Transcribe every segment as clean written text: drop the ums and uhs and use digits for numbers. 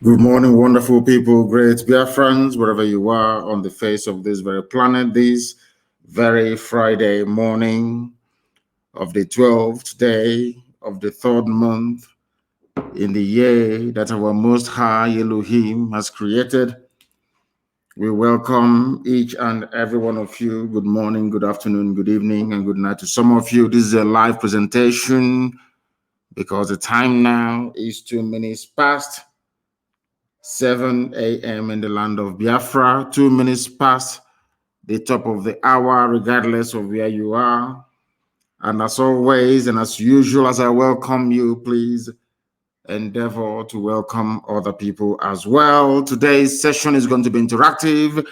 Good morning, wonderful people, great Biafrans, wherever you are on the face of this very planet, this very Friday morning of the 12th day of the third month in the year that our Most High Elohim has created. We welcome each and every one of you. Good morning, good afternoon, good evening, and good night to some of you. This is a live presentation because the time now is 2 minutes past 7 a.m. in the land of Biafra, 2 minutes past the top of the hour, regardless of where you are. And as always, and as usual, as I welcome you, please endeavor to welcome other people as well. Today's session is going to be interactive.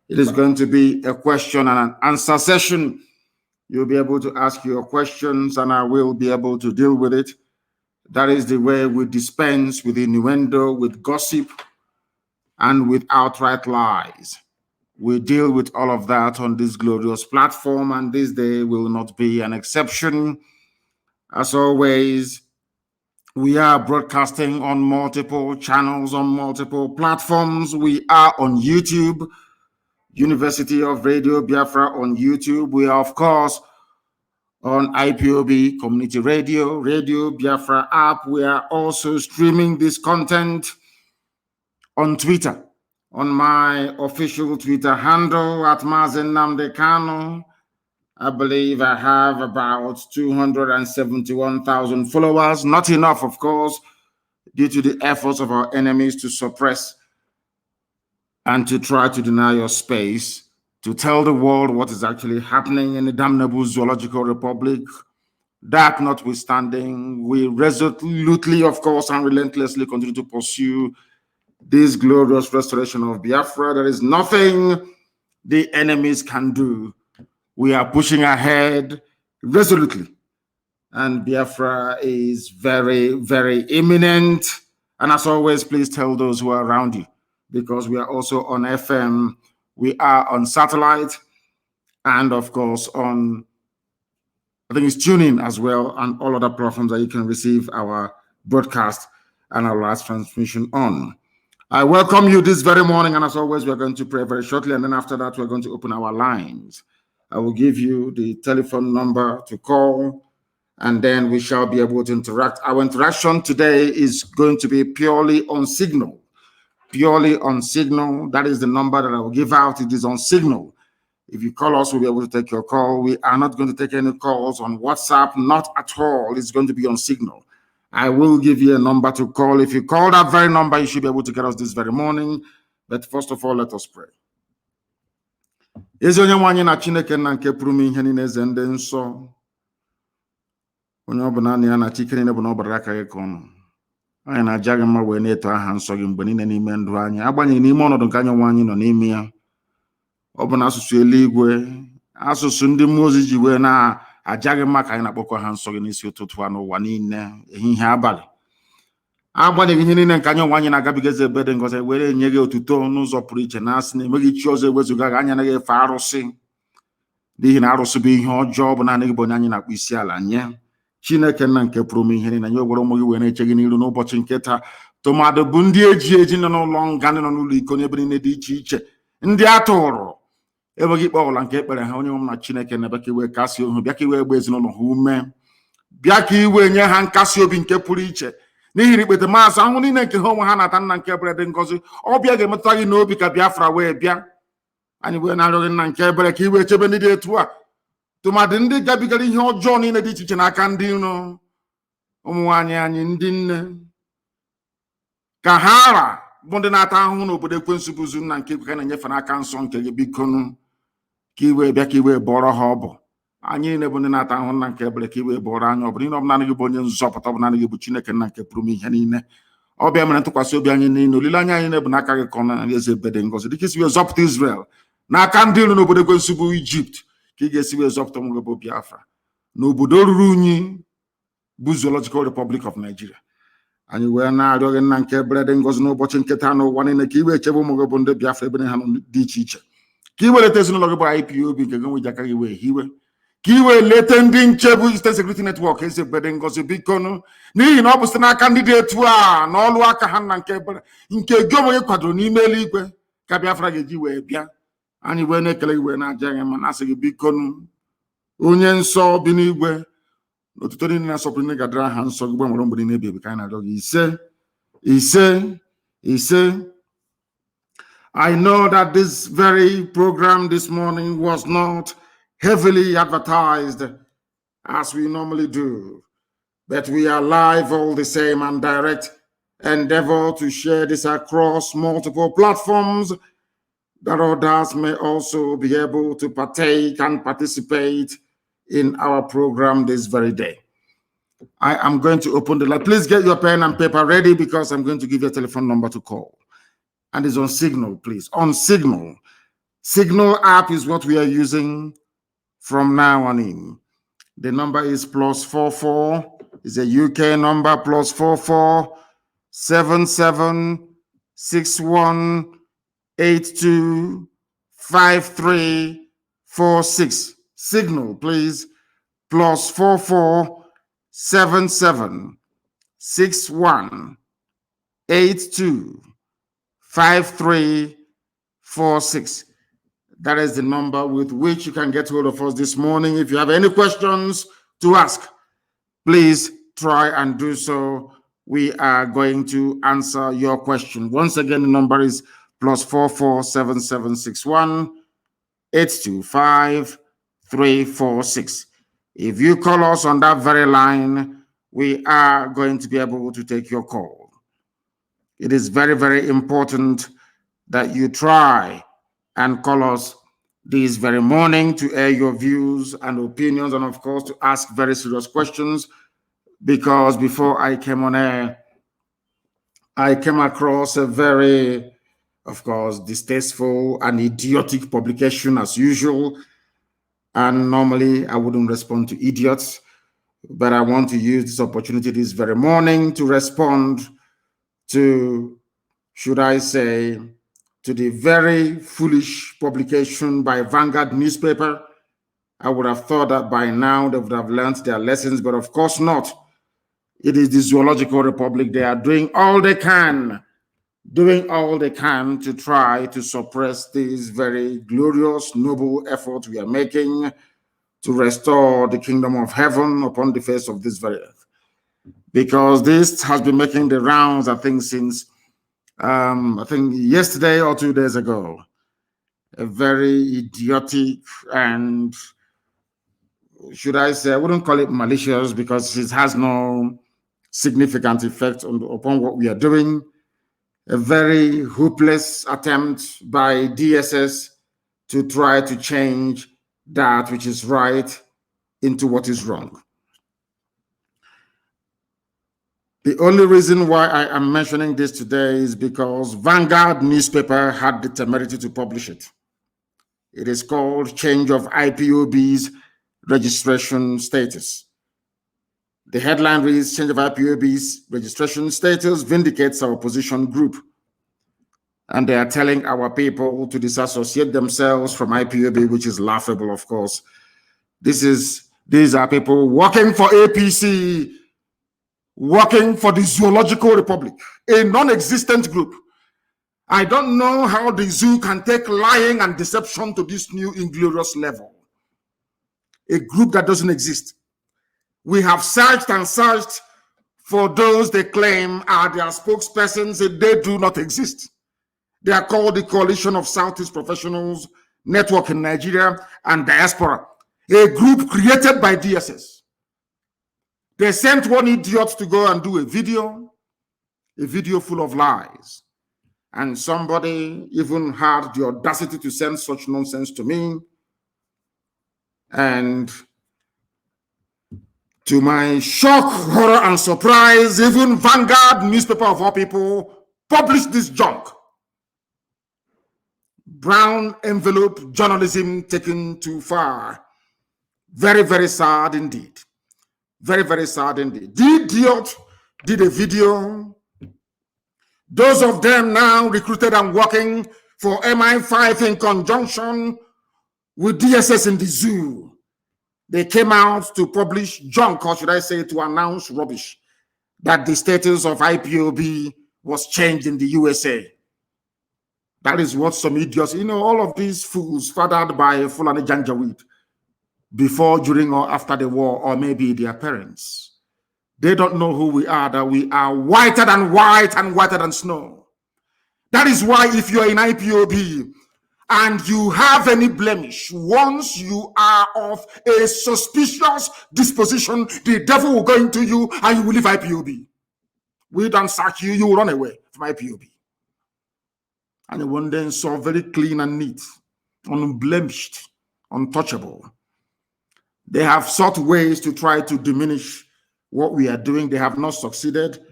It is going to be a question and an answer session. You'll be able to ask your questions, and I will be able to deal with it. That is the way we dispense with innuendo, with gossip, and with outright lies. We deal with all of that on this glorious platform, and this day will not be an exception. As always, we are broadcasting on multiple channels, on multiple platforms. We are on YouTube, University of Radio Biafra on YouTube. We are, of course, on IPOB Community Radio, Radio Biafra app. We are also streaming this content on Twitter, on my official Twitter handle at Mazi Nnamdi Kanu. I believe I have about 271,000 followers. Not enough, of course, due to the efforts of our enemies to suppress and to try to deny your space, to tell the world what is actually happening in the damnable zoological republic. That notwithstanding, we resolutely, of course, and relentlessly continue to pursue this glorious restoration of Biafra. There is nothing the enemies can do. We are pushing ahead resolutely. And Biafra is very, very imminent. And as always, please tell those who are around you, because we are also on FM. We are on satellite and, of course, on, I think it's TuneIn as well, and all other platforms that you can receive our broadcast and our last transmission on. I welcome you this very morning, and as always, we're going to pray very shortly, and then after that, we're going to open our lines. I will give you the telephone number to call, and then we shall be able to interact. Our interaction today is going to be purely on Signal. Purely on Signal. That is the number that I will give out. It is on Signal. If you call us, we'll be able to take your call. We are not going to take any calls on WhatsApp, not at all. It's going to be on Signal. I will give you a number to call. If you call that very number, you should be able to get us this very morning. But first of all, let us pray. Ezi onye nwe anyị na Chineke nna nke pụrụ m ihe niile eze ndị nsọ. Onye ọ bụla ya na Chike niile bụ na ọ gbara aka gị ka ọnụ. Anyị na-aja gị mma wee na-eto aha nsọ gị mgbe niile n'ime ndụ anyị, agbanyeghị n'ime ọnọdụ nke anyị nwe anyị nọ n'ime ya. Ọ bụ na asụsụ eluigwe, asụsụ ndị mmụọ ozi ji wee na-aja gị mma ka anyị na-akpọkọ ha nsọ gị n'isi ụtụtụ a n'ụwa niile, ehihie abalị. Agbanyeghị ihe niile nke anyị nwe anyị na-agabigazi ebe dị ngọzi, were nye gị otuto n'ụzọ pụrụ iche, na-asị na emeghị chi ọzọ ewezuga gị, anyị anaghị efe arụsị, n'ihi na arụsị bụ ihe ọjọọ, bụ naanị gị bụ onye anyị na-akpọ isi ala nye. Chineke nna nke pụrụ m ihe niile, anyị gwara ụmụ gị wee na-eche gị n'iru n'ụbọchị nke taa, tụmadụ bụ ndị eji nọ n'ụlọ nga, ndị nọ n'ụlọ iko n'ebe niile dị iche iche, ndị a tụrụ enweghị ikpe ọbụla nke ekpere ha. Onye nwe m na Chineke na-ebe ka iwe kasị ohu, bịa ka iwe gba ezinụlọ ha ume, bịa ka iwe nye ha nkasi obi nke pụrụ iche, n'ihi na ikpete maazị ahụ niile nke ha onwe ha na-ata nna nke ebere dị ngọzi. Ọbịa ga-emetụta gị n'obi ka Biafra wee bịa. Anyị wee na-arịọ gị nna nke ebere ka iwe chebe ndị dị etu a, tụmadị ndị gabigara ihe ọjọọ niile dị iche iche n'aka ndị iro. Ụmụ nwaanyị anyị, ndị nne, ka ha ara bụ ndị na-ata ahụhụ n'obodo ekwensu bụzu nna nke ka na-enyefe n'aka nsọ nke gị, bikonu ka iwe bịa ka iwe bọrọ ha ọbụ. Anyị niile bụ ndị na-ata ahụhụ nna nke ebere, ka iwe bọrọ anyị ọbụ. N'ihi na ọ bụ naanị gị bụ onye nzọpụta, ọ bụ naanị gị bụ Chineke nna nke pụrụ m ihe niile. Ọ bịa mere ntụkwasị obi anyị niile, olileanya anyị na-ebu n'aka gị ka ọ na-eze ebe dị ngọzi, dịka isi wee zọpụta Israel n'aka ndị iro n'obodo ekwensu bụ Ijipt, ka ị ga-esi wee zọpụta nwe gị bụ Biafra n'obodo ruru unyi bụ Zoological Republic of Nigeria. Anyị wee na-arịọ gị nna nke ebere dị ngọzi n'ụbọchị nke taa n'ụwa niile, ka iwe echebe ụmụ gị bụ ndị Biafra ebe ha nọ dị iche iche, ka i weleta ezinụlọ gị bụ IPOB nke gị nwe ji aka gị wee hiwe, Kiwe letending chebu Eastern Security Network is a bedding gossip beacon. Ni no busina candidate wa no lu aka han nke gomo ye kwadro ni email igwe ka Biafra geji we bia ani we na ekele we na aja ma na sigi beacon onye nso bi n'igwe otuto ni na sopri ni gadra ha nso gbe nwere mgbidi na ebi ka na dog ise. I know that this very program this morning was not heavily advertised as we normally do, but we are live all the same and direct endeavor to share this across multiple platforms that others may also be able to partake and participate in our program this very day. I am going to open the line. Please get your pen and paper ready because I'm going to give you a telephone number to call. And it's on Signal, please. On Signal. Signal app is what we are using from now on in. The number is +44. It's a UK number, +44 77 61 82 53 46. Signal, please. +44 77 61 82 5346. That is the number with which you can get hold of us this morning. If you have any questions to ask, please try and do so. We are going to answer your question. Once again, the number is +44 7761 825 346. If you call us on that very line, we are going to be able to take your call. It is very, very important that you try and call us this very morning to air your views and opinions, and of course to ask very serious questions, because before I came on air, I came across a very, of course, distasteful and idiotic publication as usual. And normally I wouldn't respond to idiots, but I want to use this opportunity this very morning to respond to, should I say, to the very foolish publication by Vanguard newspaper. I would have thought that by now they would have learned their lessons, but of course not. It is the Zoological Republic. They are doing all they can to try to suppress this very glorious, noble effort we are making to restore the kingdom of heaven upon the face of this very earth. Because this has been making the rounds, I think, since I think yesterday or 2 days ago. A very idiotic and, should I say, I wouldn't call it malicious because it has no significant effect upon what we are doing. A very hopeless attempt by DSS to try to change that which is right into what is wrong. The only reason why I am mentioning this today is because Vanguard newspaper had the temerity to publish it. It is called Change of IPOB's Registration Status. The headline reads, Change of IPOB's Registration Status vindicates our opposition group. And they are telling our people to disassociate themselves from IPOB, which is laughable, of course. These are people working for APC, working for the Zoological Republic, a non-existent group. I don't know how the zoo can take lying and deception to this new inglorious level. A group that doesn't exist. We have searched and searched for those they claim are their spokespersons, and they do not exist. They are called the Coalition of Southeast Professionals Network in Nigeria and Diaspora, a group created by DSS. They sent one idiot to go and do a video full of lies. And somebody even had the audacity to send such nonsense to me. And to my shock, horror, and surprise, even Vanguard newspaper of all people published this junk. Brown envelope journalism taken too far. Very, very sad indeed. Very, very sad indeed. The idiot did a video. Those of them now recruited and working for MI5 in conjunction with DSS in the zoo. They came out to publish junk, or should I say to announce rubbish, that the status of IPOB was changed in the USA. That is what some idiots, all of these fools fathered by Fulani Janjaweed before, during, or after the war, or maybe their parents. They don't know who we are, that we are whiter than white and whiter than snow. That is why if you're in IPOB and you have any blemish, once you are of a suspicious disposition, the devil will go into you and you will leave IPOB. We don't sack you, you will run away from IPOB. And the one then saw very clean and neat, unblemished, untouchable. They have sought ways to try to diminish what we are doing. They have not succeeded.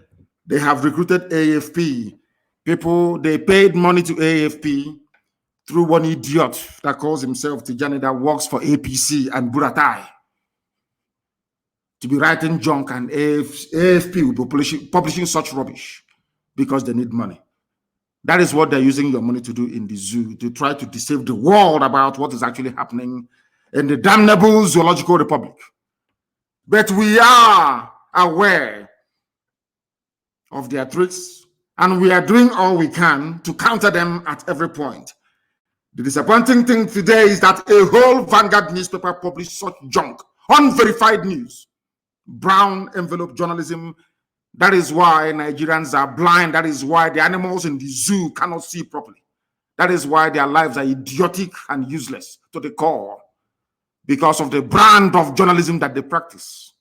They have recruited AFP people. They paid money to AFP through one idiot that calls himself Tijani, that works for APC and Buratai, to be writing junk, and AFP will be publishing such rubbish because they need money. That is what they're using your money to do in the zoo, to try to deceive the world about what is actually happening in the damnable zoological republic. But we are aware of their tricks, and we are doing all we can to counter them at every point. The disappointing thing today is that a whole Vanguard newspaper published such junk, unverified news, brown envelope journalism. That is why Nigerians are blind. That is why the animals in the zoo cannot see properly. That is why their lives are idiotic and useless to the core, because of the brand of journalism that they practice.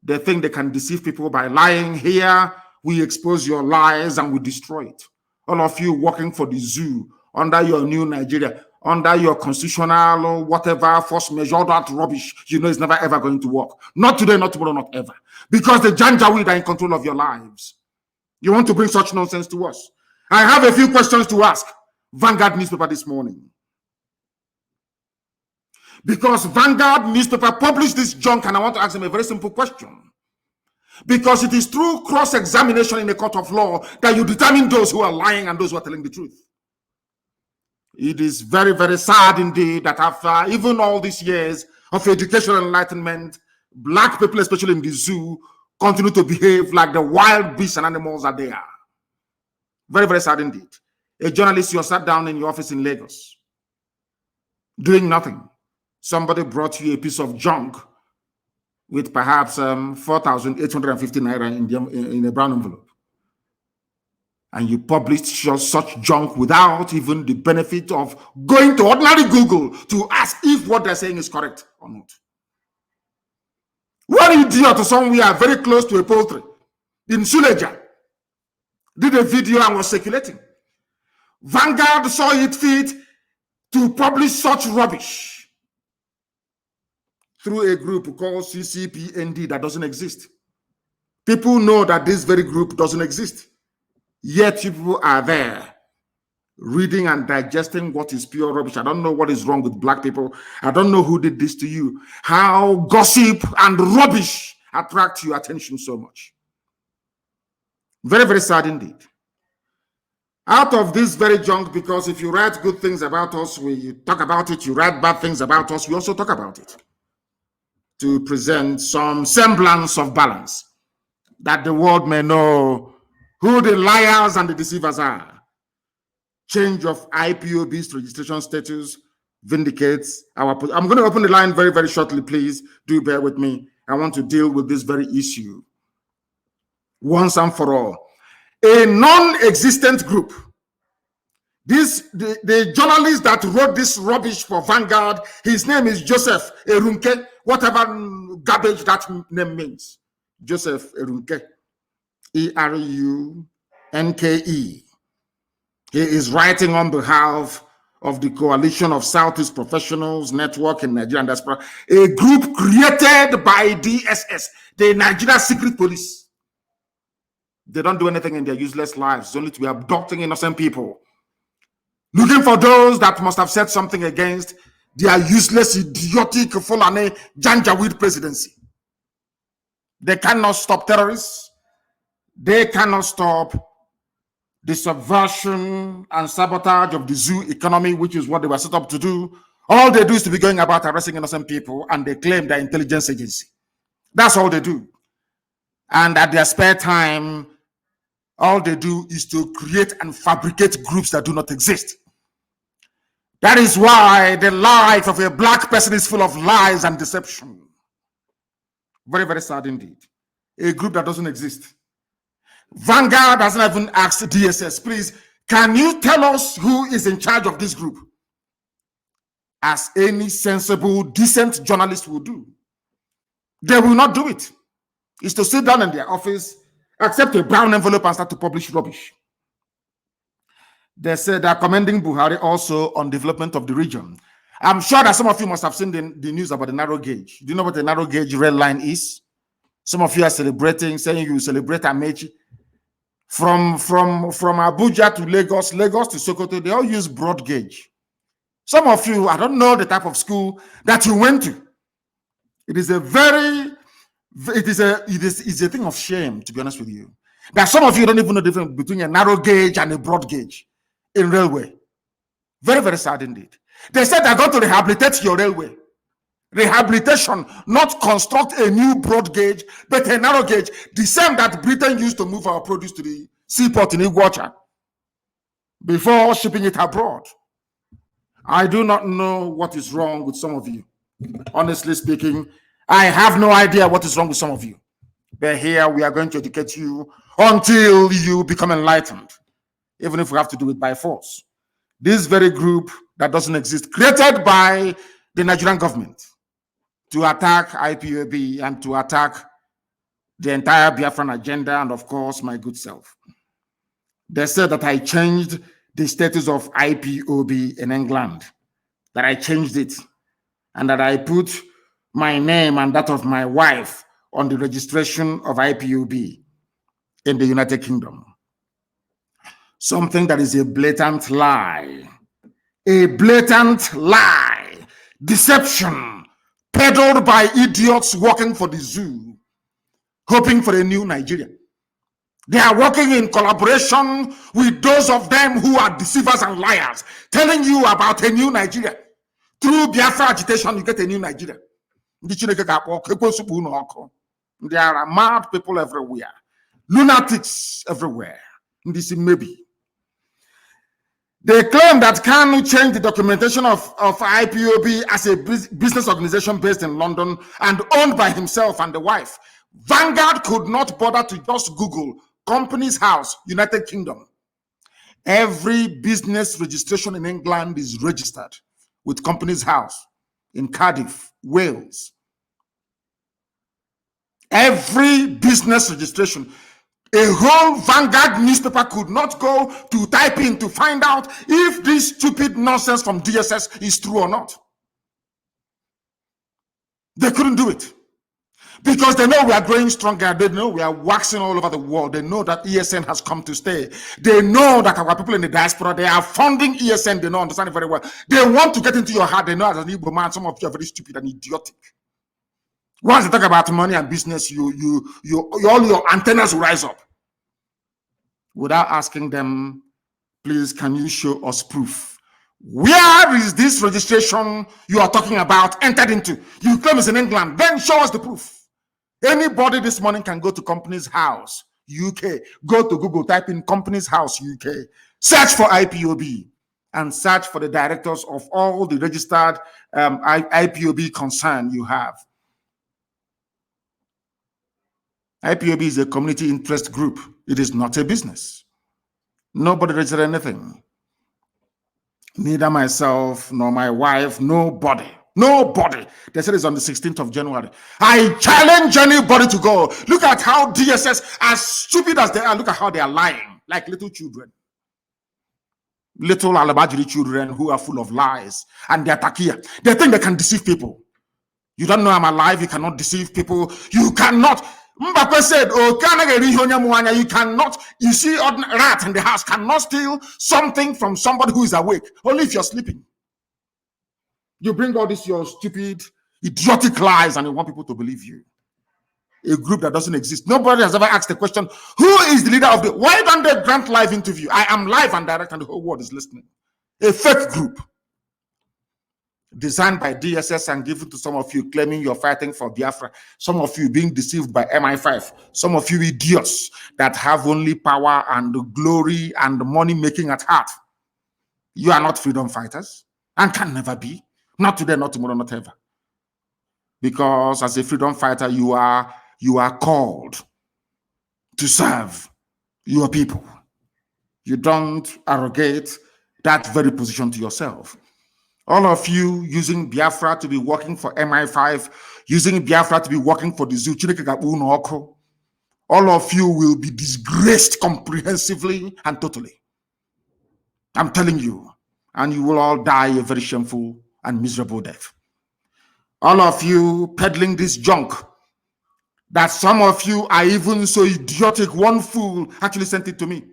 They think they can deceive people by lying. Here, we expose your lies and we destroy it. All of you working for the zoo, under your new Nigeria, under your constitutional or whatever force measure, that rubbish, it's never ever going to work. Not today, not tomorrow, not ever. Because the Janjaweed are in control of your lives. You want to bring such nonsense to us? I have a few questions to ask Vanguard newspaper this morning. Because Vanguard newspaper published this junk, and I want to ask them a very simple question. Because it is through cross-examination in a court of law that you determine those who are lying and those who are telling the truth. It is very, very sad indeed that after even all these years of educational enlightenment, black people, especially in the zoo, continue to behave like the wild beasts and animals that they are. Very, very sad indeed. A journalist, you sat down in your office in Lagos, doing nothing. Somebody brought you a piece of junk with perhaps 4,850 naira in a brown envelope. And you published such junk without even the benefit of going to ordinary Google to ask if what they're saying is correct or not. One idiot somewhere very close to a poultry in Suleja did a video and was circulating. Vanguard saw it fit to publish such rubbish through a group called CCPND that doesn't exist. People know that this very group doesn't exist. Yet people are there reading and digesting what is pure rubbish. I don't know what is wrong with black people. I don't know who did this to you. How gossip and rubbish attract your attention so much. Very, very sad indeed. Out of this very junk, because if you write good things about us, we talk about it. You write bad things about us, we also talk about it, to present some semblance of balance, that the world may know who the liars and the deceivers are. Change of IPOB's registration status vindicates our position. I'm going to open the line very, very shortly. Please do bear with me. I want to deal with this very issue once and for all. A non-existent group. The journalist that wrote this rubbish for Vanguard, his name is Joseph Erunke, whatever garbage that name means. Joseph Erunke. Erunke. He is writing on behalf of the Coalition of Southeast Professionals Network in Nigerian Diaspora, a group created by DSS, the Nigeria Secret Police. They don't do anything in their useless lives. It's only to be abducting innocent people, looking for those that must have said something against their useless, idiotic, Fulani Janjaweed presidency. They cannot stop terrorists. They cannot stop the subversion and sabotage of the zoo economy, which is what they were set up to do, All they do is to be going about arresting innocent people, and they claim they're intelligence agency. That's all they do. And at their spare time, all they do is to create and fabricate groups that do not exist. That is why the life of a black person is full of lies and deception. Very, very sad indeed. A group that doesn't exist. Vanguard hasn't even asked DSS, please, can you tell us who is in charge of this group? As any sensible, decent journalist will do. They will not do it. It's to sit down in their office, accept a brown envelope, and start to publish rubbish. They said they're commending Buhari also on development of the region. I'm sure that some of you must have seen the news about the narrow gauge. Do you know what the narrow gauge red line is? Some of you are celebrating, saying you celebrate Amechi. From Abuja to Lagos, Lagos to Sokoto, they all use broad gauge. Some of you, I don't know the type of school that you went to. It is a thing of shame, to be honest with you. That some of you don't even know the difference between a narrow gauge and a broad gauge in railway. Very, very sad indeed. They said they're going to rehabilitate your railway. Rehabilitation, not construct a new broad gauge, but a narrow gauge, the same that Britain used to move our produce to the seaport in Iguacha before shipping it abroad. I do not know what is wrong with some of you. Honestly speaking, I have no idea what is wrong with some of you. But here we are going to educate you until you become enlightened, even if we have to do it by force. This very group that doesn't exist, created by the Nigerian government, to attack IPOB and to attack the entire Biafran agenda and, of course, my good self. They said that I changed the status of IPOB in England, that I changed it, and that I put my name and that of my wife on the registration of IPOB in the United Kingdom. Something that is a blatant lie. A blatant lie. Deception. Peddled by idiots working for the zoo, hoping for a new Nigeria. They are working in collaboration with those of them who are deceivers and liars, telling you about a new Nigeria. Through Biafra agitation, you get a new Nigeria. There are mad people everywhere, lunatics everywhere. This maybe. They claim that Kanu changed the documentation of IPOB as a business organization based in London and owned by himself and the wife. Vanguard could not bother to just Google Companies House, United Kingdom. Every business registration in England is registered with Companies House in Cardiff, Wales. Every business registration. A whole Vanguard newspaper could not go to type in to find out if this stupid nonsense from DSS is true or not. They couldn't do it. Because they know we are growing stronger. They know we are waxing all over the world. They know that ESN has come to stay. They know that our people in the diaspora, they are funding ESN. They know, understand it very well. They want to get into your heart. They know as an Igbo man, some of you are very stupid and idiotic. Once they talk about money and business, all your antennas will rise up. Without asking them, please, can you show us proof? Where is this registration you are talking about entered into? You claim it's in England. Then show us the proof. Anybody this morning can go to Companies House, UK. Go to Google, type in Companies House, UK. Search for IPOB and search for the directors of all the registered IPOB concern you have. IPOB is a community interest group. It is not a business. Nobody registered anything. Neither myself nor my wife, nobody. Nobody. They said it's on the 16th of January. I challenge anybody to go. Look at how DSS, as stupid as they are, look at how they are lying like little children. Little Alabajiri children who are full of lies. And they are takia. They think they can deceive people. You don't know I'm alive. You cannot deceive people. You cannot. Mbappe said, oh, you cannot, you see, a rat in the house cannot steal something from somebody who is awake, only if you're sleeping. You bring all this, your stupid, idiotic lies, and you want people to believe you. A group that doesn't exist. Nobody has ever asked the question, who is the leader of the, why don't they grant live interview? I am live and direct and the whole world is listening. A fake group. designed by DSS and given to some of you claiming you're fighting for Biafra, some of you being deceived by MI5, some of you idiots that have only power and glory and money making at heart. You are not freedom fighters and can never be. Not today, not tomorrow, not ever. Because as a freedom fighter, you are called to serve your people. You don't arrogate that very position to yourself. All of you using Biafra to be working for MI5, using Biafra to be working for the zoo, all of you will be disgraced comprehensively and totally. I'm telling you. And you will all die a very shameful and miserable death. All of you peddling this junk, that some of you are even so idiotic, one fool actually sent it to me.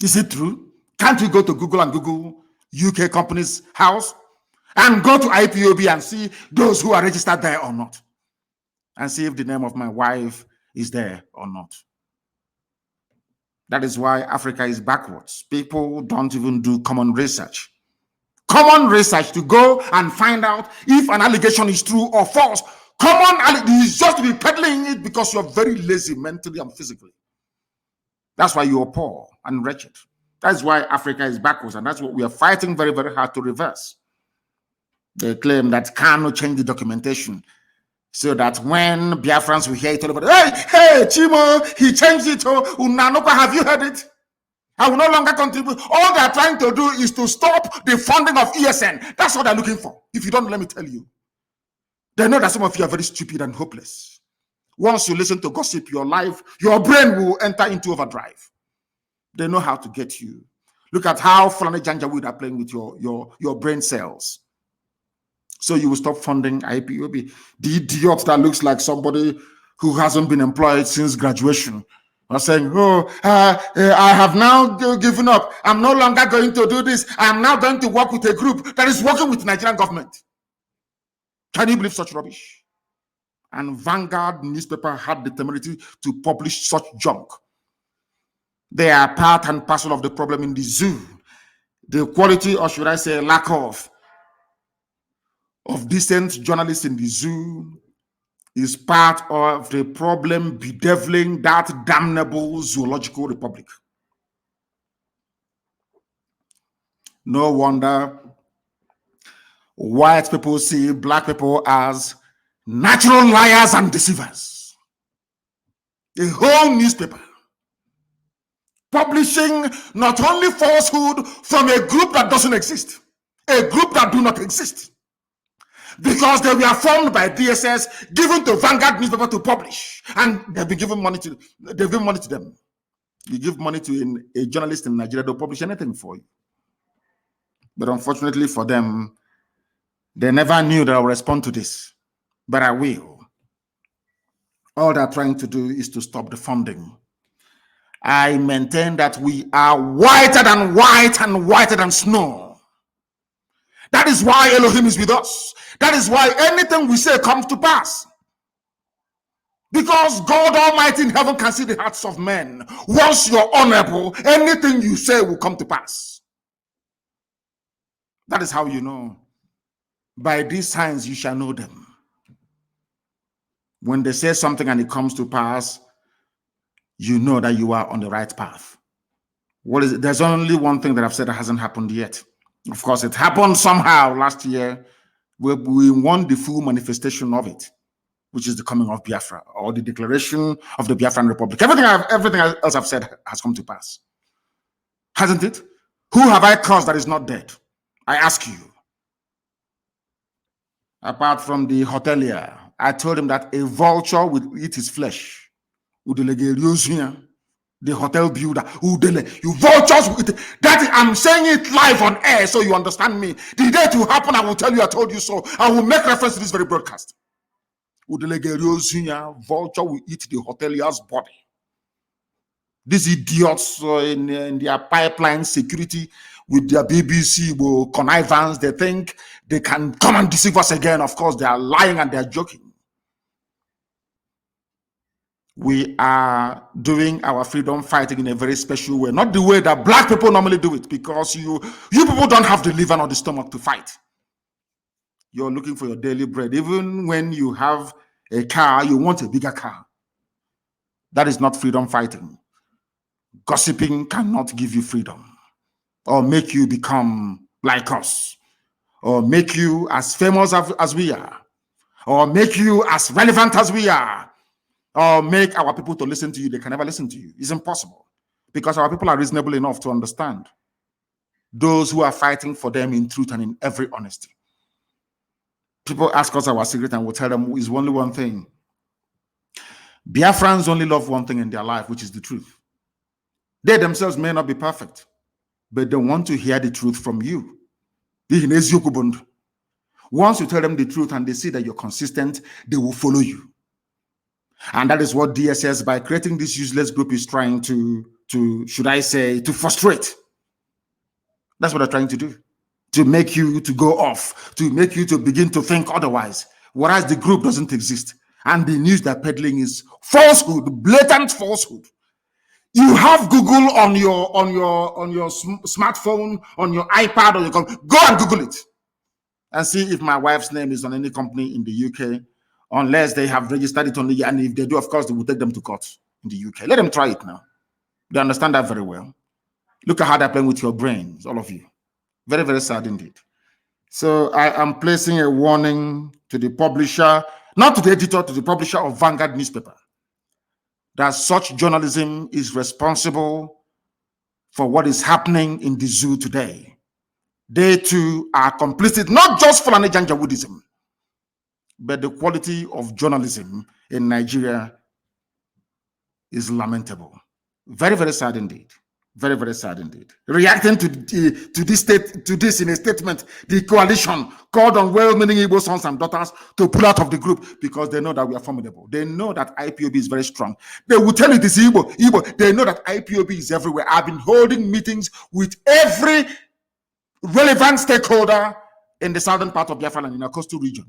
Is it true? Can't you go to Google and Google UK company's house and go to IPOB and see those who are registered there or not? And see if the name of my wife is there or not. That is why Africa is backwards. People don't even do common research. Common research to go and find out if an allegation is true or false. Is just to be peddling it because you're very lazy mentally and physically. That's why you're poor and wretched. That's why Africa is backwards, and that's what we are fighting very, very hard to reverse. They claim that Kanu changed the documentation so that when Biafrans will hear it, hey, Chimo, he changed it. Unanoka, have you heard it? I will no longer contribute. All they are trying to do is to stop the funding of ESN. That's what they're looking for. If you don't, let me tell you. They know that some of you are very stupid and hopeless. Once you listen to gossip, your brain will enter into overdrive. They know how to get you. Look at how Fulani Janjaweed are playing with your brain cells. So you will stop funding IPOB. The idiot that looks like somebody who hasn't been employed since graduation are saying, I have now given up. I'm no longer going to do this. I'm now going to work with a group that is working with the Nigerian government. Can you believe such rubbish? And Vanguard newspaper had the temerity to publish such junk. They are part and parcel of the problem in the zoo. The quality, or should I say lack of decent journalists in the zoo is part of the problem bedeviling that damnable zoological republic. No wonder white people see black people as natural liars and deceivers. A whole newspaper publishing not only falsehood from a group that doesn't exist, a group that do not exist, because they were formed by DSS, given to Vanguard newspaper to publish, and they've been given money to. They've given money to them. You give money to a journalist in Nigeria, they'll publish anything for you. But unfortunately for them, they never knew that I'll respond to this. But I will. All they're trying to do is to stop the funding. I maintain that we are whiter than white and whiter than snow. That is why Elohim is with us. That is why anything we say comes to pass. Because God Almighty in heaven can see the hearts of men. Once you're honorable, anything you say will come to pass. That is how you know. By these signs you shall know them. When they say something and it comes to pass, you know that you are on the right path. What is it? There's only one thing that I've said that hasn't happened yet. Of course, it happened somehow last year. We want the full manifestation of it, which is the coming of Biafra, or the declaration of the Biafran Republic. Everything else I've said has come to pass. Hasn't it? Who have I caused that is not dead? I ask you. Apart from the hotelier, I told him that a vulture would eat his flesh. The hotel builder, you vultures will eat. That I'm saying it live on air so you understand me. The day it will happen, I will tell you I told you so. I will make reference to this very broadcast. Vulture will eat the hotelier's body. These idiots in their pipeline security with their BBC connivance, they think they can come and deceive us again. Of course, they are lying and they are joking. we are doing our freedom fighting in a very special way, not the way that black people normally do it, because you people don't have the liver or the stomach to fight. You're looking for your daily bread. Even when you have a car, you want a bigger car. That is not freedom fighting. Gossiping cannot give you freedom or make you become like us or make you as famous as we are or make you as relevant as we are or make our people to listen to you. They can never listen to you. It's impossible because our people are reasonable enough to understand those who are fighting for them in truth and in every honesty. People ask us our secret and we'll tell them it's only one thing. Biafrans only love one thing in their life, which is the truth. They themselves may not be perfect, but they want to hear the truth from you. Once you tell them the truth and they see that you're consistent, they will follow you. And that is what DSS, by creating this useless group, is trying to should I say, to frustrate. That's what they're trying to do. To make you to go off, to make you to begin to think otherwise, whereas the group doesn't exist. And the news they're peddling is falsehood, blatant falsehood. You have Google on your smartphone, on your iPad, or your computer. Go and Google it and see if my wife's name is on any company in the UK, unless they have registered it only. And if they do, of course, they will take them to court in the UK. Let them try it now. They understand that very well. Look at how they're playing with your brains, all of you. Very, very sad indeed. So I am placing a warning to the publisher, not to the editor, to the publisher of Vanguard newspaper, that such journalism is responsible for what is happening in the zoo today. They too are complicit, not just for Janjawoodism, but the quality of journalism in Nigeria is lamentable. Very, very sad indeed. Very, very sad indeed. Reacting to this in a statement, the coalition called on well-meaning Igbo sons and daughters to pull out of the group because they know that we are formidable. They know that IPOB is very strong. They will tell you this Igbo. They know that IPOB is everywhere. I've been holding meetings with every relevant stakeholder in the southern part of Biafra and in our coastal region.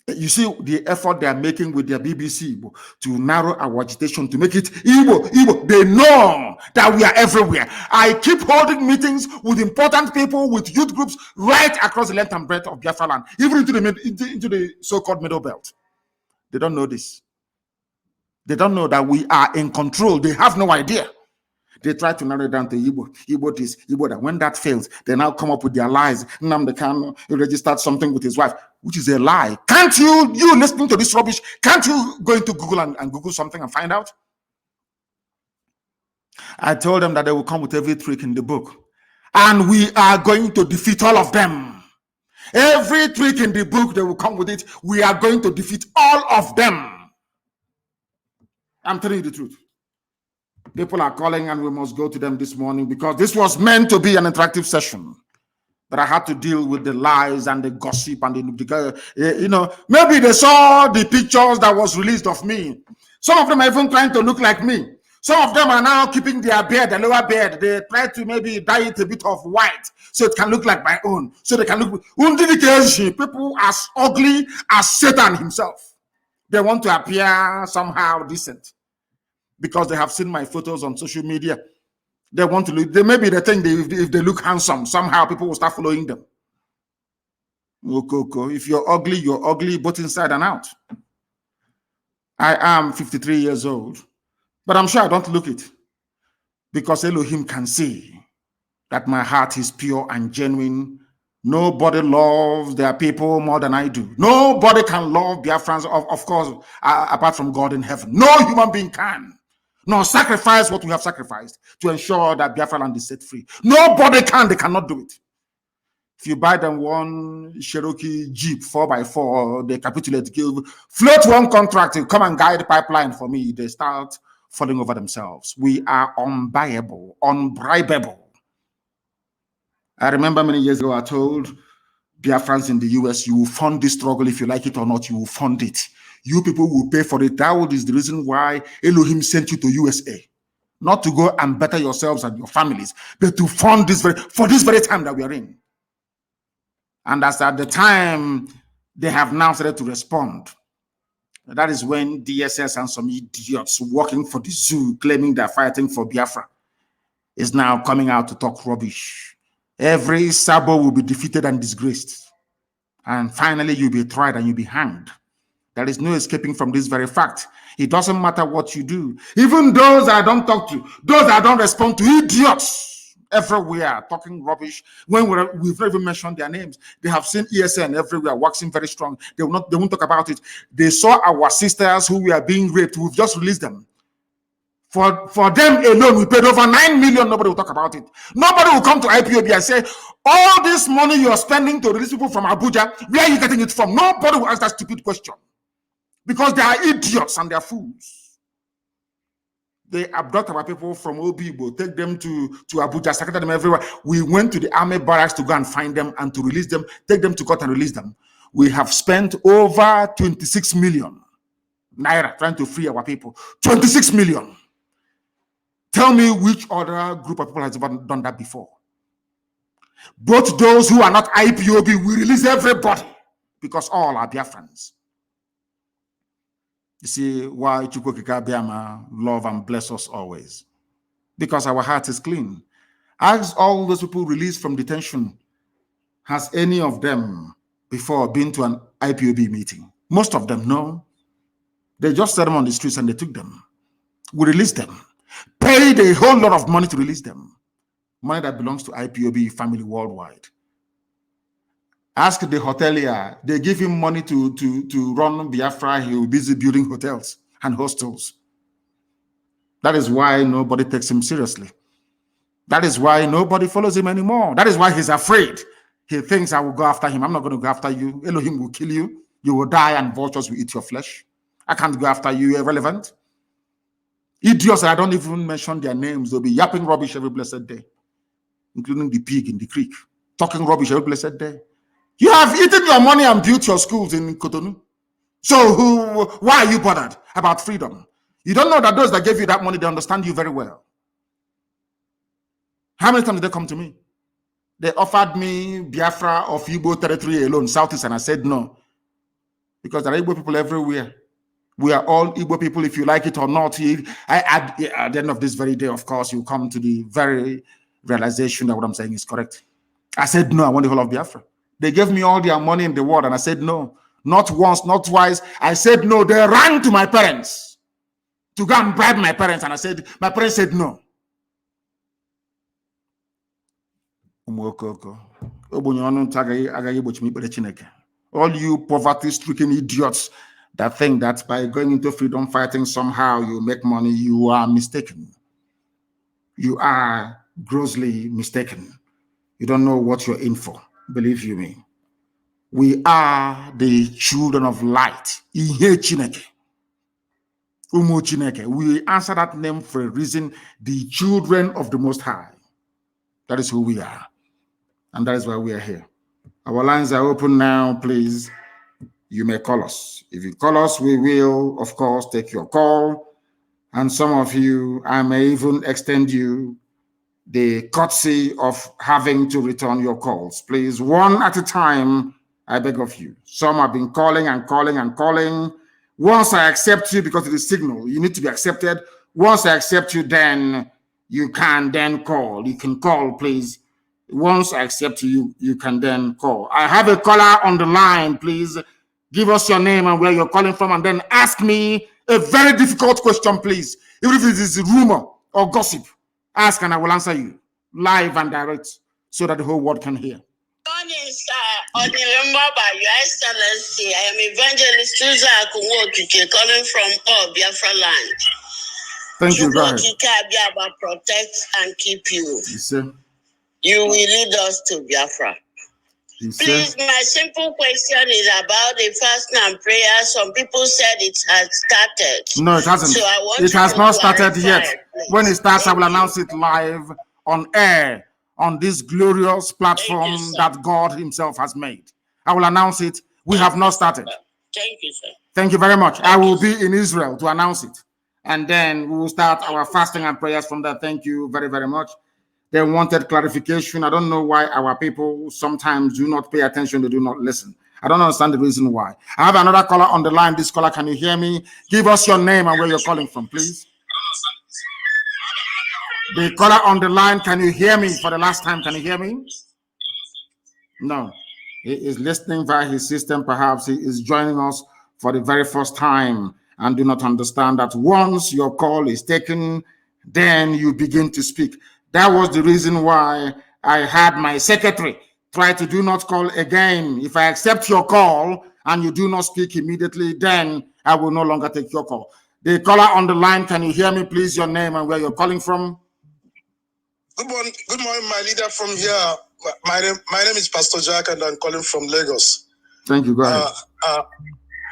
You see the effort they are making with their BBC to narrow our agitation, to make it Igbo. They know that we are everywhere. I keep holding meetings with important people, with youth groups right across the length and breadth of Biafra land, even into the so-called middle belt. They don't know this. They don't know that we are in control. They have no idea. They try to narrow it down to Igbo this, Igbo that. When that fails, they now come up with their lies. Nnamdi Kanu registered something with his wife, which is a lie. Can't you listening to this rubbish, can't you go into Google and Google something and find out? I told them that they will come with every trick in the book. And we are going to defeat all of them. Every trick in the book, they will come with it. We are going to defeat all of them. I'm telling you the truth. People are calling and we must go to them this morning because this was meant to be an interactive session. But I had to deal with the lies and the gossip and maybe they saw the pictures that was released of me. Some of them are even trying to look like me. Some of them are now keeping their beard, the lower beard. They try to maybe dye it a bit of white so it can look like my own. So they can look. People as ugly as Satan himself. They want to appear somehow decent. Because they have seen my photos on social media. They want to look, maybe they think if they look handsome, somehow people will start following them. If you're ugly both inside and out. I am 53 years old, but I'm sure I don't look it. Because Elohim can see that my heart is pure and genuine. Nobody loves their people more than I do. Nobody can love Biafrans, of course, apart from God in heaven. No human being can. Nor sacrifice what we have sacrificed to ensure that Biafra land is set free. Nobody can. They cannot do it. If you buy them one Cherokee Jeep 4x4, they capitulate, float one contract, come and guide the pipeline for me. They start falling over themselves. We are unbuyable, unbribable. I remember many years ago, I told Biafrans in the US, you will fund this struggle if you like it or not, you will fund it. You people will pay for it. That is the reason why Elohim sent you to USA. Not to go and better yourselves and your families, but to fund this for this very time that we are in. And as at the time, they have now started to respond. That is when DSS and some idiots working for the zoo claiming they're fighting for Biafra is now coming out to talk rubbish. Every Sabo will be defeated and disgraced. And finally, you'll be tried and you'll be hanged. There is no escaping from this very fact. It doesn't matter what you do. Even those I don't talk to, those I don't respond to, idiots everywhere talking rubbish. When we've not even mentioned their names, they have seen ESN everywhere waxing very strong. They won't talk about it. They saw our sisters who were being raped. We've just released them. For them alone, we paid over 9 million. Nobody will talk about it. Nobody will come to IPOB and say, all this money you're spending to release people from Abuja, where are you getting it from? Nobody will ask that stupid question. Because they are idiots and they are fools. They abduct our people from Obibo, take them to Abuja, secretary them everywhere. We went to the army barracks to go and find them and to release them, take them to court and release them. We have spent over 26 million naira trying to free our people. 26 million. Tell me which other group of people has ever done that before. Both those who are not IPOB, we release everybody because all are Biafrans. You see why Chukwukika Biama love and bless us always? Because our heart is clean. Ask all those people released from detention, has any of them before been to an IPOB meeting? Most of them, no. They just set them on the streets and they took them. We released them. Paid a whole lot of money to release them. Money that belongs to IPOB family worldwide. Ask the hotelier. They give him money to run Biafra. He will be busy building hotels and hostels. That is why nobody takes him seriously. That is why nobody follows him anymore. That is why he's afraid. He thinks I will go after him. I'm not going to go after you. Elohim will kill you. You will die and vultures will eat your flesh. I can't go after you. You're irrelevant. Idiots that I don't even mention their names. They'll be yapping rubbish every blessed day, including the pig in the creek, talking rubbish every blessed day. You have eaten your money and built your schools in Cotonou. So why are you bothered about freedom? You don't know that those that gave you that money, they understand you very well. How many times did they come to me? They offered me Biafra of Igbo territory alone, Southeast, and I said no. Because there are Igbo people everywhere. We are all Igbo people, if you like it or not. At the end of this very day, of course, you come to the very realization that what I'm saying is correct. I said no, I want the whole of Biafra. They gave me all their money in the world, and I said no. Not once, not twice. I said no. They ran to my parents to go and bribe my parents, and my parents said no. All you poverty-stricken idiots that think that by going into freedom fighting somehow you make money, you are mistaken. You are grossly mistaken. You don't know what you're in for. Believe you me. We are the children of light. We answer that name for a reason. The children of the Most High. That is who we are. And that is why we are here. Our lines are open now, please. You may call us. If you call us, we will, of course, take your call. And some of you, I may even extend you the courtesy of having to return your calls. Please, one at a time, I beg of you. Some have been calling and calling and calling. Once I accept you, because it is signal, you need to be accepted. Once I accept you, then you can then call. You can call, please. Once I accept you, you can then call. I have a caller on the line, please. Give us your name and where you're calling from, and then ask me a very difficult question, please. Even if it is a rumor or gossip, ask and I will answer you live and direct so that the whole world can hear. On Your Excellency, I am Evangelist Susan Akunwotuke calling from Biafra land. Thank you, go ahead. Protect and keep you. Yes, sir. You will lead us to Biafra. Yes, please, my simple question is about the fasting and prayer. Some people said it has started. No, it hasn't. So I want it has not started yet. Please. When it starts, I will announce it live on air on this glorious platform that God himself has made. I will announce it. We have not started. Thank you, sir. Thank you very much. I will be in Israel to announce it. And then we will start our fasting and prayers from there. Thank you very, very much. They wanted clarification. I don't know why our people sometimes do not pay attention. They do not listen. I don't understand the reason why. I have another caller on the line. This caller, can you hear me? Give us your name and where you're calling from, please. The caller on the line, can you hear me for the last time? Can you hear me? No. He is listening via his system. Perhaps he is joining us for the very first time and do not understand that once your call is taken, then you begin to speak. That was the reason why I had my secretary try to do not call again. If I accept your call and you do not speak immediately, then I will no longer take your call. The caller on the line, can you hear me, please? Your name and where you're calling from? Good morning, my leader from here. My name is Pastor Jack, and I'm calling from Lagos. Thank you. Go ahead.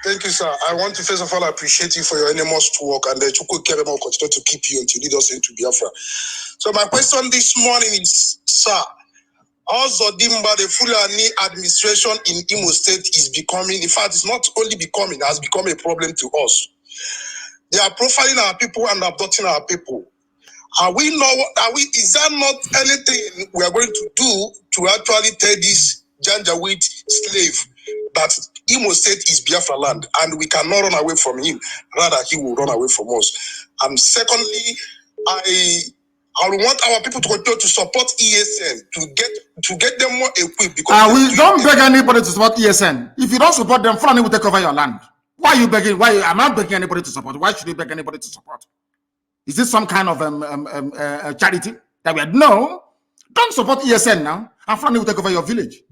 Thank you, sir. I want to first of all appreciate you for your enormous work, and Chukwu Kebemo will continue to keep you until you lead us into Biafra. So my question this morning is, sir, also Dimba, the Fulani administration in Imo State is becoming, in fact, it's not only becoming, it has become a problem to us. They are profiling our people and abducting our people. Is that not anything we are going to do to actually tell this Janjaweed slave that Imo State is Biafra land and we cannot run away from him, rather he will run away from us? And secondly, I want our people to continue to support ESN to get them more equipped, because we don't beg anybody to support ESN. If you don't support them, Fulani will take over your land. Why are you begging? I'm not begging anybody to support. Why should you beg anybody to support? Is this some kind of charity that we had? No, don't support ESN now, and Fulani will take over your village.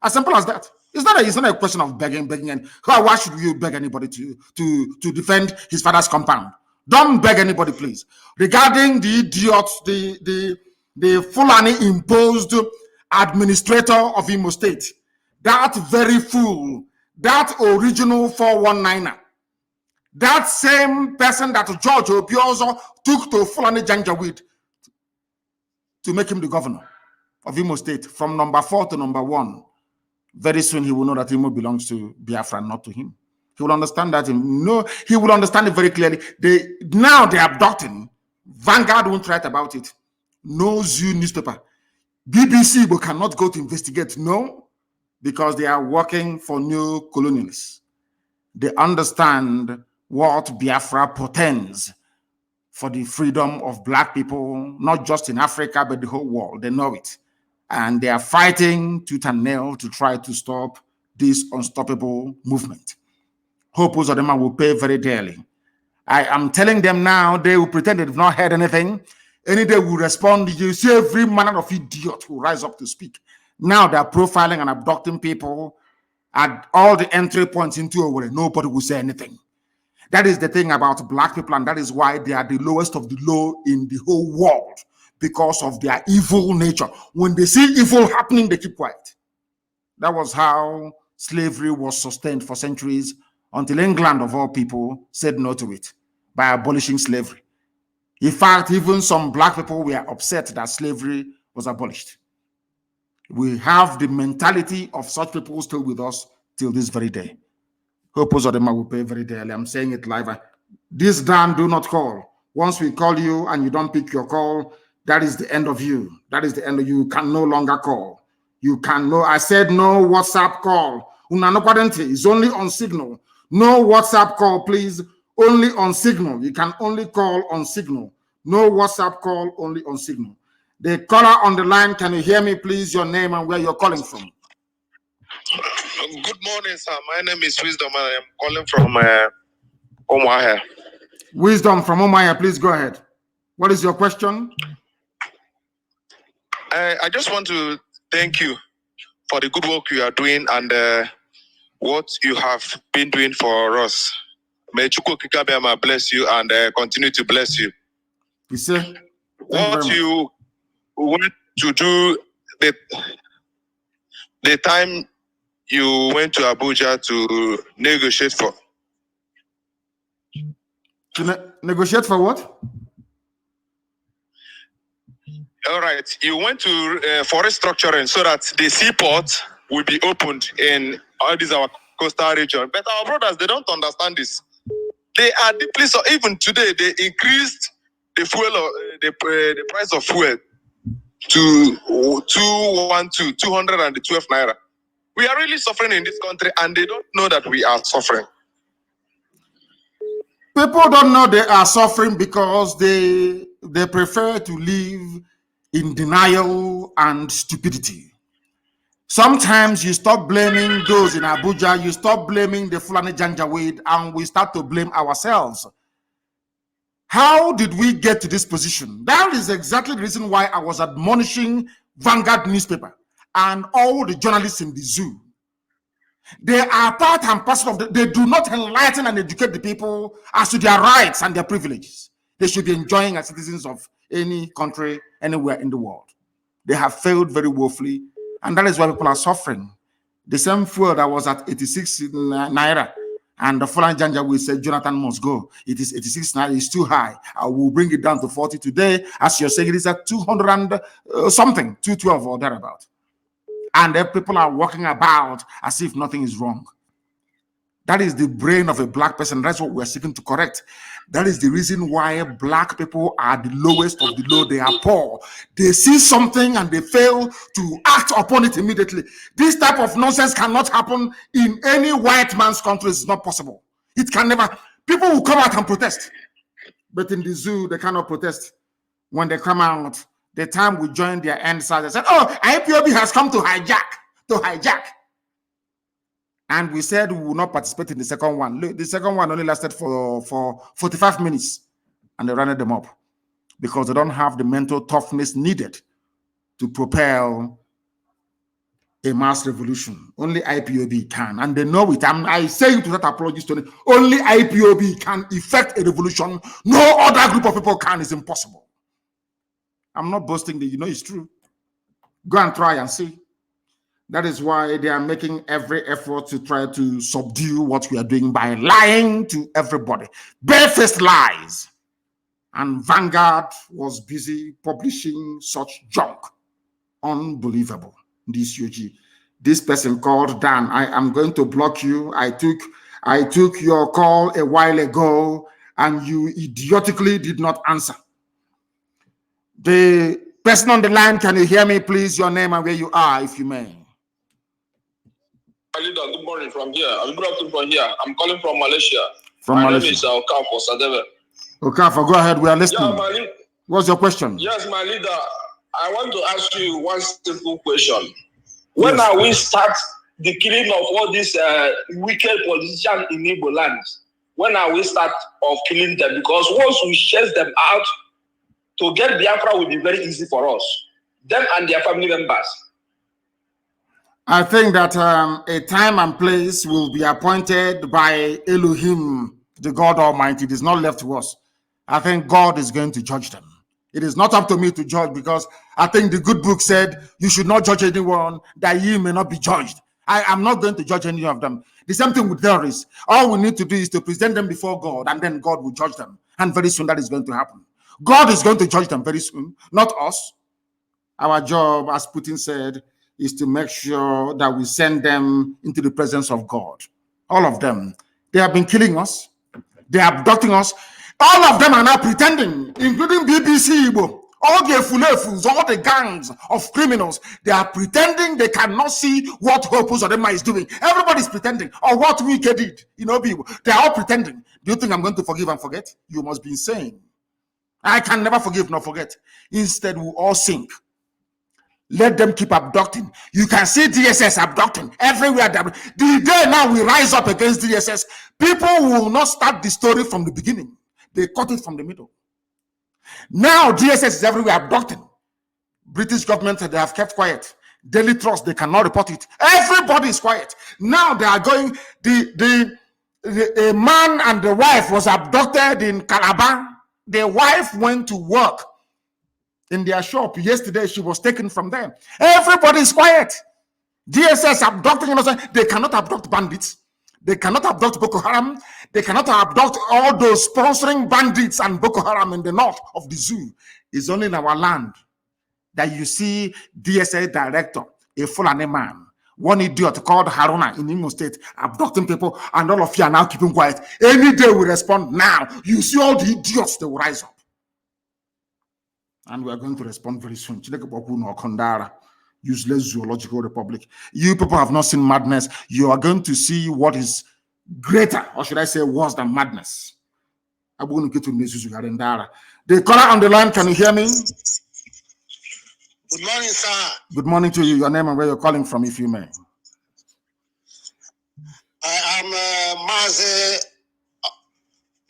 As simple as that. It's not a question of begging, and why should you beg anybody to defend his father's compound? Don't beg anybody, please. Regarding the idiots, the Fulani imposed administrator of Imo State, that very fool, that original 419er, that same person that George Obiozo took to Fulani Janjaweed to make him the governor of Imo State from number 4 to number 1. Very soon he will know that Imo belongs to Biafra, not to him. He will understand that. He will understand it very clearly. Now they're abducting. Vanguard won't write about it. No Zoo newspaper. BBC but cannot go to investigate. No, because they are working for new colonialists. They understand what Biafra portends for the freedom of black people, not just in Africa, but the whole world. They know it. And they are fighting tooth and nail to try to stop this unstoppable movement. Hope Uzodinma will pay very dearly. I am telling them now, they will pretend they've not heard anything. Any day will respond. You see every manner of idiot who rise up to speak. Now they're profiling and abducting people at all the entry points into Owerri. Nobody will say anything. That is the thing about black people, and that is why they are the lowest of the low in the whole world, because of their evil nature. When they see evil happening, they keep quiet. That was how slavery was sustained for centuries, until England, of all people, said no to it by abolishing slavery. In fact, even some black people were upset that slavery was abolished. We have the mentality of such people still with us till this very day. Hope Uzodinma will pay very dearly. I'm saying it live. This Dan, do not call. Once we call you and you don't pick your call, that is the end of you. That is the end of you. You can no longer call. You can no. I said no WhatsApp call. It's only on Signal. No WhatsApp call, please. Only on Signal. You can only call on Signal. No WhatsApp call, only on Signal. The caller on the line, can you hear me, please? Your name and where you're calling from. Good morning, sir. My name is Wisdom, and I'm calling from Umuahia. Wisdom from Umuahia, please go ahead. What is your question? I just want to thank you for the good work you are doing and what you have been doing for us. May Chukwu Kikabiyama bless you and continue to bless you. You see? What you went to do the time you went to Abuja to negotiate for. To negotiate for what? All right. You went to for restructuring so that the seaport will be opened in all these our coastal region. But our brothers, they don't understand this. They are deeply so. Even today, they increased the fuel, the price of fuel to 212 naira. We are really suffering in this country, and they don't know that we are suffering. People don't know they are suffering because they prefer to live in denial and stupidity. Sometimes you stop blaming those in Abuja, you stop blaming the Fulani Janjaweed, and we start to blame ourselves. How did we get to this position? That is exactly the reason why I was admonishing Vanguard newspaper and all the journalists in the zoo. They are part and parcel of they do not enlighten and educate the people as to their rights and their privileges. They should be enjoying as citizens of any country, anywhere in the world. They have failed very woefully, and that is why people are suffering. The same fuel that was at 86 naira, and the Fulani Janjaweed said Jonathan must go. It is 86 naira, it's too high. I will bring it down to 40 today. As you're saying, it is at 200 and something, 212 or thereabout. And the people are walking about as if nothing is wrong. That is the brain of a black person. That's what we're seeking to correct. That is the reason why black people are the lowest of the low. They are poor. They see something and they fail to act upon it immediately. This type of nonsense cannot happen in any white man's country. It's not possible. It can never. People will come out and protest. But in the zoo, they cannot protest. When they come out, the time we joined their end side, they said, oh, IPOB has come to hijack. And we said we will not participate in the second one. Look, the second one only lasted for 45 minutes. And they ran them up because they don't have the mental toughness needed to propel a mass revolution. Only IPOB can. And they know it. I say it without apologies to them. Only IPOB can effect a revolution. No other group of people can. It's impossible. I'm not boasting that, it's true. Go and try and see. That is why they are making every effort to try to subdue what we are doing by lying to everybody. Barefaced lies. And Vanguard was busy publishing such junk. Unbelievable. This person called Dan. I am going to block you. I took your call a while ago and you idiotically did not answer. The person on the line, can you hear me, please? Your name and where you are, if you may. Good morning from here. Good afternoon from here. I'm calling from Malaysia. From my Malaysia. name is Okafo Sadeve. Okafo, go ahead. We are listening. Yeah, what's your question? Yes, my leader. I want to ask you one simple question. When are we start the killing of all these wicked politicians in Igbo lands? When are we start of killing them? Because once we chase them out, to get Biafra will be very easy for us, them and their family members. I think that a time and place will be appointed by Elohim, the God Almighty. It is not left to us. I think God is going to judge them. It is not up to me to judge, because I think the good book said you should not judge anyone that ye may not be judged. I am not going to judge any of them. The same thing with terrorists. All we need to do is to present them before God, and then God will judge them. And very soon that is going to happen. God is going to judge them very soon, not us. Our job, as Putin said, is to make sure that we send them into the presence of God. All of them. They have been killing us. They are abducting us. All of them are now pretending, including BBC Igbo, all the Fulefus, all the gangs of criminals. They are pretending they cannot see what Hopus Odema is doing. Everybody's pretending, or what Wike did. They are all pretending. Do you think I'm going to forgive and forget? You must be insane. I can never forgive nor forget. Instead, we all sink. Let them keep abducting. You can see DSS abducting everywhere. The day now we rise up against DSS, people will not start the story from the beginning. They cut it from the middle. Now DSS is everywhere abducting. British government, they have kept quiet. Daily Trust, they cannot report it. Everybody is quiet. Now they are going, a man and the wife was abducted in Calabar. The wife went to work in their shop. Yesterday, she was taken from them. Everybody is quiet. DSS abducting innocent. They cannot abduct bandits. They cannot abduct Boko Haram. They cannot abduct all those sponsoring bandits and Boko Haram in the north of the zoo. It's only in our land that you see DSA director, a Fulani man, one idiot called Haruna in Imo State, abducting people, and all of you are now keeping quiet. Any day we respond now, you see all the idiots, they will rise up. And we are going to respond very soon. Useless zoological republic. You people have not seen madness. You are going to see what is greater, or should I say worse than madness. The caller on the line, can you hear me? Good morning, sir. Good morning to you. Your name and where you're calling from, if you may. I am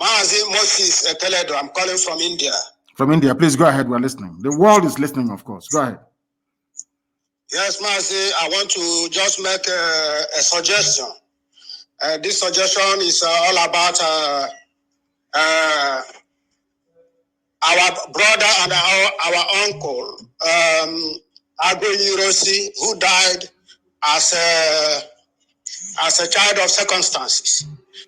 Mazi Moses Teledo. I'm calling from India. From India, please go ahead. We're listening. The world is listening, of course. Go ahead. Yes, Mazi, I want to just make a suggestion. This suggestion is all about our brother and our uncle, Agwe Nirosi, who died as a child of circumstances.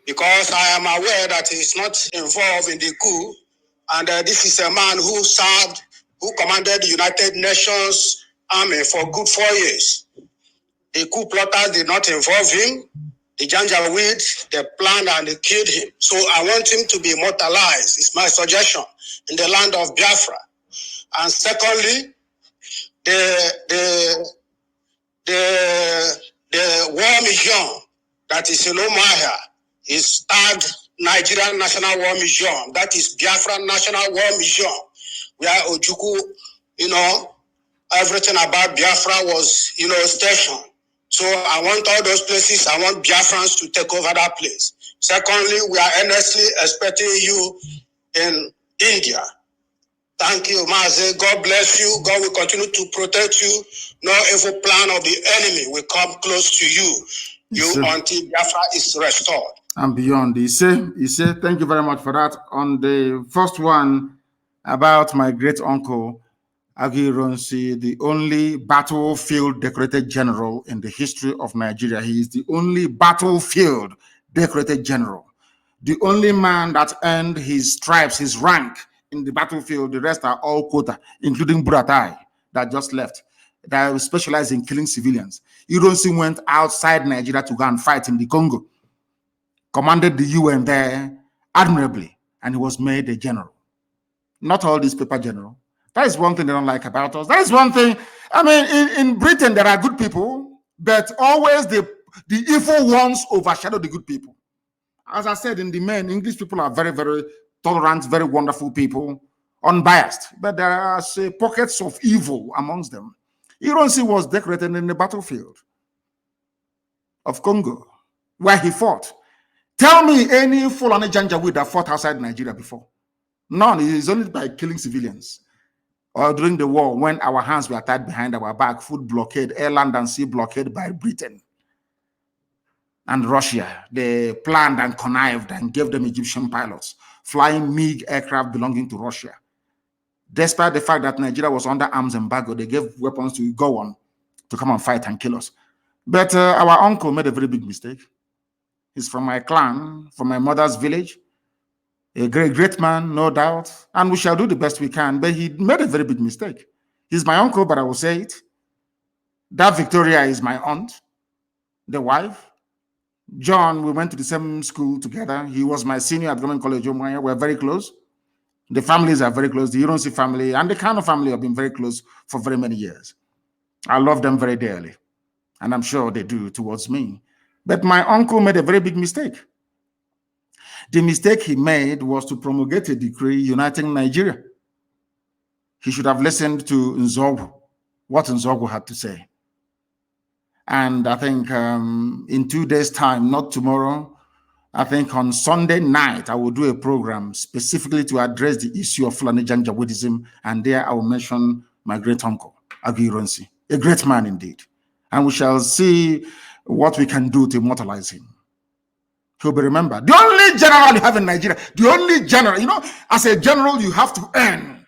Because I am aware that he is not involved in the coup, and this is a man who commanded the United Nations Army for good 4 years. The coup plotters did not involve him. The Janjaweed, they planned and they killed him. So I want him to be immortalized. It's my suggestion in the land of Biafra. And secondly, the War Museum that is in Umuahia is tagged Nigerian National War Museum. That is Biafra National War Museum, where Ojukwu, everything about Biafra was, stationed. So I want all those places, I want Biafrans to take over that place. Secondly, we are earnestly expecting you in India. Thank you, Mazi. God bless you. God will continue to protect you. No evil plan of the enemy will come close to you. Until Biafra is restored. And beyond. He said, thank you very much for that. On the first one about my great uncle, Agironsi, the only battlefield decorated general in the history of Nigeria. He is the only battlefield decorated general. The only man that earned his stripes, his rank in the battlefield. The rest are all quota, including Buratai that just left, that specialize in killing civilians. Ironsi went outside Nigeria to go and fight in the Congo, commanded the UN there admirably, and he was made a general. Not all these paper general. That is one thing they don't like about us. That is one thing. I mean, in Britain, there are good people, but always the evil ones overshadow the good people. As I said, in the main, English people are very, very tolerant, very wonderful people, unbiased. But there are pockets of evil amongst them. Ironsi was decorated in the battlefield of Congo, where he fought. Tell me any Fulani Janjaweed that fought outside Nigeria before. None. It is only by killing civilians. Or during the war, when our hands were tied behind our back, food blockade, air, land, and sea blockade by Britain and Russia. They planned and connived and gave them Egyptian pilots, flying MiG aircraft belonging to Russia. Despite the fact that Nigeria was under arms embargo, they gave weapons to go on to come and fight and kill us. But our uncle made a very big mistake. He's from my clan, from my mother's village. A great, great man, no doubt. And we shall do the best we can. But he made a very big mistake. He's my uncle, but I will say it. That Victoria is my aunt, the wife. John, we went to the same school together. He was my senior at Government College Umuahia. We're very close. The families are very close. The Ironsi family and the Kanu family have been very close for very many years. I love them very dearly. And I'm sure they do towards me. But my uncle made a very big mistake. The mistake he made was to promulgate a decree uniting Nigeria. He should have listened to Nzogwu, what Nzogwu had to say. And I think in 2 days' time, not tomorrow, I think on Sunday night, I will do a program specifically to address the issue of Fulani Janjaweedism. And there I will mention my great uncle, Agironsi, a great man indeed. And we shall see what we can do to immortalize him. He'll be remembered. The only general you have in Nigeria, the only general, as a general, you have to earn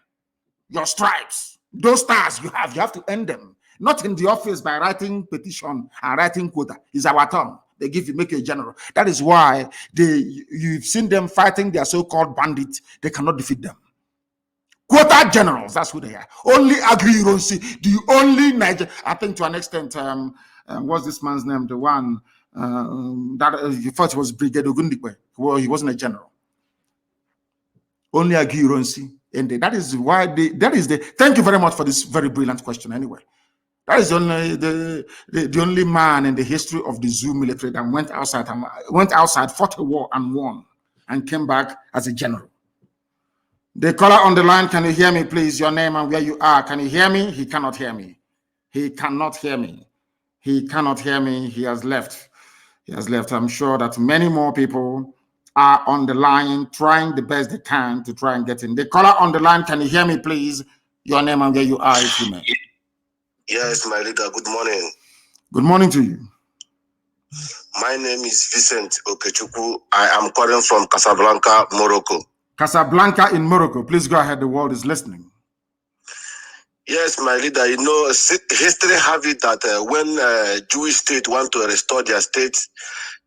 your stripes. Those stars you have to earn them. Not in the office by writing petition and writing quota. It's our turn. They make you a general. That is why you've seen them fighting their so-called bandits. They cannot defeat them. Quota generals, that's who they are. Only Agironsi, the only Nigeria. I think to an extent, what's this man's name? The one that he thought was Brigadier Ogundikwe. Well, he wasn't a general. Only Agironsi. And that is why thank you very much for this very brilliant question anyway. That is the only man in the history of the zoo military that went outside, fought a war and won, and came back as a general. The caller on the line, can you hear me, please? Your name and where you are. Can you hear me? He cannot hear me. He cannot hear me. He cannot hear me. He has left. He has left. I'm sure that many more people are on the line trying the best they can to try and get in. The caller on the line, can you hear me, please? Your name and where you are, if you may. Yes, my leader. Good morning. Good morning to you. My name is Vincent Okechukwu. I am calling from Casablanca, Morocco. Casablanca in Morocco. Please go ahead. The world is listening. Yes, my leader. You know, history have it that when Jewish state want to restore their state,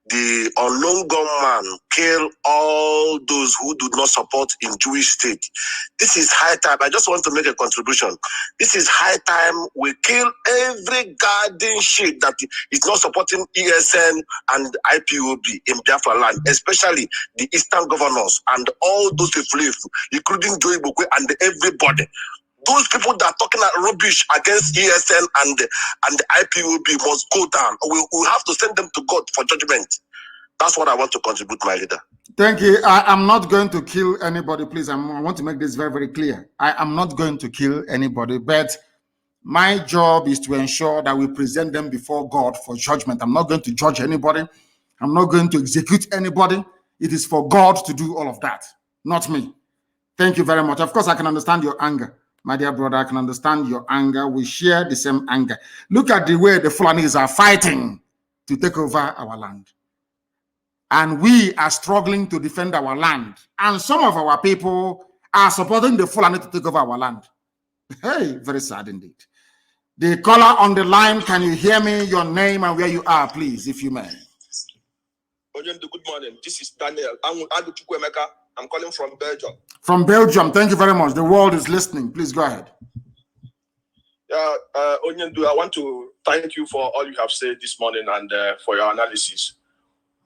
the unknown gunman kill all those who do not support in Jewish state. This is high time. I just want to make a contribution. This is high time we kill every garden shade that is not supporting ESN and IPOB in Biafra land, especially the eastern governors and all those people, including Joey Bokwe and everybody. Those people that are talking rubbish against ESN and the IPOB must go down. We have to send them to God for judgment. That's what I want to contribute, my leader. Thank you. I am not going to kill anybody, please. I want to make this very, very clear. I am not going to kill anybody, but my job is to ensure that we present them before God for judgment. I'm not going to judge anybody. I'm not going to execute anybody. It is for God to do all of that, not me. Thank you very much. Of course, I can understand your anger. My dear brother, I can understand your anger. We share the same anger. Look at the way the Fulanis are fighting to take over our land. And we are struggling to defend our land. And some of our people are supporting the Fulani to take over our land. Hey, very sad indeed. The caller on the line, can you hear me? Your name and where you are, please, if you may. Good morning. This is Daniel. I'm calling from Belgium. From Belgium. Thank you very much. The world is listening. Please go ahead. Onyendu, I want to thank you for all you have said this morning and for your analysis.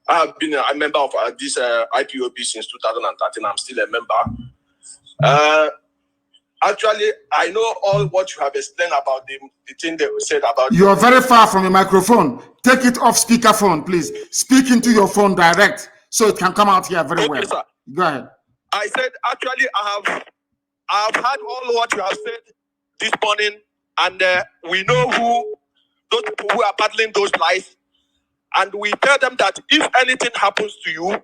I have been a member of this IPOB since 2013. I'm still a member. Actually, I know all what you have explained about the thing they said about. You are very far from your microphone. Take it off speakerphone, please. Speak into your phone direct so it can come out here very well. Sir. Go ahead. I said, actually, I have heard all what you have said this morning, and we know who those people who are battling those lies, and we tell them that if anything happens to you,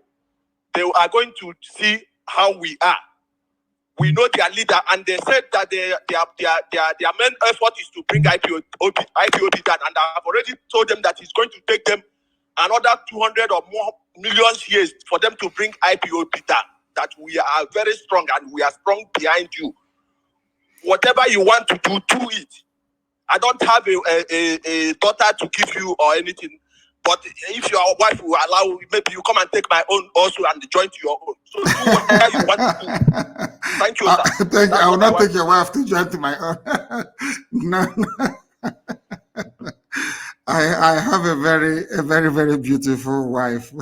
they are going to see how we are. We know their leader, and they said that their main effort is to bring IPOB down, and I have already told them that it's going to take them another 200 or more millions years for them to bring IPOB down. That we are very strong, and we are strong behind you. Whatever you want to do it. I don't have a daughter to give you or anything, but if your wife will allow, maybe you come and take my own also and join to your own. So do whatever you want to do. Thank you, sir. Thank you. I will not take your wife to join to my own. No. I have a very, very beautiful wife.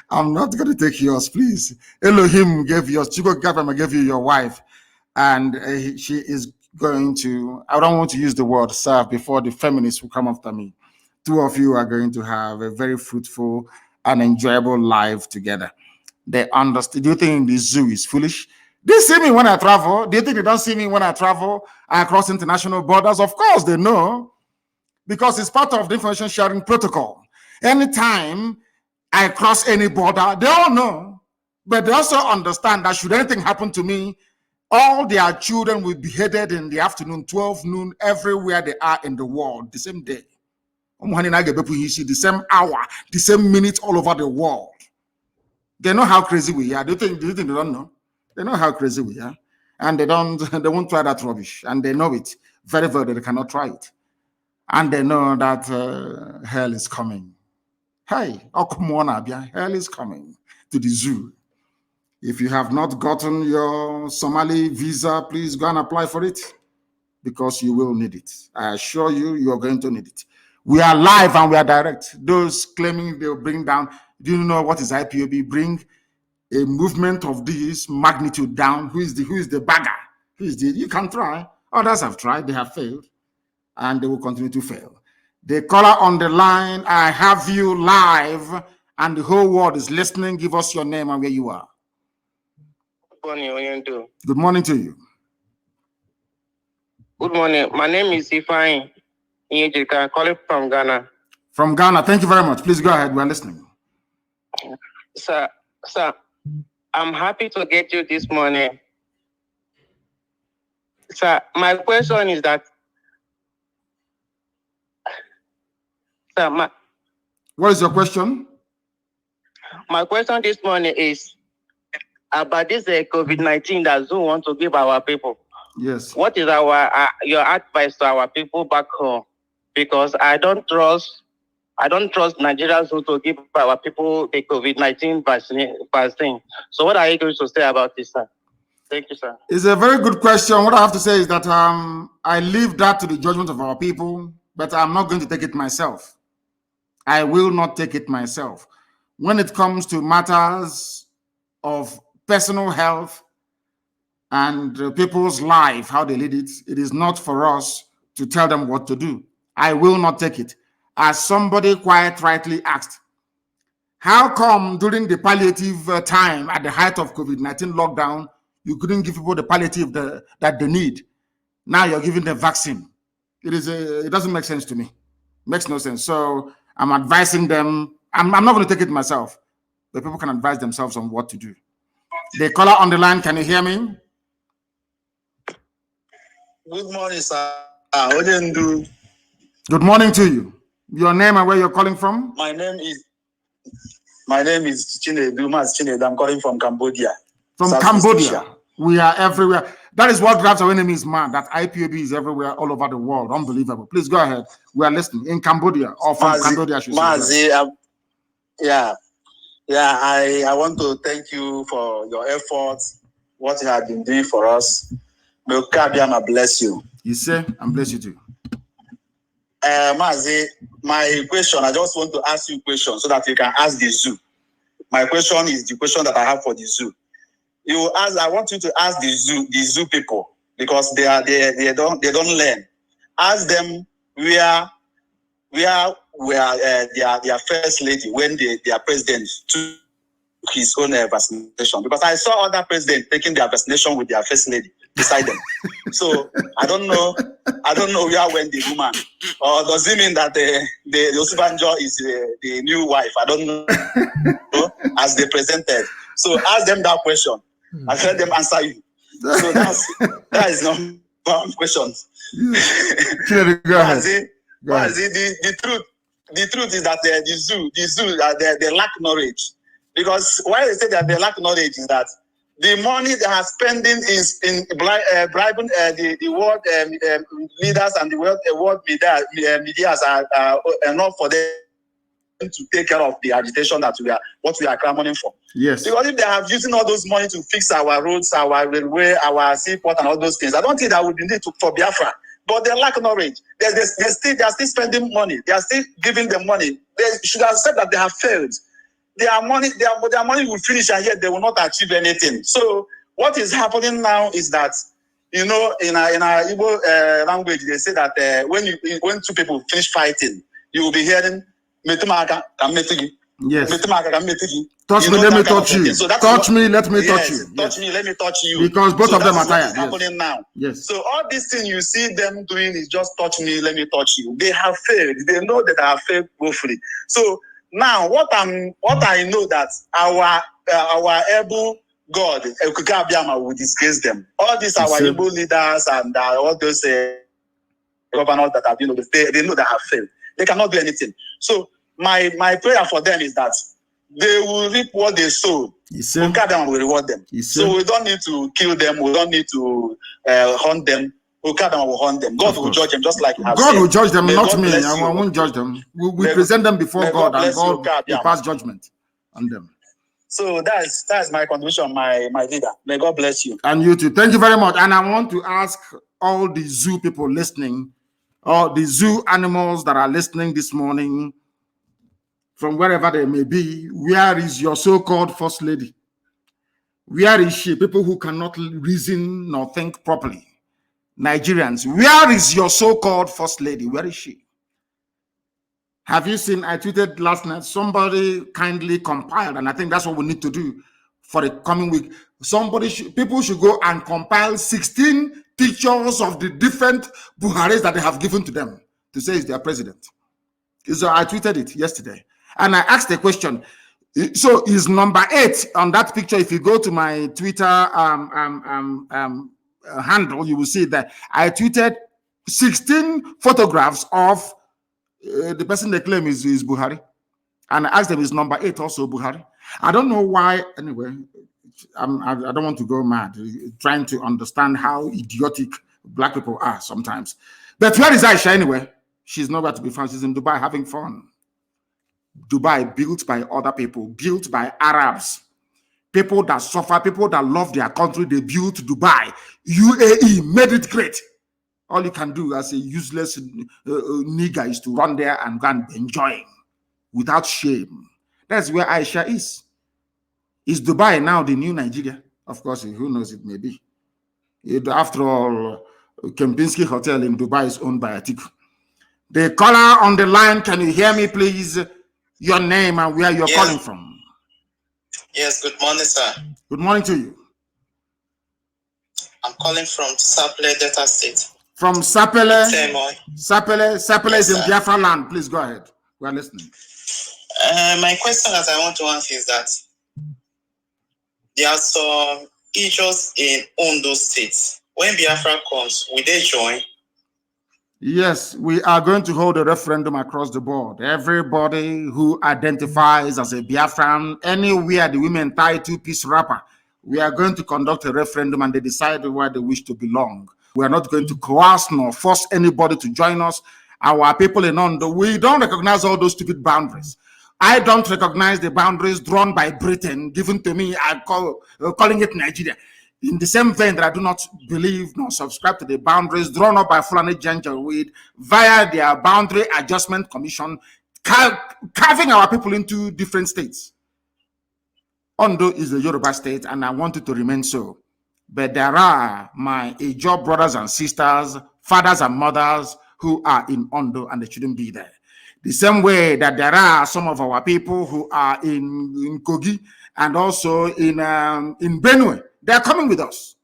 I'm not going to take yours, please. Elohim gave yours. Chico Gabama gave you your wife. And she is going to, I don't want to use the word serve before the feminists will come after me. Two of you are going to have a very fruitful and enjoyable life together. They understand. Do you think the zoo is foolish? They see me when I travel. Do you think they don't see me when I travel across international borders? Of course they know, because it's part of the information sharing protocol. Anytime I cross any border, they all know, but they also understand that should anything happen to me, all their children will be beheaded in the afternoon, 12 noon, everywhere they are in the world, the same day. The same hour, the same minute, all over the world. They know how crazy we are. Do you think they don't know? They know how crazy we are. And they won't try that rubbish. And they know it very well. They cannot try it. And they know that hell is coming. Hey, hell is coming to the zoo. If you have not gotten your Somali visa, please go and apply for it, because you will need it. I assure you, you are going to need it. We are live and we are direct. Those claiming they'll bring down, do you know what is IPOB? Bring a movement of this magnitude down. Who is the bagger? You can try. Others have tried, they have failed. and they will continue to fail. The caller on the line, I have you live, and the whole world is listening. Give us your name and where you are. Good morning, Good morning to you. Good morning. My name is Ifeanyi. I'm calling from Ghana. From Ghana. Thank you very much. Please go ahead. We're listening. Sir, I'm happy to get you this morning. Sir, my question is that, sir, what is your question? My question this morning is about this COVID-19 that Zoo want to give our people. Yes. What is your advice to our people back home? Because I don't trust Nigerians to give our people the COVID-19 vaccine. So what are you going to say about this, sir? Thank you, sir. It's a very good question. What I have to say is that I leave that to the judgment of our people, but I'm not going to take it myself. I will not take it myself. When it comes to matters of personal health and people's life, how they lead it, it is not for us to tell them what to do. I will not take it. As somebody quite rightly asked, how come during the palliative time at the height of COVID-19 lockdown, you couldn't give people the palliative that they need? Now you're giving them vaccine. It doesn't make sense to me. Makes no sense. So I'm advising them. I'm not going to take it myself. The people can advise themselves on what to do. The caller on the line, can you hear me? Good morning, sir. Good morning to you. Your name and where you're calling from? My name is Chinedu. I'm calling from Cambodia. From South Cambodia. We are everywhere. That is what drives our enemies mad. That IPOB is everywhere, all over the world. Unbelievable. Please go ahead. We are listening. In Cambodia or from Cambodia, I should say. Mazi, I want to thank you for your efforts, what you have been doing for us. May Kabiama bless you. You say, and bless you too. Mazi, my question, I just want to ask you a question so that you can ask the zoo. My question is the question that I have for the zoo. I want you to ask the zoo people, because they don't learn. Ask them where their first lady when their president took his own vaccination, because I saw other presidents taking their vaccination with their first lady beside them. So I don't know where went the woman, or does it mean that the Osibanjo is the new wife? I don't know. As they presented. So ask them that question. I've heard them answer you. So that is not one question. Go ahead. The truth is that the zoo they lack knowledge. Because why they say that they lack knowledge is that the money they are spending is in bribing the world leaders and the world media are enough for them to take care of the agitation that we are clamoring for. Yes. Because if they have using all those money to fix our roads, our railway, our seaport, and all those things, I don't think that would be needed for Biafra. But they lack knowledge. They are still spending money. They are still giving them money. They should have said that they have failed. Their money will finish, and yet they will not achieve anything. So what is happening now is that, in our Igbo language, they say that when two people finish fighting, you will be hearing yes. Touch me, let me touch you. So touch me, let me touch you. Touch me, let me touch you. Because both of them are tired. That's happening now. Yes. So all these things you see them doing is just touch me, let me touch you. They have failed. They know that they have failed woefully. So now what I know that our able God, will disgrace them. All these our Igbo leaders and all those governors that have they know they have failed. They cannot do anything. So my prayer for them is that they will reap what they sow. God will reward them. So we don't need to kill them. We don't need to hunt them. God will hunt them. God will judge them just like God will judge them, not me. I won't judge them. We present them before God, and God will pass judgment on them. So that's my contribution, my leader. May God bless you. And you too. Thank you very much. And I want to ask all the zoo people listening, or the zoo animals that are listening this morning, from wherever they may be, where is your so-called first lady? Where is she? People who cannot reason nor think properly. Nigerians, where is your so-called first lady? Where is she? Have you seen, I tweeted last night, somebody kindly compiled, and I think that's what we need to do for the coming week. People should go and compile 16 pictures of the different Buharis that they have given to them to say is their president. So I tweeted it yesterday. And I asked a question. So is number 8 on that picture? If you go to my Twitter handle, you will see that I tweeted 16 photographs of the person they claim is Buhari. And I asked them, is number 8 also Buhari? I don't know why. Anyway, I don't want to go mad trying to understand how idiotic black people are sometimes. But where is Aisha anyway? She's nowhere to be found. She's in Dubai having fun. Dubai, built by other people, built by Arabs, people that suffer, people that love their country. They built Dubai. UAE made it great. All you can do as a useless nigger is to run there and go and enjoy without shame. That's where Aisha is. Is Dubai now the new Nigeria? Of course, who knows, it may be. After all, Kempinski Hotel in Dubai is owned by Atiku. The caller on the line, can you hear me, please? Your name and where you're calling from. Yes, good morning, sir. Good morning to you. I'm calling from Sapele, Delta State. From Sapele? Sapele yes, is in Biafra land. Please go ahead. We are listening. My question that I want to ask is that there are some issues in Ondo State. When Biafra comes, will they join? Yes, we are going to hold a referendum across the board. Everybody who identifies as a Biafran, anywhere the women tie two-piece wrapper, we are going to conduct a referendum and they decide where they wish to belong. We are not going to coerce nor force anybody to join us. Our people in Ondo, we don't recognize all those stupid boundaries. I don't recognize the boundaries drawn by Britain, given to me, calling it Nigeria. In the same vein that I do not believe nor subscribe to the boundaries drawn up by Fulani Janjaweed via their Boundary Adjustment Commission, carving our people into different states. Ondo is the Yoruba state, and I want it to remain so. But there are my Ijaw brothers and sisters, fathers and mothers who are in Ondo, and they shouldn't be there. The same way that there are some of our people who are in Kogi and also in Benue. They are coming with us.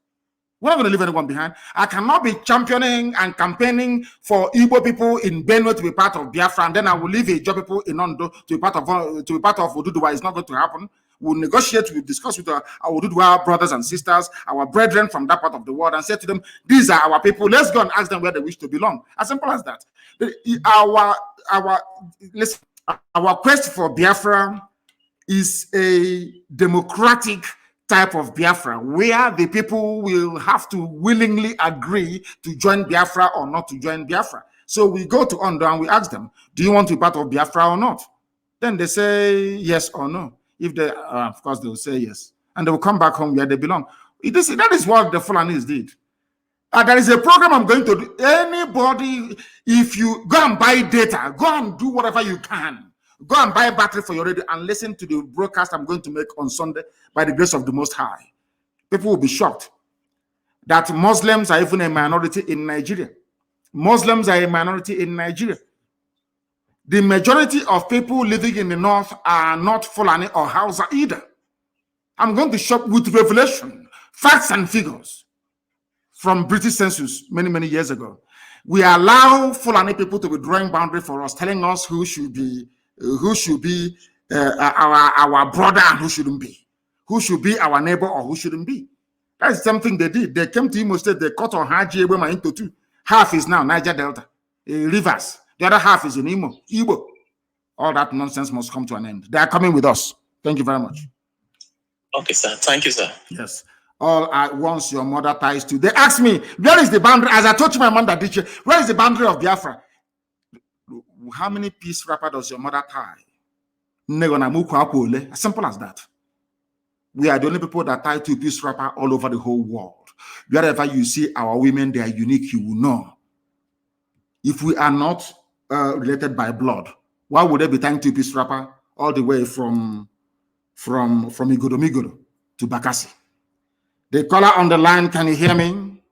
We're not going to leave anyone behind. I cannot be championing and campaigning for Igbo people in Benue to be part of Biafra, and then I will leave Ijaw people in Ondo to be part of Oduduwa. It's not going to happen. We'll negotiate, we'll discuss with our Oduduwa brothers and sisters, our brethren from that part of the world, and say to them, these are our people. Let's go and ask them where they wish to belong. As simple as that. Our quest for Biafra is a democratic type of Biafra where the people will have to willingly agree to join Biafra or not to join Biafra. So we go to Ondo and we ask them, do you want to be part of Biafra or not? Then they say yes or no. If they, of course, they will say yes. And they will come back home where they belong. That is what the Fulanis did. There is a program I'm going to do. Anybody, if you go and buy data, go and do whatever you can. Go and buy a battery for your radio and listen to the broadcast I'm going to make on Sunday by the grace of the Most High. People will be shocked that Muslims are even a minority in Nigeria. Muslims are a minority in Nigeria. The majority of people living in the north are not Fulani or Hausa either. I'm going to show with revelation, facts and figures from British census many, many years ago. We allow Fulani people to be drawing boundary for us, telling us who should be our brother and who shouldn't be, who should be our neighbor or who shouldn't be. That's something they did. They came to Imo State, they cut on Haji Ebema into two. Half is now Niger Delta, Rivers. The other half is in Igbo. All that nonsense must come to an end. They are coming with us. Thank you very much. Okay, sir. Thank you, sir. Yes. All at once your mother ties to. They asked me, where is the boundary? As I told you, my mother did you, where is the boundary of Biafra? How many piece wrapper does your mother tie? As simple as that. We are the only people that tie two-piece wrapper all over the whole world. Wherever you see our women, they are unique, you will know. If we are not related by blood, why would they be tying two-piece wrapper all the way from Igodo to Bakassi? The caller on the line, can you hear me?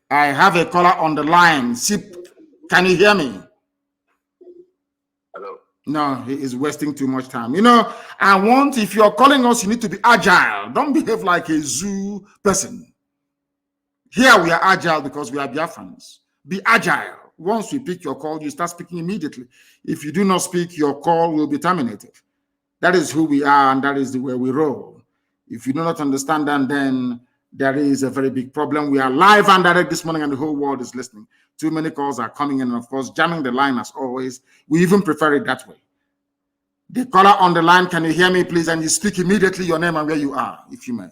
I have a caller on the line. Sip, can you hear me? Hello. No, he is wasting too much time. You know, if you're calling us, you need to be agile. Don't behave like a zoo person. Here we are agile because we are Biafrans. Be agile. Once we pick your call, you start speaking immediately. If you do not speak, your call will be terminated. That is who we are, and that is the way we roll. If you do not understand that, then there is a very big problem. We are live and direct this morning, and the whole world is listening. Too many calls are coming in, and of course, jamming the line as always. We even prefer it that way. The caller on the line, can you hear me, please? And you speak immediately your name and where you are, if you may.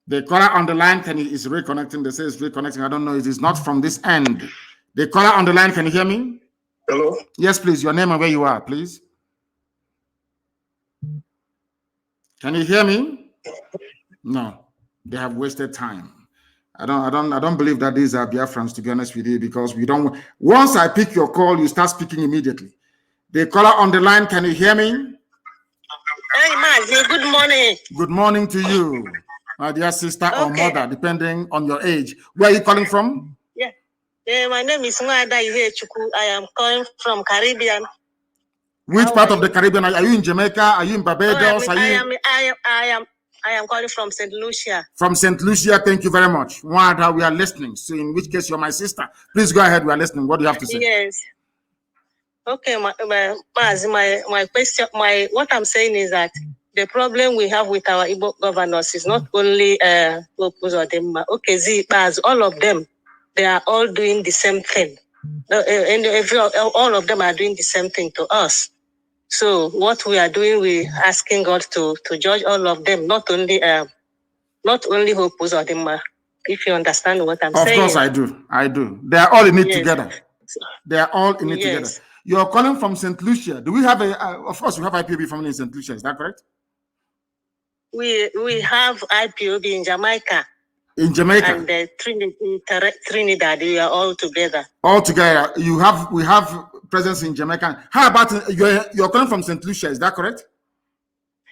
The caller on the line is reconnecting. They say it's reconnecting. I don't know. It is not from this end. The caller on the line, can you hear me? Hello? Yes, please. Your name and where you are, please. Can you hear me? No. They have wasted time. I don't believe that these are Biafrans, to be honest with you, because we don't. Once I pick your call, you start speaking immediately. The caller on the line, can you hear me? Hey, Mazi, good morning. Good morning to you, my dear sister or mother, depending on your age. Where are you calling from? Yeah, my name is Nwada Ihechuku. I am calling from Caribbean. Which part of the Caribbean? Are you in Jamaica? Are you in Barbados? I am calling from St. Lucia. From St. Lucia, thank you very much. Nwada, we are listening. So in which case you're my sister. Please go ahead, we are listening. What do you have to say? Yes. Okay, my question, what I'm saying is that the problem we have with our Igbo governors is not only all of them, they are all doing the same thing. All of them are doing the same thing to us. So what we are doing, we asking God to judge all of them, not only Hope Uzodinma, if you understand what I'm saying. Of course I do. They are all in it together. They are all in it together. You're calling from St. Lucia. Do we have of course we have IPOB family in St. Lucia, is that correct? We have IPOB in Jamaica. In Jamaica. And Trinidad, we are all together. All together. We have presence in Jamaica. How about you're calling from St. Lucia, is that correct?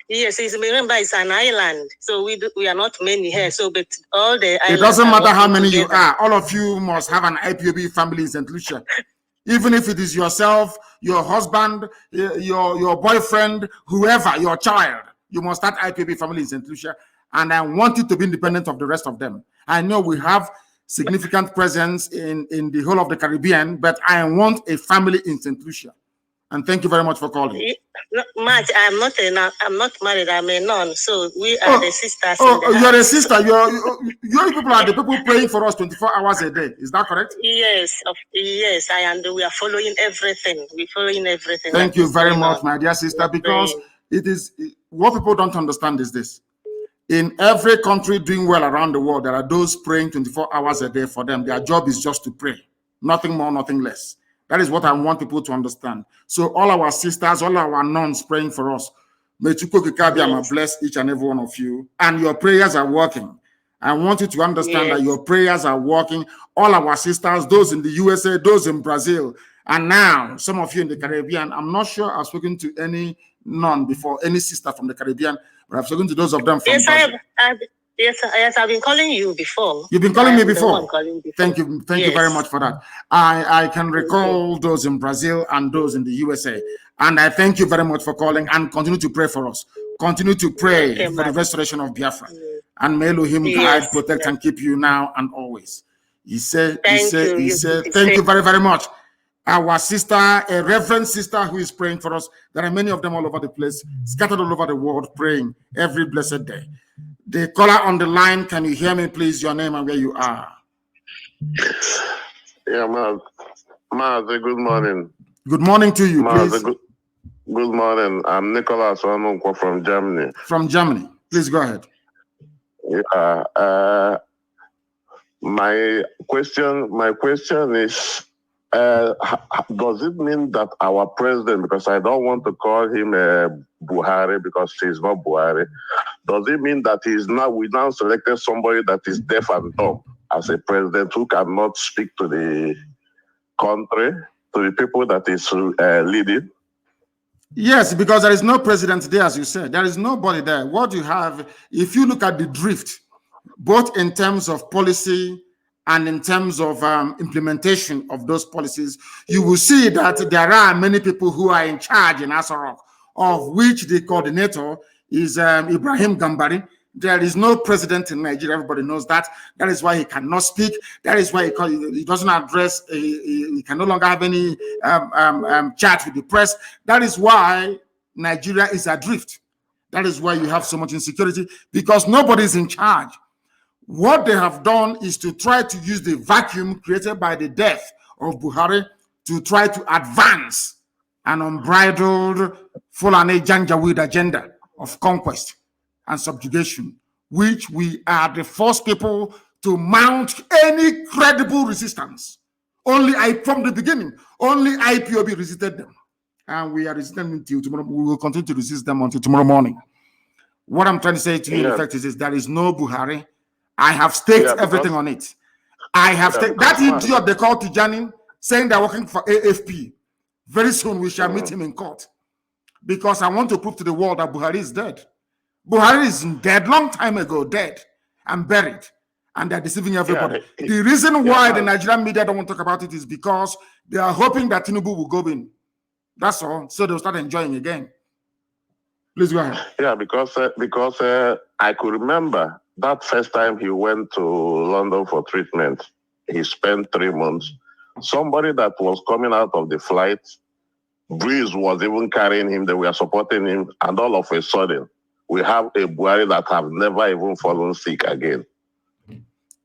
Yes, remember it's an island, so we are not many here. So, but all the islands. It doesn't matter how many you are. All of you must have an IPOB family in St. Lucia. Even if it is yourself, your husband, your boyfriend, whoever, your child, you must start IPOB family in St. Lucia. And I want it to be independent of the rest of them. I know we have significant presence in the whole of the Caribbean, but I want a family in St. Lucia. And thank you very much for calling. Matt, I'm not married. I'm a nun. So we are the sisters. You're a sister. Your people are the people praying for us 24 hours a day. Is that correct? Yes. Yes, we are following everything. We're following everything. Thank you very much, my dear sister, because it is what people don't understand is this. In every country doing well around the world, there are those praying 24 hours a day for them. Their job is just to pray. Nothing more, nothing less. That is what I want people to understand. So all our sisters, all our nuns praying for us. May Chukwukabiyama bless each and every one of you. And your prayers are working. I want you to understand that your prayers are working. All our sisters, those in the USA, those in Brazil, and now some of you in the Caribbean. I'm not sure I've spoken to any nun before, any sister from the Caribbean, but I've spoken to those of them from Brazil. Yes, I've been calling you before. You've been calling me before. Thank you very much for that. I can recall those in Brazil and those in the USA, and I thank you very much for calling and continue to pray for us. Continue to pray for the restoration of Biafra, and may Elohim guide, protect, and keep you now and always. He said, thank you very, very much. Our sister, a reverend sister who is praying for us. There are many of them all over the place, scattered all over the world, praying every blessed day. The caller on the line, can you hear me, please? Your name and where you are. Yeah, Mazi, good morning. Good morning to you, Mazi, please. Good morning. I'm Nicholas Onunkwo from Germany. From Germany. Please go ahead. Yeah. My question is, does it mean that our president, because I don't want to call him Buhari because he's not Buhari, does it mean that we now selected somebody that is deaf and dumb as a president who cannot speak to the country, to the people that is leading? Yes, because there is no president there, as you said. There is nobody there. What you have, if you look at the drift both in terms of policy and in terms of implementation of those policies, you will see that there are many people who are in charge in Asarok, of which the coordinator is Ibrahim Gambari. There is no president in Nigeria. Everybody knows that. That is why he cannot speak. That is why he doesn't address, he can no longer have any chat with the press. That is why Nigeria is adrift. That is why you have so much insecurity, because nobody is in charge. What they have done is to try to use the vacuum created by the death of Buhari to try to advance an unbridled Fulani Janjaweed agenda of conquest and subjugation, which we are the first people to mount any credible resistance. From the beginning, only IPOB resisted them. And we are resisting until tomorrow. We will continue to resist them until tomorrow morning. What I'm trying to say to you, in effect, is there is no Buhari. I have staked everything on it. I have staked that idiot they call Tijani, saying they're working for AFP. Very soon we shall meet him in court, because I want to prove to the world that Buhari is dead. Buhari is dead, long time ago, dead and buried, and they're deceiving everybody. The reason why the Nigerian media don't want to talk about it is because they are hoping that Tinubu will go in. That's all. So they'll start enjoying again. Please go ahead. Yeah, because I could remember that first time he went to London for treatment. He spent 3 months. Somebody that was coming out of the flight, Breeze was even carrying him. They were supporting him. And all of a sudden, we have a Buhari that have never even fallen sick again.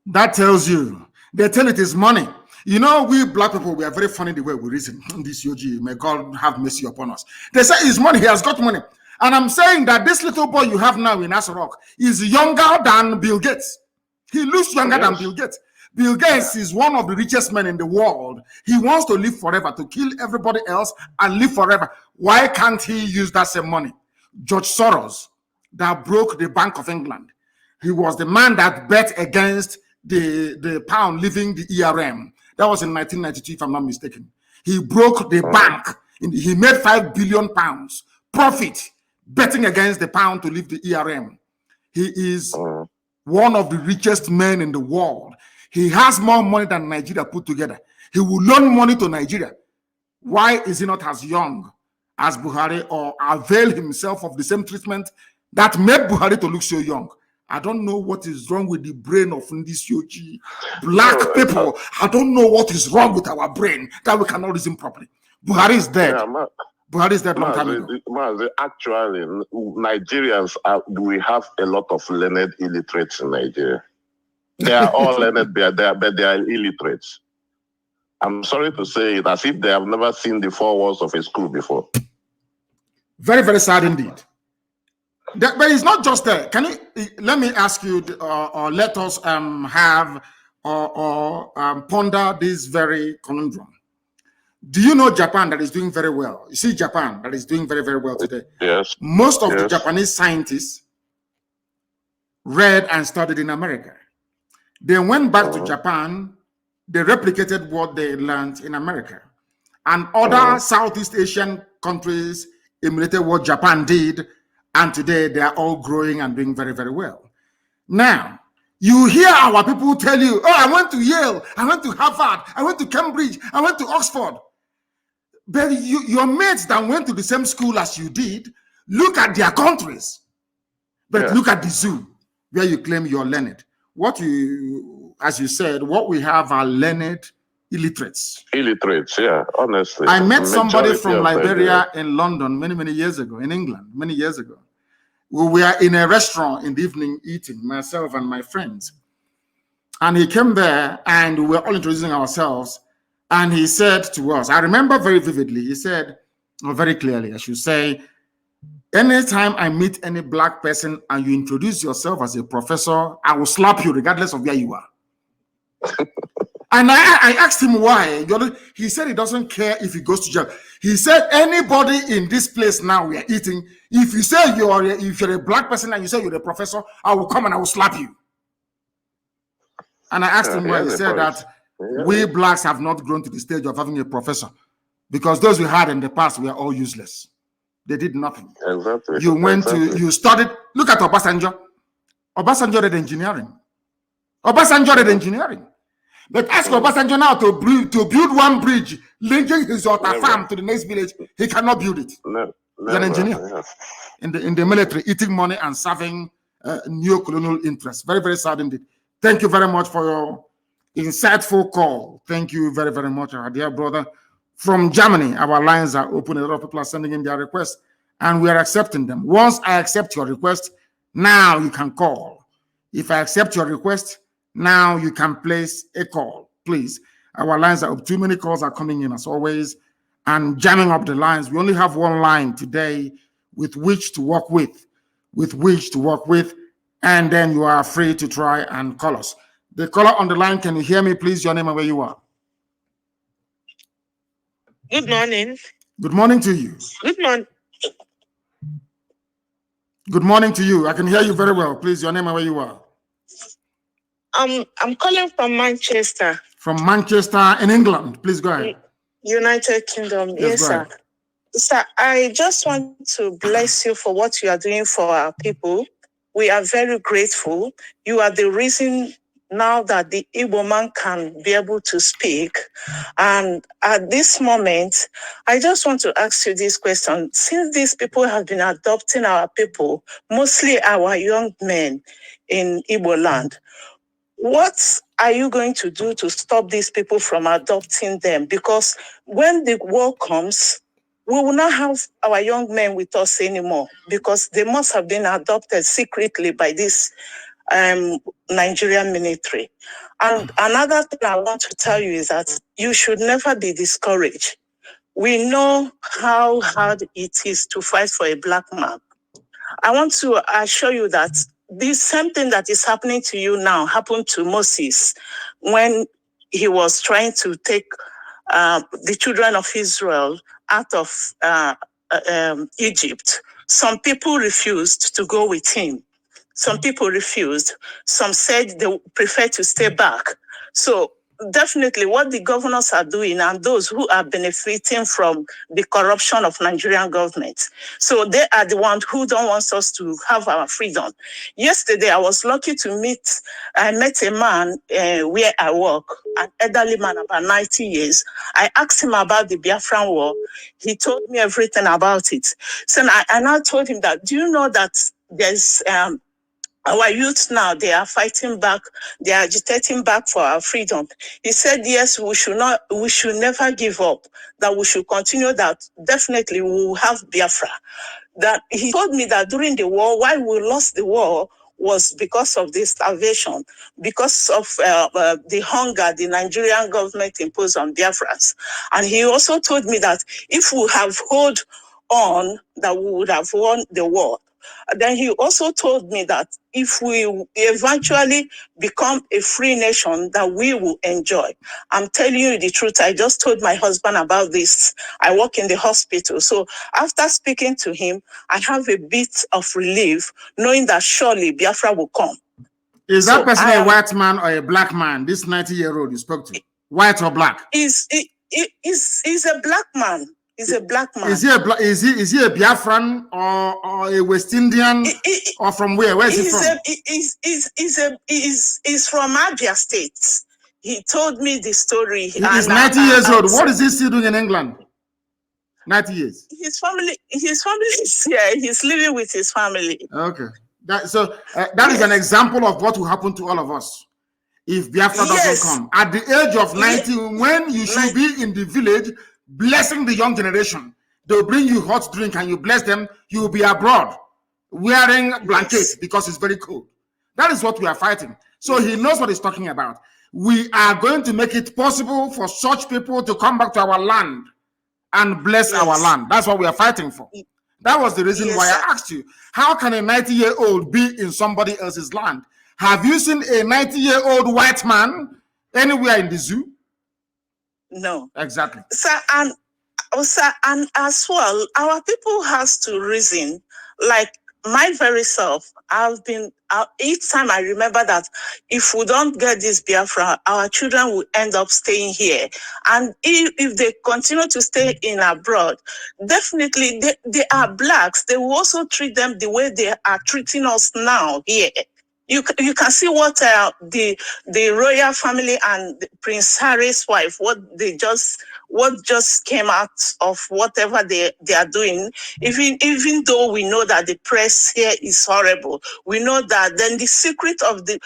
That tells you. They tell it is money. You know, we black people, we are very funny the way we reason. This UG, may God have mercy upon us. They say it's money. He has got money. And I'm saying that this little boy you have now in Asarok is younger than Bill Gates. He looks younger than Bill Gates. Bill Gates is one of the richest men in the world. He wants to live forever, to kill everybody else and live forever. Why can't he use that same money? George Soros, that broke the Bank of England. He was the man that bet against the pound leaving the ERM. That was in 1992, if I'm not mistaken. He broke the bank. He made £5 billion profit betting against the pound to leave the ERM. He is one of the richest men in the world. He has more money than Nigeria put together. He will loan money to Nigeria. Why is he not as young as Buhari, or avail himself of the same treatment that made Buhari to look so young? I don't know what is wrong with the brain of this Yoji. Black people, I don't know what is wrong with our brain that we cannot reason properly. Buhari is dead. Buhari is dead long time ago. Mazi, actually, Nigerians, we have a lot of learned illiterates in Nigeria. They are all learned, but they are illiterates. I'm sorry to say it, as if they have never seen the 4 walls of a school before. Very, very sad indeed. But it's not just that. Can you let me ask you, or let us have ponder this very conundrum? Do you know Japan that is doing very well? You see Japan that is doing very, very well today. Yes. Most of the Japanese scientists read and studied in America. They went back to Japan. They replicated what they learned in America. And other Southeast Asian countries emulated what Japan did. And today they are all growing and doing very, very well. Now, you hear our people tell you, oh, I went to Yale, I went to Harvard, I went to Cambridge, I went to Oxford. But your mates that went to the same school as you did, look at their countries. But look at the zoo, where you claim you're learned. As you said, what we have are learned illiterates. Illiterates, yeah, honestly. I met somebody from Liberia in London many years ago, in England, many years ago. We were in a restaurant in the evening eating, myself and my friends. And he came there and we were all introducing ourselves. And he said to us, I remember very vividly, he said, or very clearly, I should say, anytime I meet any black person and you introduce yourself as a professor, I will slap you regardless of where you are. And I asked him why. He said he doesn't care if he goes to jail. He said anybody in this place now we are eating, if you say if you're a black person and you say you're a professor, I will come and I will slap you. And I asked him why. He said that we blacks have not grown to the stage of having a professor, because those we had in the past were all useless. They did nothing. Exactly. You went to, you studied. Look at Obasanjo. Obasanjo did engineering. Obasanjo did engineering. But ask Obasanjo now to build one bridge linking his Ota farm to the next village. He cannot build it. He's an engineer in the military, eating money and serving neo-colonial interests. Very, very sad indeed. Thank you very much for your insightful call. Thank you very, very much, our dear brother. From Germany, our lines are open. A lot of people are sending in their requests, and we are accepting them. Once I accept your request, now you can call. If I accept your request, now you can place a call, please. Our lines are up. Too many calls are coming in as always and jamming up the lines. We only have one line today with which to work with, and then you are free to try and call us. The caller on the line, can you hear me, please? Your name and where you are. Good morning. Good morning to you. Good morning. Good morning to you. I can hear you very well. Please, your name and where you are. I'm calling from Manchester. From Manchester in England. Please go ahead. United Kingdom. Yes, sir. Sir, I just want to bless you for what you are doing for our people. We are very grateful. You are the reason now that the Igbo man can be able to speak. And at this moment, I just want to ask you this question. Since these people have been adopting our people, mostly our young men in Igbo land, what are you going to do to stop these people from adopting them? Because when the war comes, we will not have our young men with us anymore because they must have been adopted secretly by this Nigerian military. And another thing I want to tell you is that you should never be discouraged. We know how hard it is to fight for a black man. I want to assure you that the same thing that is happening to you now happened to Moses when he was trying to take the children of Israel out of Egypt. Some people refused to go with him. Some people refused. Some said they prefer to stay back. So definitely what the governors are doing and those who are benefiting from the corruption of Nigerian government. So they are the ones who don't want us to have our freedom. Yesterday, I was lucky to I met a man where I work, an elderly man about 90 years. I asked him about the Biafran war. He told me everything about it. So I told him that, do you know that there's our youth now, they are fighting back, they are agitating back for our freedom. He said, yes, we should never give up, that we should continue, that definitely we will have Biafra. That he told me that during the war, why we lost the war was because of the starvation, because of the hunger the Nigerian government imposed on Biafrans. And he also told me that if we have held on, that we would have won the war. Then he also told me that if we eventually become a free nation, that we will enjoy. I'm telling you the truth. I just told my husband about this. I work in the hospital. So after speaking to him, I have a bit of relief, knowing that surely Biafra will come. Is that person a white man or a black man, this 90-year-old you spoke to? White or black? He's a black man. He's a black man. Is he a Biafran or a West Indian or from where? Where is he from? He's from Abia State. He told me the story. He is 90 years old. What is he still doing in England? 90 years. His family is here. He's living with his family. Okay. That is an example of what will happen to all of us if Biafra doesn't come. At the age of 90, when you should be in the village blessing the young generation, they'll bring you hot drink and you bless them. You will be abroad wearing blankets because it's very cold. That is what we are fighting. So he knows what he's talking about. We are going to make it possible for such people to come back to our land and bless our land. That's what we are fighting for. That was the reason why I asked you, how can a 90-year-old be in somebody else's land? Have you seen a 90-year-old white man anywhere in the zoo? No. Exactly. Sir, and as well, our people has to reason, like my very self, I've been, each time I remember that if we don't get this Biafra, our children will end up staying here. And if they continue to stay in abroad, definitely they are blacks. They will also treat them the way they are treating us now here. You can see what the royal family and Prince Harry's wife, what just came out of whatever they are doing. Even though we know that the press here is horrible, we know that then the secret of the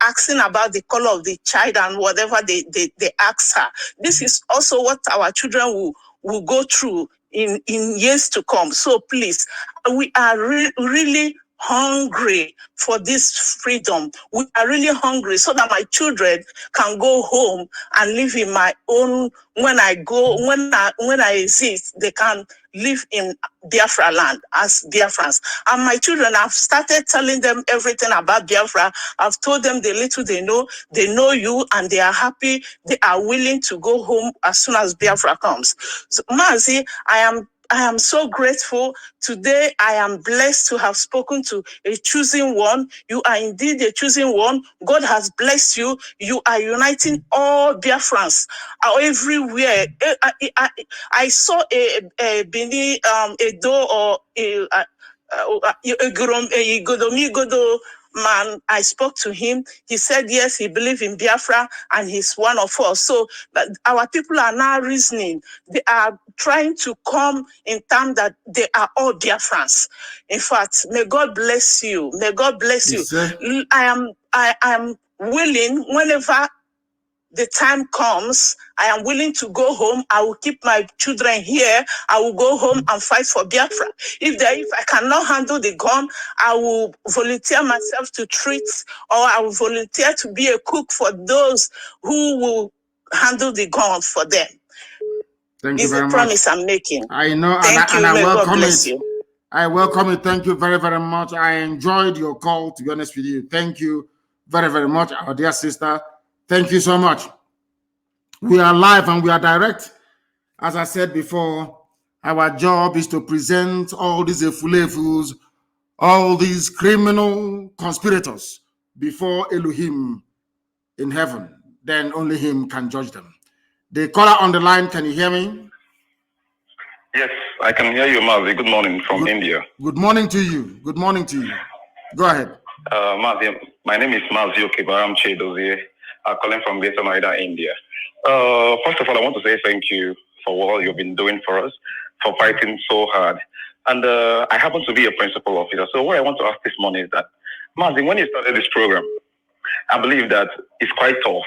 asking about the color of the child and whatever they ask her. This is also what our children will go through in years to come. So please, we are really hungry for this freedom. We are really hungry so that my children can go home and live in my own. When I exist, they can live in Biafra land as Biafrans. And my children, I've started telling them everything about Biafra. I've told them the little they know you, and they are happy. They are willing to go home as soon as Biafra comes. So, Mazi, I am so grateful. Today, I am blessed to have spoken to a chosen one. You are indeed a chosen one. God has blessed you. You are uniting all Biafrans everywhere. I saw a Bini, a do or a Godomi man. I spoke to him. He said, yes, he believes in Biafra and he's one of us. So our people are now reasoning. They are trying to come in terms that they are all Biafrans. In fact, may God bless you. May God bless you. I am willing, whenever the time comes, I am willing to go home. I will keep my children here. I will go home and fight for Biafra. If I cannot handle the gun, I will volunteer myself to treat, or I will volunteer to be a cook for those who will handle the gun for them. Thank you It's very a much. promise I'm making. I know, Thank you. I May welcome God bless it. you. I welcome it. Thank you very, very much. I enjoyed your call, to be honest with you. Thank you very, very much, our dear sister. Thank you so much. We are live and we are direct. As I said before, our job is to present all these efulefus, all these criminal conspirators before Elohim in heaven. Then only him can judge them. The caller on the line, can you hear me? Yes, I can hear you, Mazi. Good morning from India. Good morning to you. Good morning to you. Go ahead. Mazi, my name is Mazi Okebaram Chedozie. I'm calling from Greater Noida, India. First of all, I want to say thank you for what you've been doing for us, for fighting so hard. And I happen to be a principal officer. So what I want to ask this morning is that, Mazi, when you started this program, I believe that it's quite tough.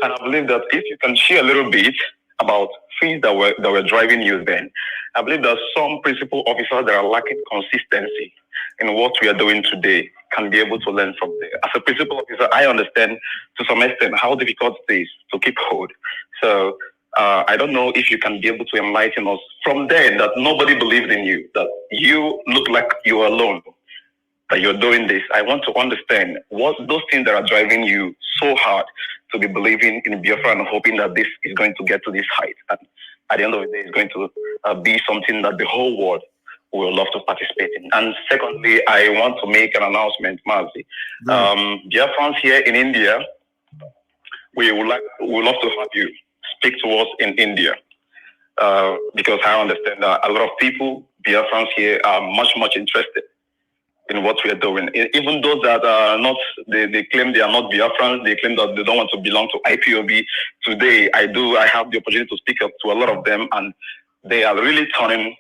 And I believe that if you can share a little bit about things that were driving you then, I believe that some principal officers that are lacking consistency in what we are doing today can be able to learn from there. As a principal officer, I understand to some extent how difficult it is to keep hold. So I don't know if you can be able to enlighten us from there that nobody believed in you, that you look like you are alone, that you're doing this. I want to understand what those things that are driving you so hard to be believing in Biafra and hoping that this is going to get to this height. And at the end of the day, it's going to be something that the whole world will love to participate in. And secondly, I want to make an announcement, Mazi. Biafrans here in India, we would love to have you speak to us in India. Because I understand that a lot of people, Biafrans here, are much interested in what we are doing. Even those that are not, they claim they are not Biafrans, they claim that they don't want to belong to IPOB. Today, I have the opportunity to speak up to a lot of them, and they are really turning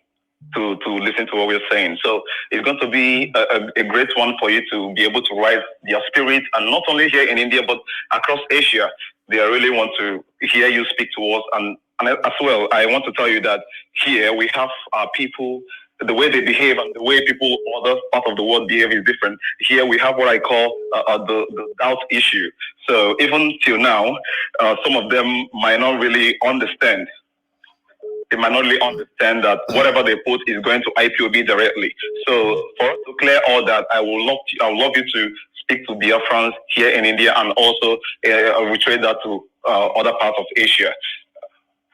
to listen to what we're saying. So it's going to be a great one for you to be able to rise their spirit, and not only here in India, but across Asia. They really want to hear you speak to us. And as well, I want to tell you that here we have our people, the way they behave and the way people other part of the world behave is different. Here we have what I call the doubt issue. So even till now, some of them might not really understand. They might not really understand that whatever they put is going to IPOB directly. So for us to clear all that, I would love you to speak to Biafrans here in India, and also reiterate that to other parts of Asia.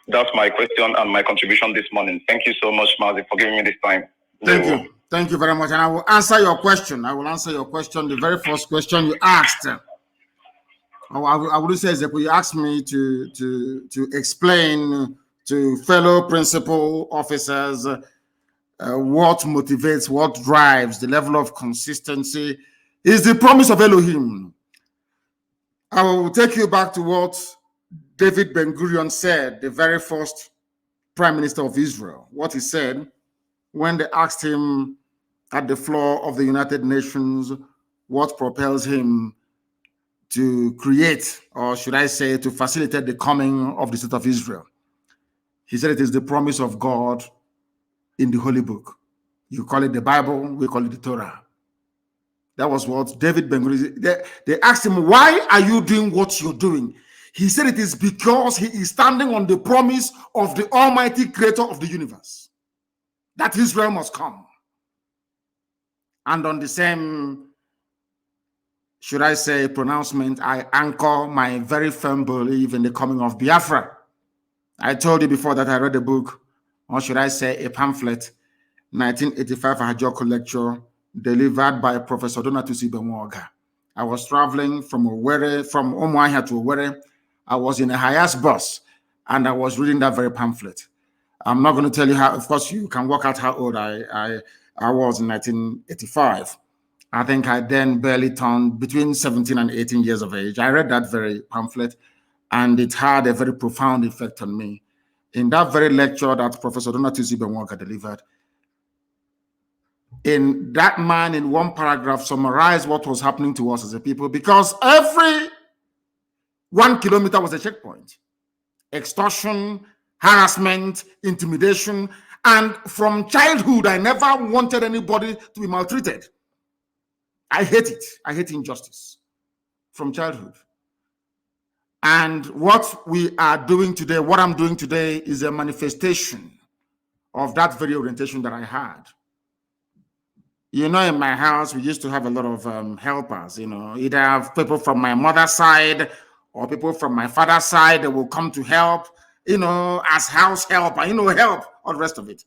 That's my question and my contribution this morning. Thank you so much, Mazi, for giving me this time. Thank you. Thank you very much. And I will answer your question. The very first question you asked. I would say that you asked me to explain to fellow principal officers what motivates, what drives the level of consistency Is the promise of Elohim. I will take you back to what David Ben-Gurion said, the very first Prime Minister of Israel. What he said when they asked him at the floor of the United Nations what propels him to create, or should I say, to facilitate the coming of the state of Israel. He said it is the promise of God in the Holy Book. You call it the Bible, we call it the Torah. That was what David Ben-Gurion, they asked him, why are you doing what you're doing? He said it is because he is standing on the promise of the Almighty Creator of the universe, that Israel must come. And on the same, should I say, pronouncement, I anchor my very firm belief in the coming of Biafra. I told you before that I read a book, or should I say a pamphlet, 1985 Ajoko lecture, delivered by Professor Donatusi Benwoga. I was traveling from Umuahia to Owerri. I was in a highest bus, and I was reading that very pamphlet. I'm not going to tell you how, of course, you can work out how old I was in 1985. I think I then barely turned between 17 and 18 years of age. I read that very pamphlet, and it had a very profound effect on me. In that very lecture that Professor Donatusi Benwoga delivered, in that man, in one paragraph, summarized what was happening to us as a people, because every 1 kilometer was a checkpoint. Extortion, harassment, intimidation, and from childhood, I never wanted anybody to be maltreated. I hate it. I hate injustice from childhood. And what we are doing today, what I'm doing today, is a manifestation of that very orientation that I had. You know, in my house, we used to have a lot of helpers, you know, either people from my mother's side or people from my father's side that will come to help, you know, as house help, and, you know, help, all the rest of it.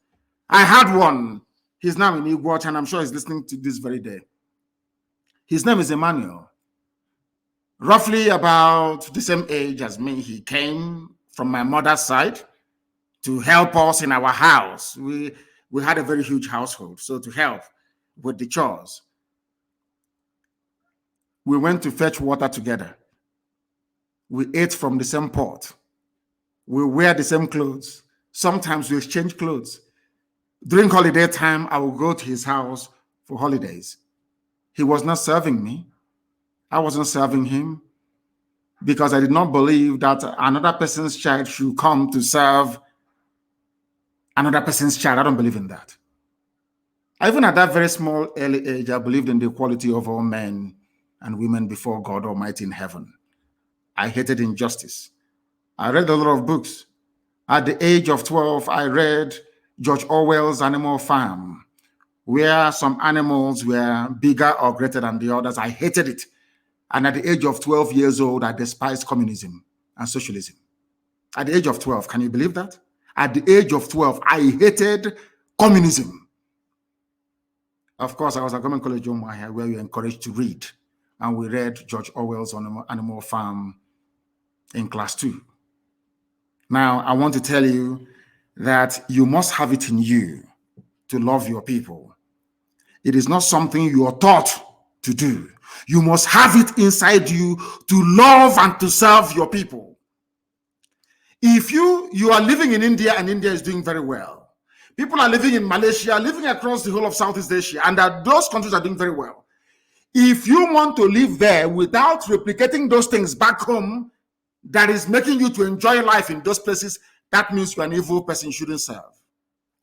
I had one. He's now in Igwach, and I'm sure he's listening to this very day. His name is Emmanuel. Roughly about the same age as me, he came from my mother's side to help us in our house. We had a very huge household, so to help with the chores. We went to fetch water together. We ate from the same pot. We wear the same clothes. Sometimes we exchange clothes. During holiday time, I would go to his house for holidays. He was not serving me. I wasn't serving him, because I did not believe that another person's child should come to serve another person's child. I don't believe in that. Even at that very small, early age, I believed in the equality of all men and women before God Almighty in heaven. I hated injustice. I read a lot of books. At the age of 12, I read George Orwell's Animal Farm, where some animals were bigger or greater than the others. I hated it. And at the age of 12 years old, I despised communism and socialism. At the age of 12, can you believe that? At the age of 12, I hated communism. Of course, I was at Government College Umuahia, where we were encouraged to read. And we read George Orwell's Animal Farm in class 2. Now, I want to tell you that you must have it in you to love your people. It is not something you are taught to do. You must have it inside you to love and to serve your people. If you are living in India, and India is doing very well, people are living in Malaysia, living across the whole of Southeast Asia, and that those countries are doing very well. If you want to live there without replicating those things back home that is making you to enjoy life in those places, that means you're an evil person, you shouldn't serve.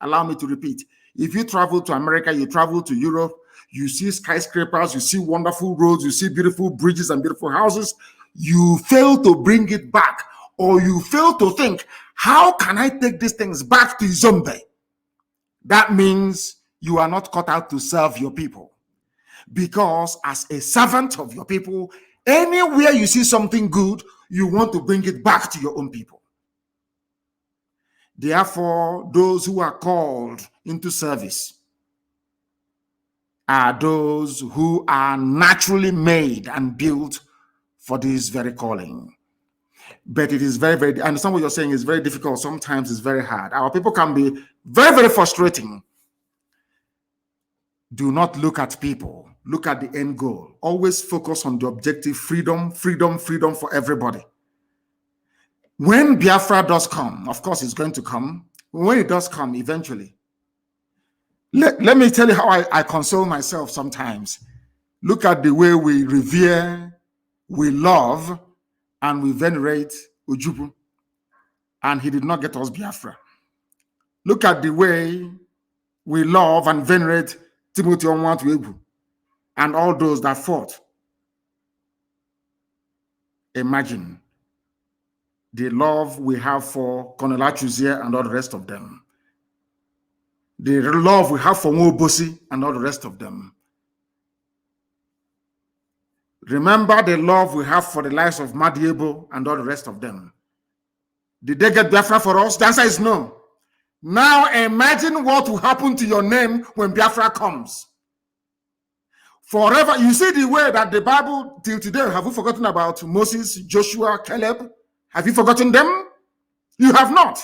Allow me to repeat. If you travel to America, you travel to Europe, you see skyscrapers, you see wonderful roads, you see beautiful bridges and beautiful houses, you fail to bring it back, or you fail to think, how can I take these things back to Zombe? That means you are not cut out to serve your people. Because as a servant of your people, anywhere you see something good, you want to bring it back to your own people. Therefore, those who are called into service are those who are naturally made and built for this very calling. But it is very, very, I understand what you're saying, is very difficult. Sometimes it's very hard. Our people can be very, very frustrating. Do not look at people look at the end goal. Always focus on the objective: freedom, freedom, freedom for everybody. When Biafra does come, of course it's going to come. When it does come eventually, let me tell you how I console myself sometimes. Look at the way we revere, we love, and we venerate Ujubu. And he did not get us Biafra. Look at the way we love and venerate Timothy Onwatuegwu and all those that fought. Imagine the love we have for Colonel Achuzie and all the rest of them. The love we have for Nwobosi and all the rest of them. Remember the love we have for the lives of Madiebo and all the rest of them. Did they get Biafra for us? The answer is no. Now imagine what will happen to your name when Biafra comes. Forever, you see the way that the Bible till today, have you forgotten about Moses, Joshua, Caleb? Have you forgotten them? You have not.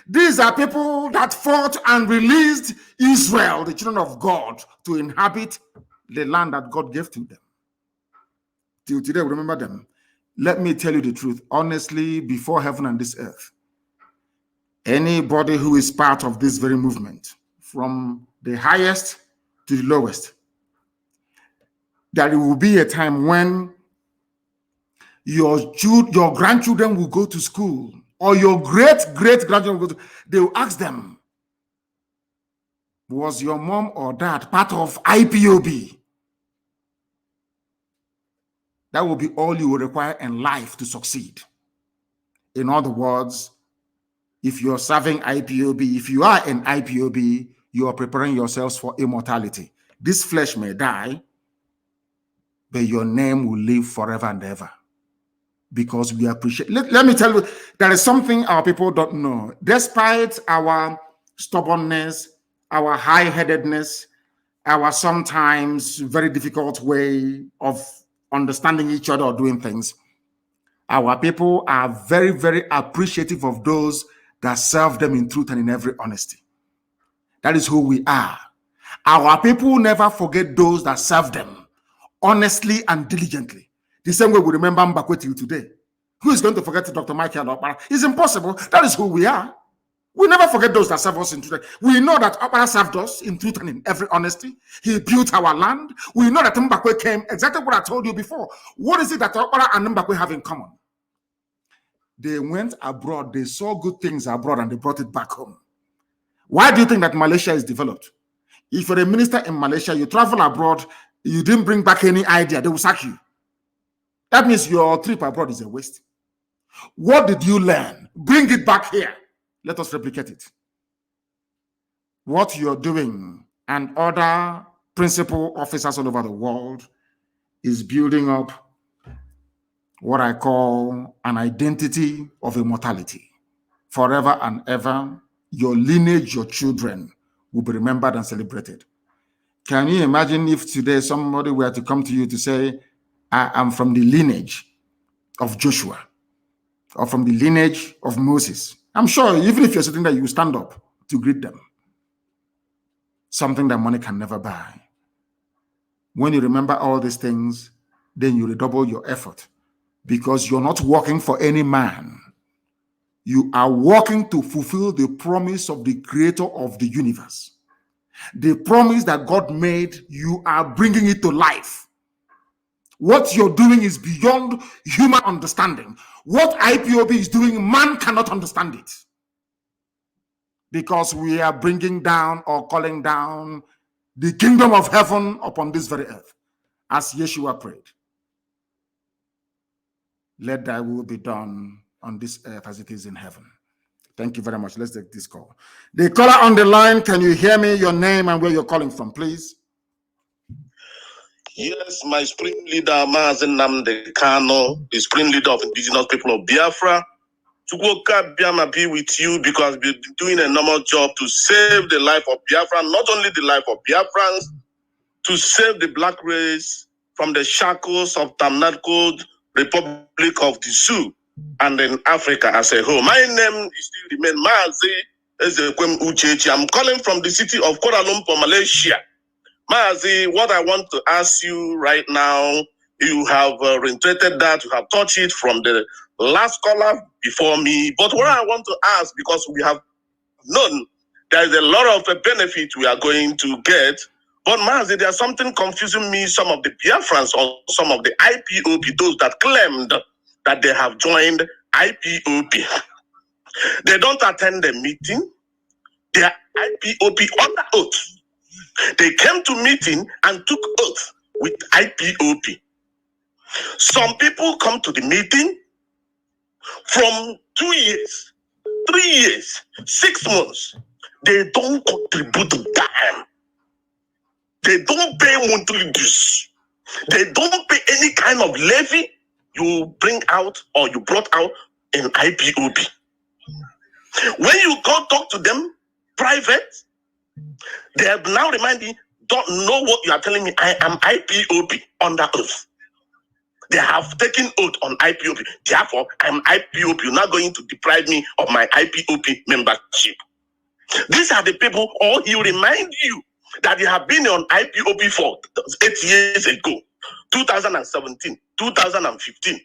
These are people that fought and released Israel, the children of God, to inhabit the land that God gave to them. Till today, we remember them. Let me tell you the truth, honestly, before heaven and this earth, anybody who is part of this very movement, from the highest to the lowest, that it will be a time when your grandchildren will go to school, or your great-great-grandchildren will go to, they will ask them, was your mom or dad part of IPOB? That will be all you will require in life to succeed. In other words, if you're serving IPOB, if you are in IPOB, you are preparing yourselves for immortality. This flesh may die, but your name will live forever and ever. Because we appreciate. Let me tell you, there is something our people don't know. Despite our stubbornness, our high-headedness, our sometimes very difficult way of understanding each other or doing things, our people are very, very appreciative of those that serve them in truth and in every honesty. That is who we are. Our people never forget those that serve them honestly and diligently. The same way we remember Mbakwe till today. Who is going to forget Dr. Michael Okpara? It's impossible. That is who we are. We never forget those that serve us in truth. We know that Okpara served us in truth and in every honesty. He built our land. We know that Mbakwe came, exactly what I told you before. What is it that Okpara and Mbakwe have in common? They went abroad, they saw good things abroad, and they brought it back home. Why do you think that Malaysia is developed? If you're a minister in Malaysia, you travel abroad, you didn't bring back any idea, they will sack you. That means your trip abroad is a waste. What did you learn? Bring it back here. Let us replicate it. What you're doing and other principal officers all over the world is building up what I call an identity of immortality. Forever and ever, your lineage, your children will be remembered and celebrated. Can you imagine if today somebody were to come to you to say, I am from the lineage of Joshua or from the lineage of Moses? I'm sure even if you're sitting there, you stand up to greet them. Something that money can never buy. When you remember all these things, then you redouble your effort because you're not working for any man. You are working to fulfill the promise of the creator of the universe. The promise that God made, you are bringing it to life. What you're doing is beyond human understanding. What IPOB is doing, man cannot understand it. Because we are bringing down or calling down the kingdom of heaven upon this very earth. As Yeshua prayed, let thy will be done on this earth as it is in heaven. Thank you very much. Let's take this call. The caller on the line, can you hear me? Your name and where you're calling from, please. Yes, my supreme leader, Mazi Nnamdi Kanu, the supreme leader of indigenous people of Biafra. Chukwuka Biama be with you because we've been doing a normal job to save the life of Biafra, not only the life of Biafrans, to save the black race from the shackles of tyrannical Republic of the Zoo and in Africa as a whole. My name is still remain Mazi Ezekwem Uchechi. I'm calling from the city of Kuala Lumpur, Malaysia. Mazi, what I want to ask you right now, you have reiterated that, you have touched it from the last caller before me. But what I want to ask, because we have known there is a lot of benefit we are going to get. But Mazi, there's something confusing me. Some of the Biafrans or some of the IPOP, those that claimed that they have joined IPOP, they don't attend the meeting. They are IPOP under oath. They came to meeting and took oath with IPOP. Some people come to the meeting from 2 years, 3 years, 6 months. They don't contribute a dime. They don't pay monthly dues. They don't pay any kind of levy you bring out or you brought out in IPOP. When you go talk to them private, they have now reminding, don't know what you are telling me. I am IPOP under oath. They have taken oath on IPOP. Therefore, I'm IPOP. You're not going to deprive me of my IPOP membership. These are the people, or he remind you that they have been on IPOP for 8 years ago, 2017, 2015.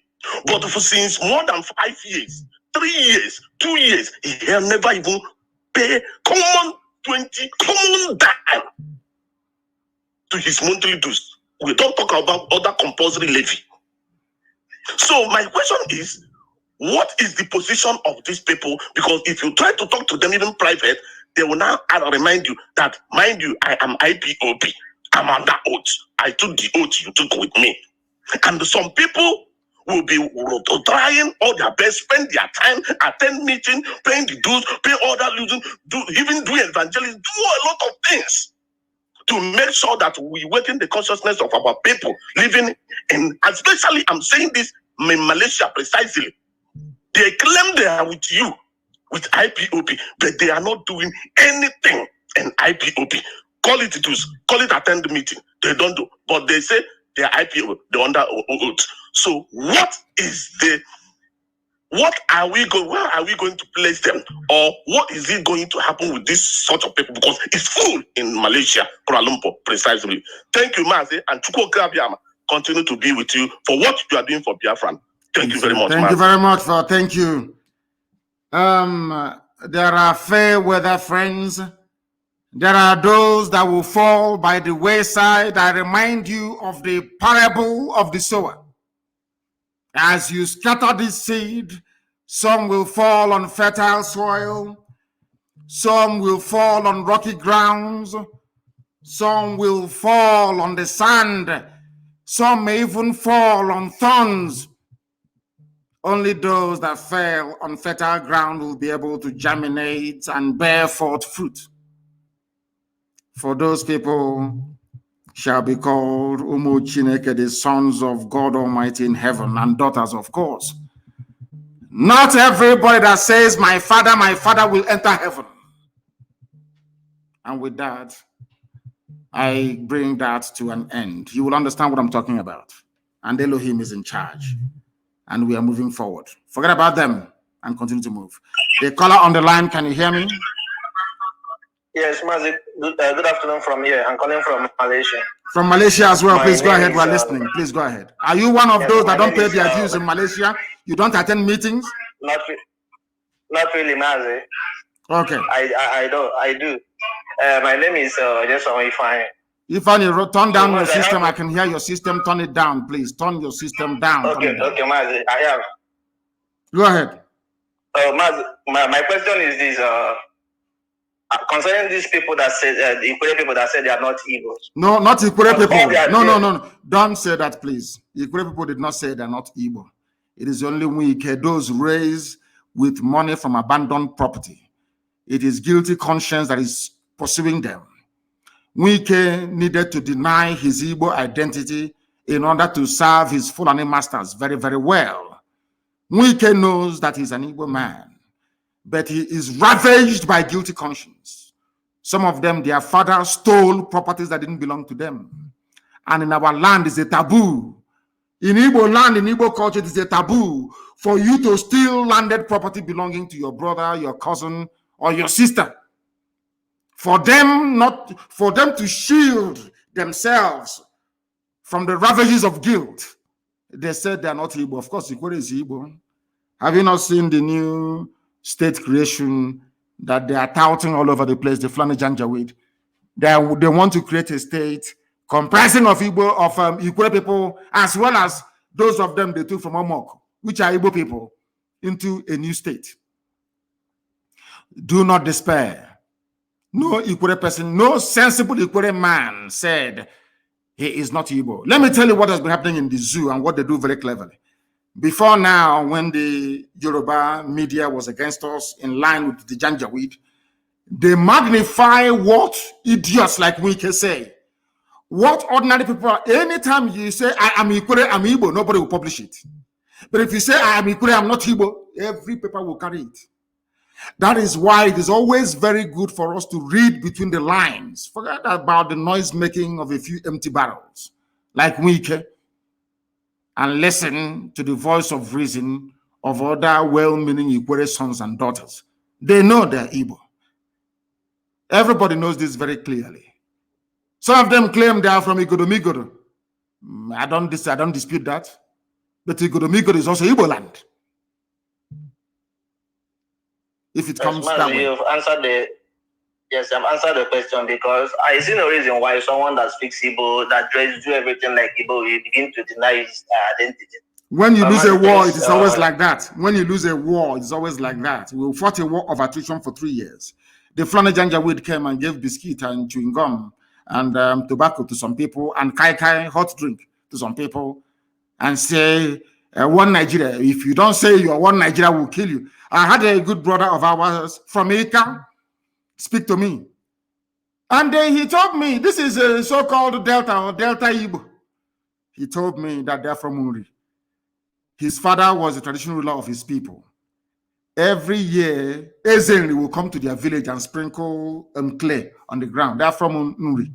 But for since more than 5 years, 3 years, 2 years, he has never even paid common dime to his monthly dues. We don't talk about other compulsory levy. So my question is, what is the position of these people? Because if you try to talk to them even private, they will now remind you that, mind you, I am IPOP. I'm under oath. I took the oath you took with me. And some people will be trying all their best, spend their time, attend meeting, paying the dues, pay all that, even do evangelism, do a lot of things to make sure that we awaken the consciousness of our people living in, especially I'm saying this in Malaysia precisely. They claim they are with you, with IPOP, but they are not doing anything in IPOP. Call it dues, call it attend the meeting. They don't do, but they say they are IPOP, they're under oath. So what are we going? Where are we going to place them, or what is it going to happen with this sort of people? Because it's full in Malaysia, Kuala Lumpur, precisely. Thank you, Mazi, and Chukwu Biama continue to be with you for what you are doing for Biafran. Thank you very much. Thank you very much for thank you. There are fair weather friends. There are those that will fall by the wayside. I remind you of the parable of the sower. As you scatter this seed, some will fall on fertile soil, some will fall on rocky grounds, some will fall on the sand, some may even fall on thorns. Only those that fell on fertile ground will be able to germinate and bear forth fruit. For those people shall be called Umu Chineke, the sons of God Almighty in heaven, and daughters, of course. Not everybody that says, my father will enter heaven. And with that, I bring that to an end. You will understand what I'm talking about. And Elohim is in charge. And we are moving forward. Forget about them and continue to move. The caller on the line, can you hear me? Yes, Mazi. Good afternoon from here. I'm calling from Malaysia. From Malaysia as well. Please go ahead. We're listening. Please go ahead. Are you one of those that don't pay their dues in Malaysia? You don't attend meetings? Not really, Mazi. Okay. I do. My name is just Ifeanyi. Ifeanyi, turn down your system. I can hear your system. Turn it down, please. Turn your system down. Okay, Mazi. I have. Go ahead. Mazi, my question is this. Concerning these people that say the Ikure people that say they are not evil. No, not Ikure people. No. Don't say that, please. Ikure people did not say they're not evil. It is only Wike, those raised with money from abandoned property. It is guilty conscience that is pursuing them. Wike needed to deny his Igbo identity in order to serve his Fulani masters very, very well. Wike knows that he's an Igbo man, but he is ravaged by guilty conscience. Some of them, their father stole properties that didn't belong to them. And in our land, it's a taboo. In Igbo land, in Igbo culture, it is a taboo for you to steal landed property belonging to your brother, your cousin, or your sister. For them to shield themselves from the ravages of guilt. They said they are not Igbo. Of course, Ikwere is Igbo. Have you not seen the new state creation that they are touting all over the place, the Fulani Janjaweed? They want to create a state comprising of Igbo, of Ikwere people, as well as those of them they took from Omok, which are Igbo people, into a new state. Do not despair. No Ikwere person, no sensible Ikwere man said he is not Igbo. Let me tell you what has been happening in the zoo and what they do very cleverly. Before now, when the Yoruba media was against us, in line with the Janjaweed, they magnify what idiots like we can say. What ordinary people are. Anytime you say, I am Ikwere, I'm Igbo, nobody will publish it. But if you say, I am Ikwere, I'm not Igbo, every paper will carry it. That is why it is always very good for us to read between the lines. Forget about the noise making of a few empty barrels, like Wike, and listen to the voice of reason of other well-meaning Ikwere sons and daughters. They know they're Igbo. Everybody knows this very clearly. Some of them claim they are from Igodomigodo. I don't dispute that. But Igodomigodo is also Igbo land. If it comes that way. You've answered I've answered the question, because I see no reason why someone that speaks Igbo, that tries to do everything like Igbo, will begin to deny his identity. When you lose a war, it is always like that. When you lose a war, it's always like that. We fought a war of attrition for 3 years. The Fulani Janjaweed came and gave biscuit and chewing gum and tobacco to some people, and kai hot drink to some people, and say, one Nigeria. If you don't say you are one Nigeria, will kill you. I had a good brother of ours from Ika speak to me. And he told me, this is a so-called Delta or Delta Igbo. He told me that they're from Uri. His father was the traditional ruler of his people. Every year, Ezenri will come to their village and sprinkle clay on the ground. They're from Uri.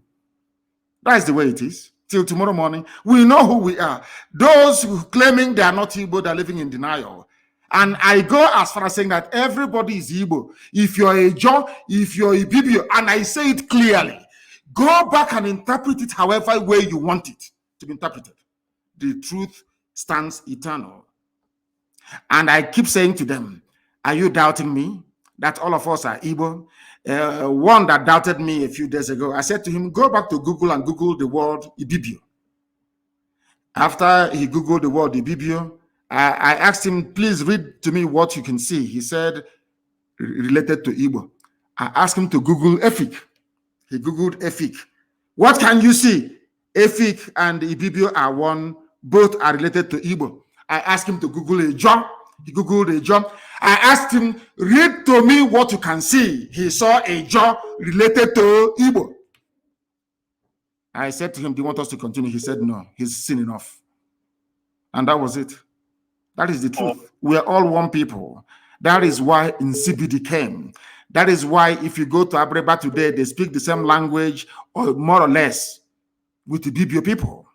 That's the way it is. Till tomorrow morning, we know who we are. Those who claiming they are not Igbo, they're living in denial. And I go as far as saying that everybody is Igbo. If you're a Joe, if you're a Bibio, and I say it clearly, go back and interpret it however way you want it to be interpreted. The truth stands eternal. And I keep saying to them, are you doubting me that all of us are Igbo? One that doubted me a few days ago, I said to him, go back to Google and Google the word Ibibio. After he Googled the word Ibibio, I asked him, please read to me what you can see. He said, related to Igbo. I asked him to Google Efik. He Googled Efik. What can you see? Efik and Ibibio are one. Both are related to Igbo. I asked him to Google a job. He Googled a job. I asked him, read to me what you can see. He saw a job related to Igbo. I said to him, do you want us to continue? He said, no, he's seen enough. And that was it. That is the truth. We are all one people. That is why Nsibidi came. That is why if you go to Abreba today, they speak the same language, or more or less, with the Bibio people.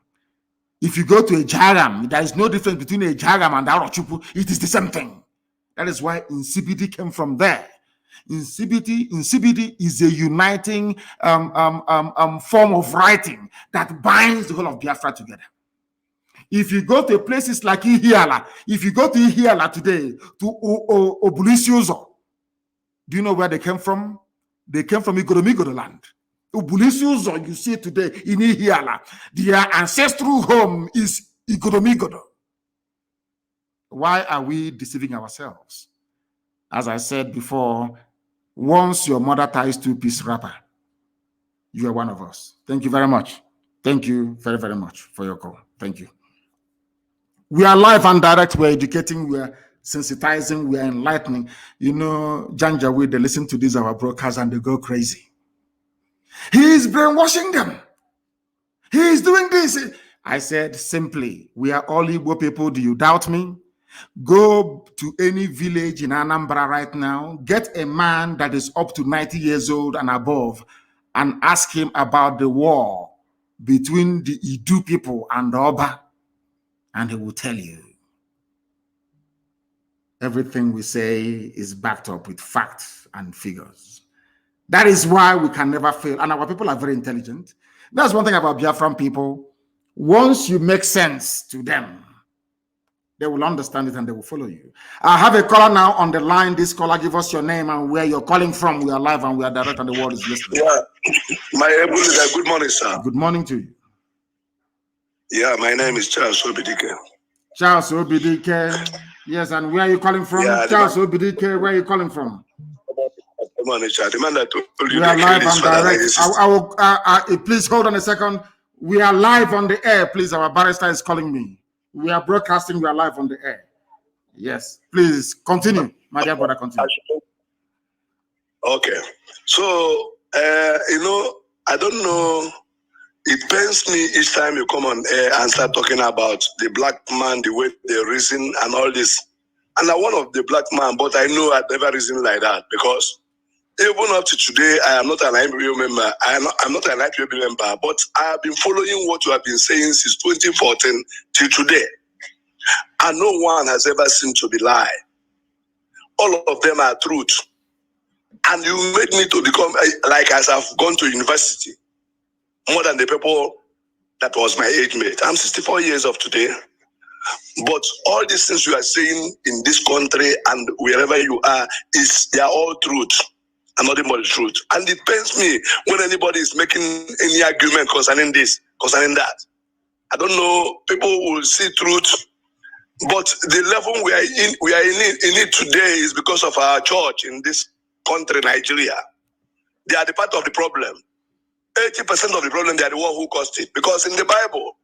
If you go to a Jagam, there is no difference between a Jagam and Arochupu. It is the same thing. That is why Nsibidi came from there. Nsibidi is a uniting form of writing that binds the whole of Biafra together. If you go to places like Ihiala, if you go to Ihiala today, to Obulisiozo, do you know where they came from? They came from Igodomigodo land. Obulisiozo, you see today in Ihiala, their ancestral home is Igodomigodo. Why are we deceiving ourselves? As I said before, once your mother ties two-piece wrapper, you are one of us. Thank you very much. Thank you very, very much for your call. Thank you. We are live and direct. We're educating. We're sensitizing. We're enlightening. You know, Janjaweed, they listen to these our brokers and they go crazy. He is brainwashing them. He is doing this. I said simply, we are all Igbo people. Do you doubt me? Go to any village in Anambra right now. Get a man that is up to 90 years old and above and ask him about the war between the Idu people and the Oba. And he will tell you. Everything we say is backed up with facts and figures. That is why we can never fail. And our people are very intelligent. That's one thing about Biafran people. Once you make sense to them, they will understand it and they will follow you. I have a caller now on the line. This caller, give us your name and where you're calling from. We are live and we are direct and the world is listening. Yeah, good morning, sir. Good morning to you. Yeah, my name is Charles Obidike. Charles Obidike. Yes, and where are you calling from? Yeah, Charles Obidike, where are you calling from? Good morning, sir. The man that told you we are live and direct. Please hold on a second. We are live on the air. Please, our barrister is calling me. We are broadcasting. We are live on the air. Yes, please continue, my dear brother. Continue. Okay, so I don't know. It pains me each time you come on air and start talking about the black man, the way they reason and all this. And I'm one of the black man, but I know I've never reasoned like that because even up to today, I am not an IPOB member. I'm not an IPOB member, but I have been following what you have been saying since 2014 till today. And no one has ever seemed to be lie. All of them are truth. And you made me to become, like as I've gone to university, more than the people that was my age mate. I'm 64 years of today. But all these things you are saying in this country and wherever you are, they are all truth and nothing but the truth. And it pains me when anybody is making any argument concerning this, concerning that. I don't know, people will see truth, but the level we are in it today is because of our church in this country, Nigeria. They are the part of the problem. 80% of the problem, they are the one who caused it. Because in the Bible,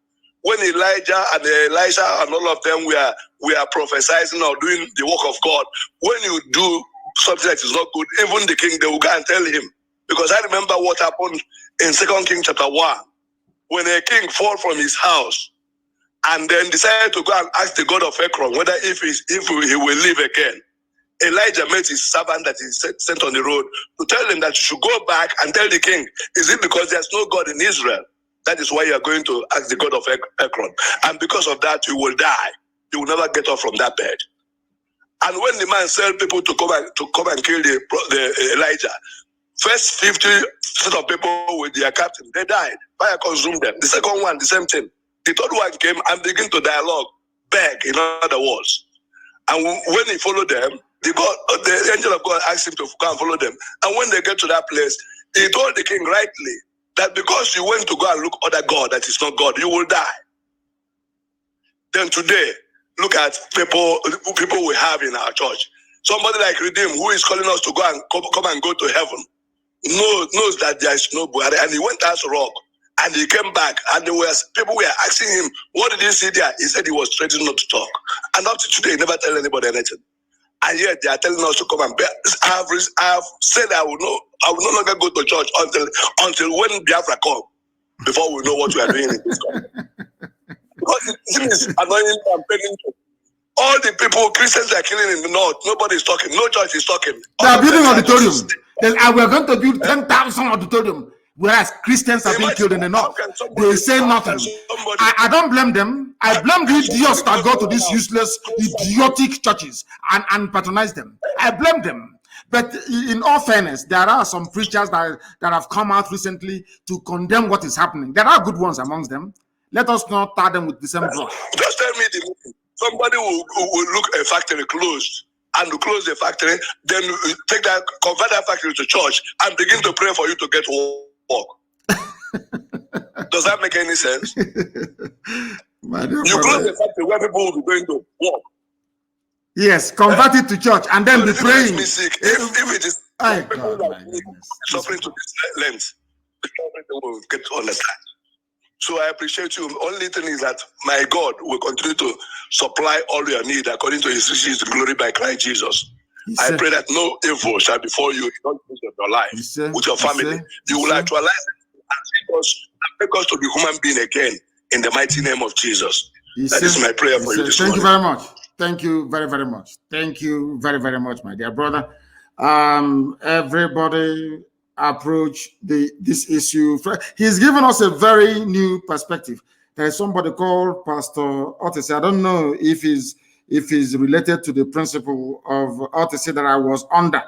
when Elijah and Elisha and all of them were prophesying or doing the work of God, when you do something that is not good, even the king, they will go and tell him. Because I remember what happened in 2 Kings chapter 1, when a king fell from his house and then decided to go and ask the God of Ekron whether if he will live again. Elijah met his servant that he sent on the road to tell him that you should go back and tell the king, is it because there's no God in Israel? That is why you are going to ask the God of Ekron. And because of that, you will die. You will never get up from that bed. And when the man sent people to come and kill the Elijah, first 50% of people with their captain, they died. Fire consumed them. The second one, the same thing. The third one came and began to dialogue, beg, in other words. And when he followed them, the angel of God asked him to go and follow them. And when they get to that place, he told the king rightly that because you went to go and look other God that is not God, you will die. Then today, look at people we have in our church. Somebody like Redeem, who is calling us to go and come and go to heaven, knows that there is no Buhari, and he went as rock, and he came back, and people were asking him, what did he see there? He said he was threatening not to talk. And up to today, he never tell anybody anything. And yet they are telling us to come and bear. I have said I will no longer go to church until when Biafra come, before we know what we are doing in this country. Because it is annoying and painful. All the people, Christians are killing in the north. Nobody is talking. No church is talking. They are building auditoriums. We are going to build 10,000 auditorium, whereas Christians are being killed in the north. They say nothing. I don't blame them. I blame the idiots that go to these useless, idiotic churches and patronize them. I blame them. But in all fairness, there are some preachers that have come out recently to condemn what is happening. There are good ones amongst them. Let us not tar them with the same brush. Just tell me somebody will look a factory closed and close the factory, then convert that factory to church and begin to pray for you to get work. Does that make any sense? You close the factory where people will be going to work. Yes, convert it to church and then be praying. If it is people that are suffering to this length, people will get to understand. So I appreciate you. Only thing is that my God will continue to supply all your need according to his riches and glory by Christ Jesus. I pray that no evil shall befall you in all days of your life, with your family. You will actualize it and make us to be human being again in the mighty name of Jesus. That is my prayer for you this morning. Thank you very much. Thank you very, very much. Thank you very, very much, my dear brother. Everybody approach this issue. He's given us a very new perspective. There is somebody called Pastor Otis. I don't know if he's related to the principle of Otis that I was under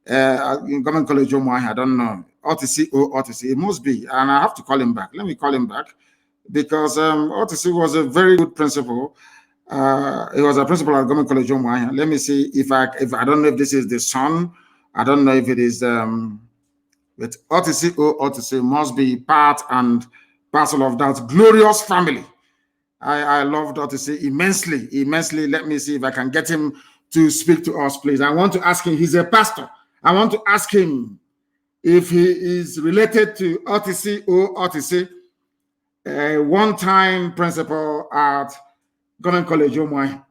in Government College Omaha. I don't know. OTC or OTC. It must be, and I have to call him back. Let me call him back because OTC was a very good principal. He was a principal at Government College Umuahia. Let me see if I don't know if this is the son. I don't know if it is but OTC or OTC must be part and parcel of that glorious family. I love OTC immensely. Let me see if I can get him to speak to us, please. I want to ask him. He's a pastor. I want to ask him if he is related to OTC or OTC, a one-time principal at Government College Umuahia.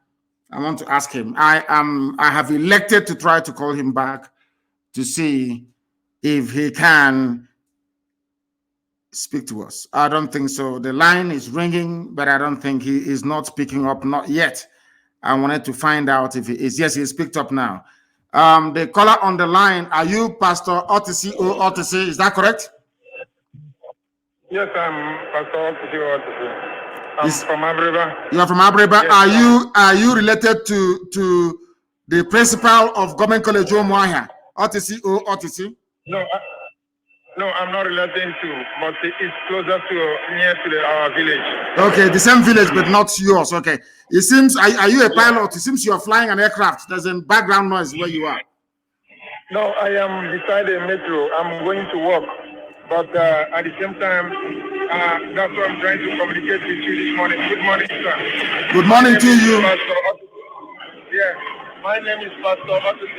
I want to ask him. I have elected to try to call him back to see if he can speak to us. I don't think so. The line is ringing, but I don't think he is not picking up, not yet. I wanted to find out if he is. Yes, he's picked up now. The caller on the line, are you Pastor OTC or OTC? Is that correct? Yes, I'm Pastor OTC or OTC. I'm from Abreba. You're from Abreba. Yes, are you related to the principal of Government College Umuahia, OTC or OTC? No, I'm not related to, but it's closer to near to our village. Okay, the same village, but not yours. Okay. It seems, are you a pilot? It seems you're flying an aircraft. There's a background noise where you are. No, I am beside a metro. I'm going to work. But at the same time, that's what I'm trying to communicate with you this morning. Good morning, sir. Good morning to you. My name is Pastor OTC.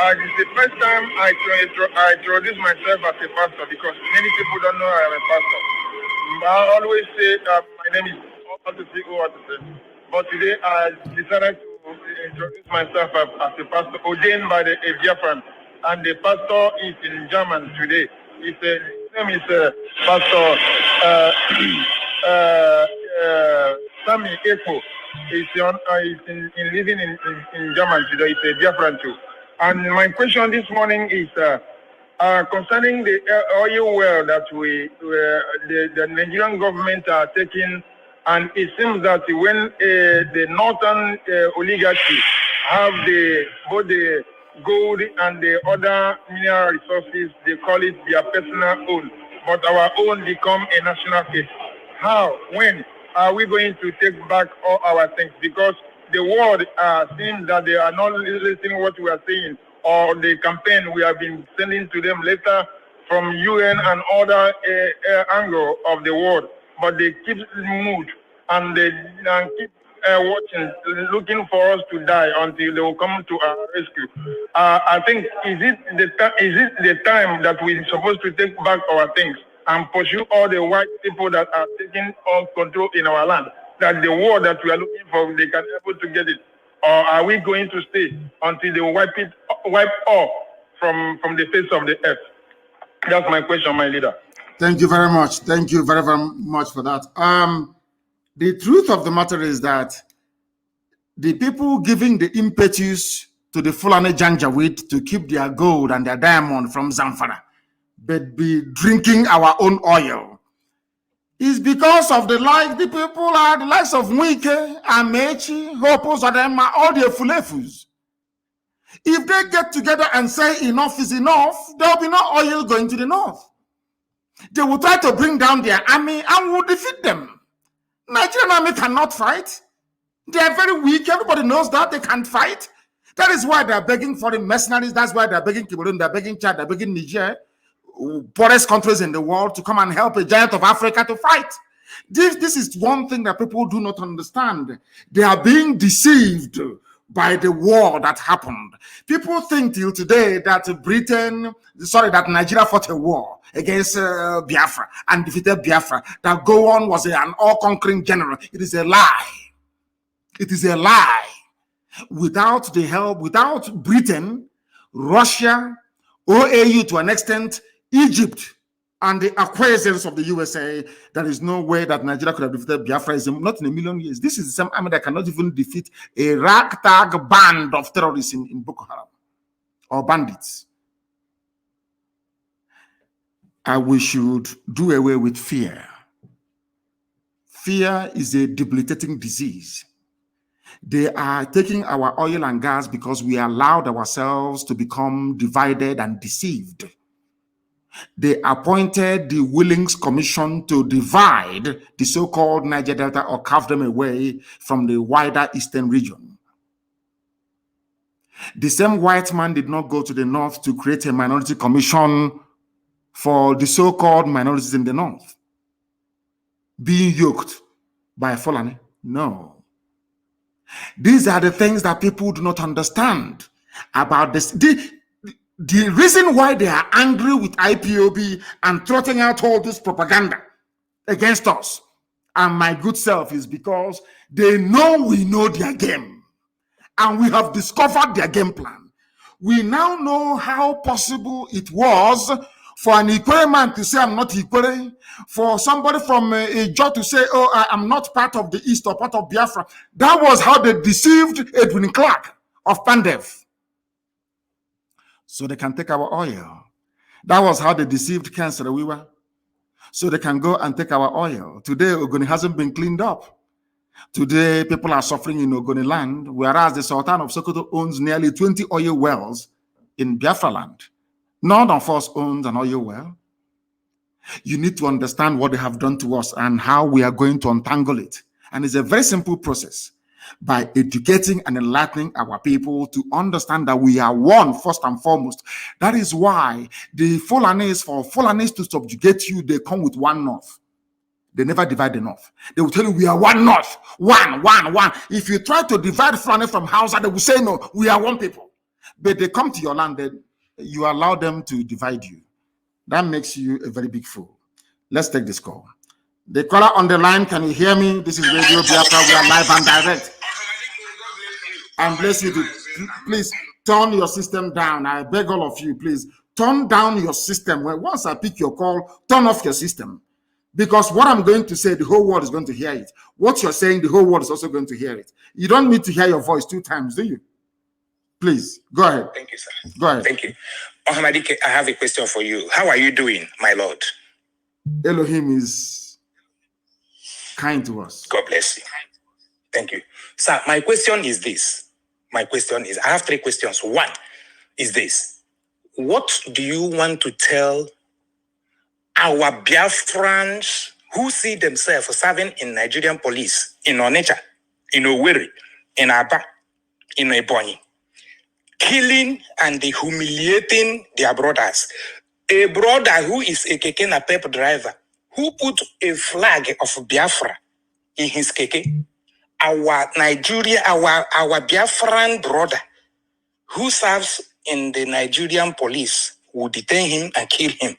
It's the first time I introduce myself as a pastor because many people don't know I am a pastor. I always say my name is OTC. But today I decided to introduce myself as a pastor ordained by the Biafran, and the pastor is in German today. His name is Pastor Sami Eko. He's living in German today. It's a Biafran too. And my question this morning is concerning the oil well that the Nigerian government are taking, and it seems that when the northern oligarchy have both the gold and the other mineral resources, they call it their personal own, but our own become a national case. How? When are we going to take back all our things? Because the world seems that they are not listening to what we are saying, or the campaign we have been sending to them later from UN and other angle of the world. But they keep mood and they keep watching, looking for us to die until they will come to our rescue. I think is it the time that we're supposed to take back our things and pursue all the white people that are taking all control in our land? That the war that we are looking for, they can be able to get it. Or are we going to stay until they wipe off from the face of the earth? That's my question, my leader. Thank you very much. Thank you very, very much for that. The truth of the matter is that the people giving the impetus to the Fulani Janjaweed to keep their gold and their diamond from Zamfara, but be drinking our own oil, is because of the people are the likes of Mwike, Amechi, Hopos, Adema, all the Fulefus. If they get together and say enough is enough, there will be no oil going to the north. They will try to bring down their army and will defeat them. Nigerian army cannot fight. They are very weak. Everybody knows that they can't fight. That is why they are begging foreign mercenaries. That's why they are begging Cameroon, they are begging Chad, they are begging Niger, poorest countries in the world, to come and help a giant of Africa to fight. This is one thing that people do not understand. They are being deceived by the war that happened. People think till today that that Nigeria fought a war against Biafra and defeated Biafra, that Gowon was an all-conquering general. It is a lie. It is a lie. Without the help, without Britain, Russia, OAU to an extent, Egypt, and the acquiescence of the USA, there is no way that Nigeria could have defeated Biafra, not in a million years. This is the same army that cannot even defeat a ragtag band of terrorists in Boko Haram or bandits. We should do away with fear. Fear is a debilitating disease. They are taking our oil and gas because we allowed ourselves to become divided and deceived. They appointed the Willings Commission to divide the so-called Niger Delta or carve them away from the wider eastern region. The same white man did not go to the north to create a minority commission for the so-called minorities in the north being yoked by Fulani. No. These are the things that people do not understand about this. The reason why they are angry with IPOB and trotting out all this propaganda against us and my good self is because they know we know their game and we have discovered their game plan. We now know how possible it was for an Ikwere man to say, I'm not Ikwere, for somebody from a Ijaw to say, oh, I'm not part of the East or part of Biafra. That was how they deceived Edwin Clark of Pandev, so they can take our oil. That was how they deceived Ken Sarawiwa, so they can go and take our oil. Today, Ogoni hasn't been cleaned up. Today, people are suffering in Ogoni land, whereas the Sultan of Sokoto owns nearly 20 oil wells in Biafra land. None of us owns an oil well. You need to understand what they have done to us and how we are going to untangle it. And it's a very simple process. By educating and enlightening our people to understand that we are one first and foremost. That is why the Fulanis, for Fulanis to subjugate you, they come with one north. They never divide the north. They will tell you we are one north, one. If you try to divide Fulani from Hausa, they will say no, we are one people. But they come to your land, then you allow them to divide you. That makes you a very big fool. Let's take this call. The caller on the line, can you hear me? This is Radio Biafra. We are live and direct. And bless you. Please turn your system down. I beg all of you, please turn down your system. Well, once I pick your call, turn off your system. Because what I'm going to say, the whole world is going to hear it. What you're saying, the whole world is also going to hear it. You don't need to hear your voice 2 times, do you? Please, go ahead. Thank you, sir. Go ahead. Thank you. Ohamadike, I have a question for you. How are you doing, my Lord? Elohim is kind to us. God bless you. Thank you. Sir, my question is this. I have 3 questions. One is this. What do you want to tell our Biafrans who see themselves serving in Nigerian police, in Onitsha, in Owerri, in Aba, in Ebonyi, killing and humiliating their brothers? A brother who is a keke napep driver, who put a flag of Biafra in his keke. Our Biafran brother who serves in the Nigerian police will detain him and kill him.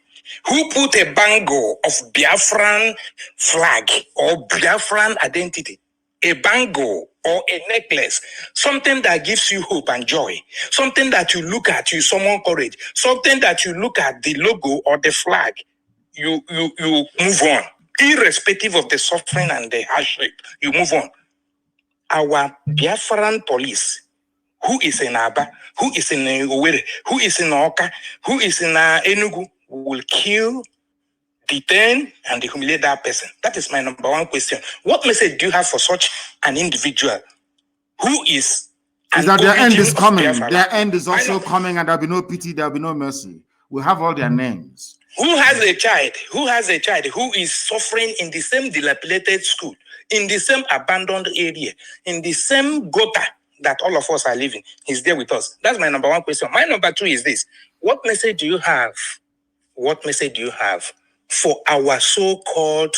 Who put a bangle of Biafran flag or Biafran identity, a bangle or a necklace, something that gives you hope and joy, something that you look at, you summon courage, something that you look at the logo or the flag, you move on, irrespective of the suffering and the hardship, you move on. Our Biafran police, who is in Aba, who is in Owerri, who is in Oka, who is in Enugu, will kill, detain, and humiliate that person. That is my number 1 question. What message do you have for such an individual who is that their end is coming? Their end is also coming, and there'll be no pity, there'll be no mercy. We have all their names. Who has a child who is suffering in the same dilapidated school, in the same abandoned area, in the same gutter that all of us are living? He's there with us. That's my number 1 question. My number 2 is this. What message do you have? What message do you have for our so-called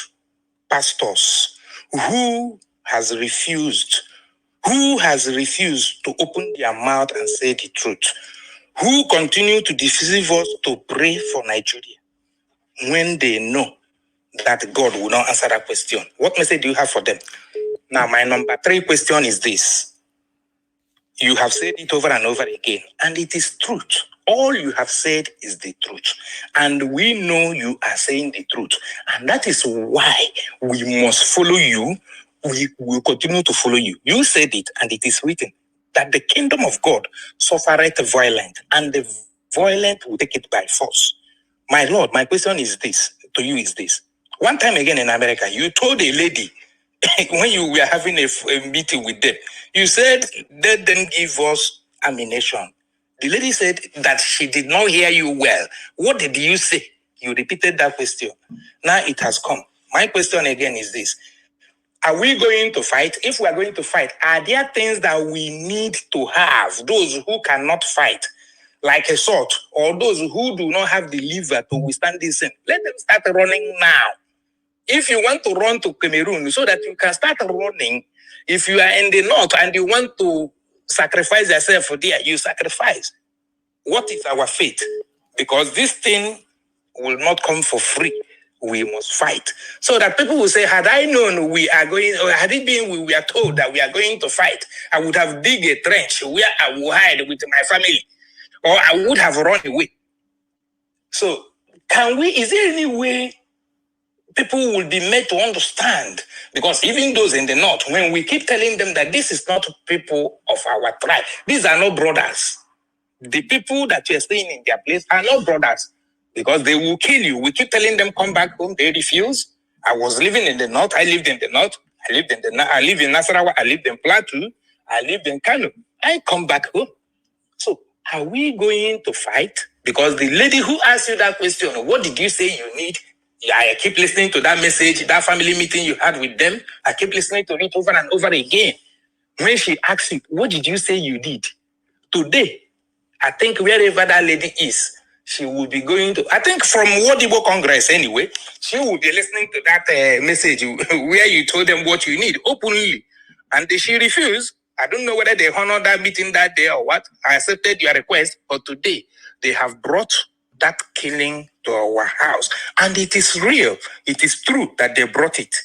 pastors who has refused to open their mouth and say the truth, who continue to deceive us to pray for Nigeria when they know that God will not answer that question? What message do you have for them? Now, my number 3 question is this. You have said it over and over again, and it is truth. All you have said is the truth. And we know you are saying the truth. And that is why we must follow you. We will continue to follow you. You said it, and it is written that the kingdom of God suffereth violent, and the violent will take it by force. My Lord, my question is this, to you is this. One time again in America, you told a lady, when you were having a meeting with them, you said, let them give us ammunition. The lady said that she did not hear you well. What did you say? You repeated that question. Now it has come. My question again is this. Are we going to fight? If we are going to fight, are there things that we need to have? Those who cannot fight, like a sword, or those who do not have the liver to withstand this, let them start running now. If you want to run to Cameroon so that you can start running, if you are in the north and you want to sacrifice yourself there, you sacrifice. What is our fate? Because this thing will not come for free. We must fight. So that people will say, had I known we are going, or had it been we were told that we are going to fight, I would have dig a trench where I will hide with my family, or I would have run away. So is there any way people will be made to understand? Because even those in the north, when we keep telling them that this is not people of our tribe, these are not brothers. The people that you're staying in their place are not brothers, because they will kill you. We keep telling them, come back home. They refuse. I was living in the north. I lived in the north. I live in Nasarawa. I lived in Plateau. I lived in Kanu. I come back home. So are we going to fight? Because the lady who asked you that question, what did you say you need? Yeah, I keep listening to that message, that family meeting you had with them. I keep listening to it over and over again. When she asked you, what did you say you did? Today, I think wherever that lady is, she will be going to, I think from Wodibo Congress anyway, she will be listening to that message where you told them what you need openly. And she refused. I don't know whether they honored that meeting that day or what. I accepted your request, but today they have brought that killing to our house. And it is real. It is true that they brought it.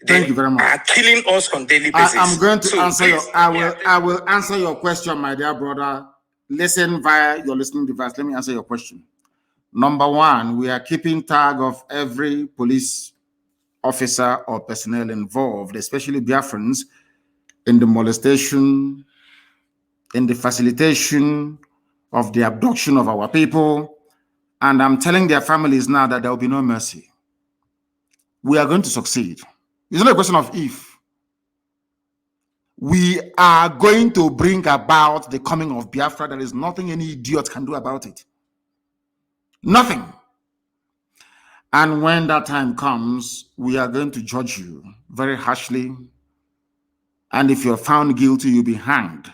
Thank you very much. Are killing us on daily basis. I'm going to answer your. I will answer your question, my dear brother. Listen via your listening device. Let me answer your question. Number one, we are keeping tag of every police officer or personnel involved, especially Biafrans, in the molestation, in the facilitation of the abduction of our people. And I'm telling their families now that there will be no mercy. We are going to succeed. It's not a question of if. We are going to bring about the coming of Biafra. There is nothing any idiot can do about it. Nothing. And when that time comes, we are going to judge you very harshly. And if you're found guilty, you'll be hanged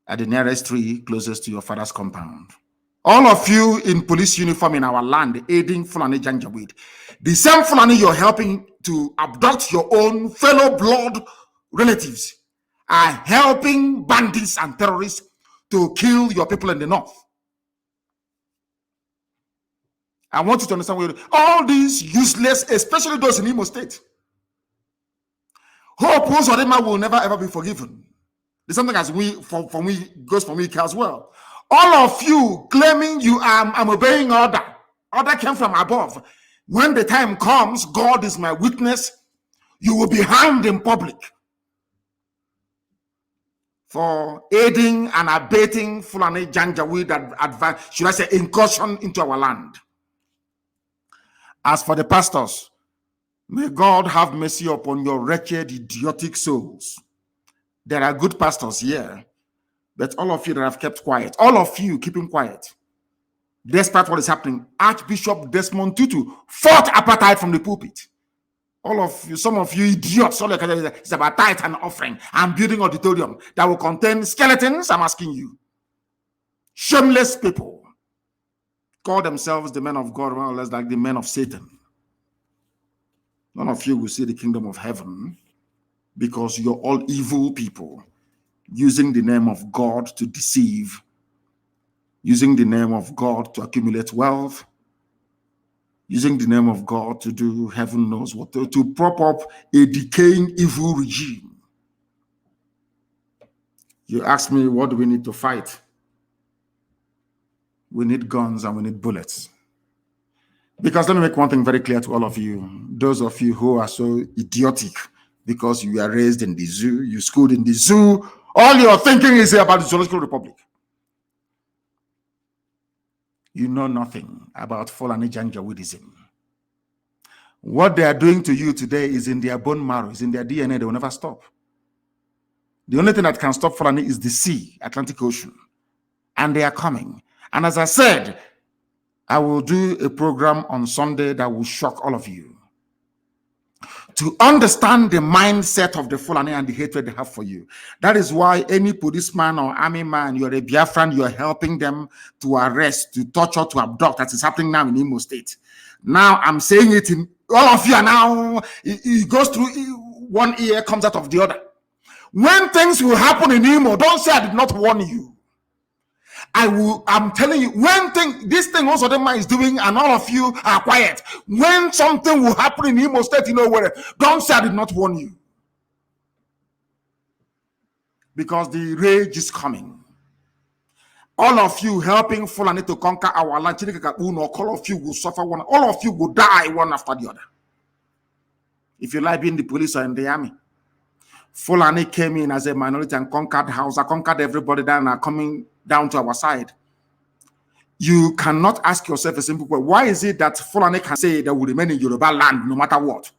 at the nearest tree closest to your father's compound. All of you in police uniform in our land, aiding Fulani Janjaweed, the same Fulani you're helping to abduct your own fellow blood relatives, are helping bandits and terrorists to kill your people in the north. I want you to understand all these useless, especially those in Imo State, who oppose Odema will never ever be forgiven. There's something as goes for me as well. All of you claiming you I'm obeying order. Order came from above. When the time comes, God is my witness, you will be hanged in public for aiding and abating Fulani Janjaweed should I say, incursion into our land. As for the pastors, may God have mercy upon your wretched, idiotic souls. There are good pastors here, but all of you that have kept quiet, all of you keeping quiet, despite what is happening, Archbishop Desmond Tutu fought apartheid from the pulpit. All of you, some of you idiots, all it's about tithe and offering and building auditorium that will contain skeletons. I'm asking you, shameless people, call themselves the men of God, more or less like the men of Satan. None of you will see the kingdom of heaven because you're all evil people using the name of God to deceive, using the name of God to accumulate wealth, using the name of God to do heaven knows what, to prop up a decaying evil regime. You ask me, what do we need to fight? We need guns and we need bullets. Because let me make one thing very clear to all of you, those of you who are so idiotic because you are raised in the zoo, you schooled in the zoo, all your thinking is about the Zoological Republic. You know nothing about Fulani Janjaweedism. What they are doing to you today is in their bone marrow, is in their DNA. They will never stop. The only thing that can stop Fulani is the sea, Atlantic Ocean. And they are coming. And as I said, I will do a program on Sunday that will shock all of you. To understand the mindset of the Fulani and the hatred they have for you. That is why any policeman or army man, you're a Biafran, you're helping them to arrest, to torture, to abduct. That is happening now in Imo State. Now I'm saying it in all of you are now, it goes through one ear, comes out of the other. When things will happen in Imo, don't say I did not warn you. I'm telling you, this thing also the man is doing, and all of you are quiet. When something will happen in Imo State, you know where, don't say I did not warn you. Because the rage is coming. All of you helping Fulani to conquer our land, all of you will suffer one, all of you will die one after the other. If you like being the police or in the army. Fulani came in as a minority and conquered Hausa, conquered everybody down, are coming down to our side. You cannot ask yourself a simple question. Why is it that Fulani can say they will remain in Yoruba land no matter what?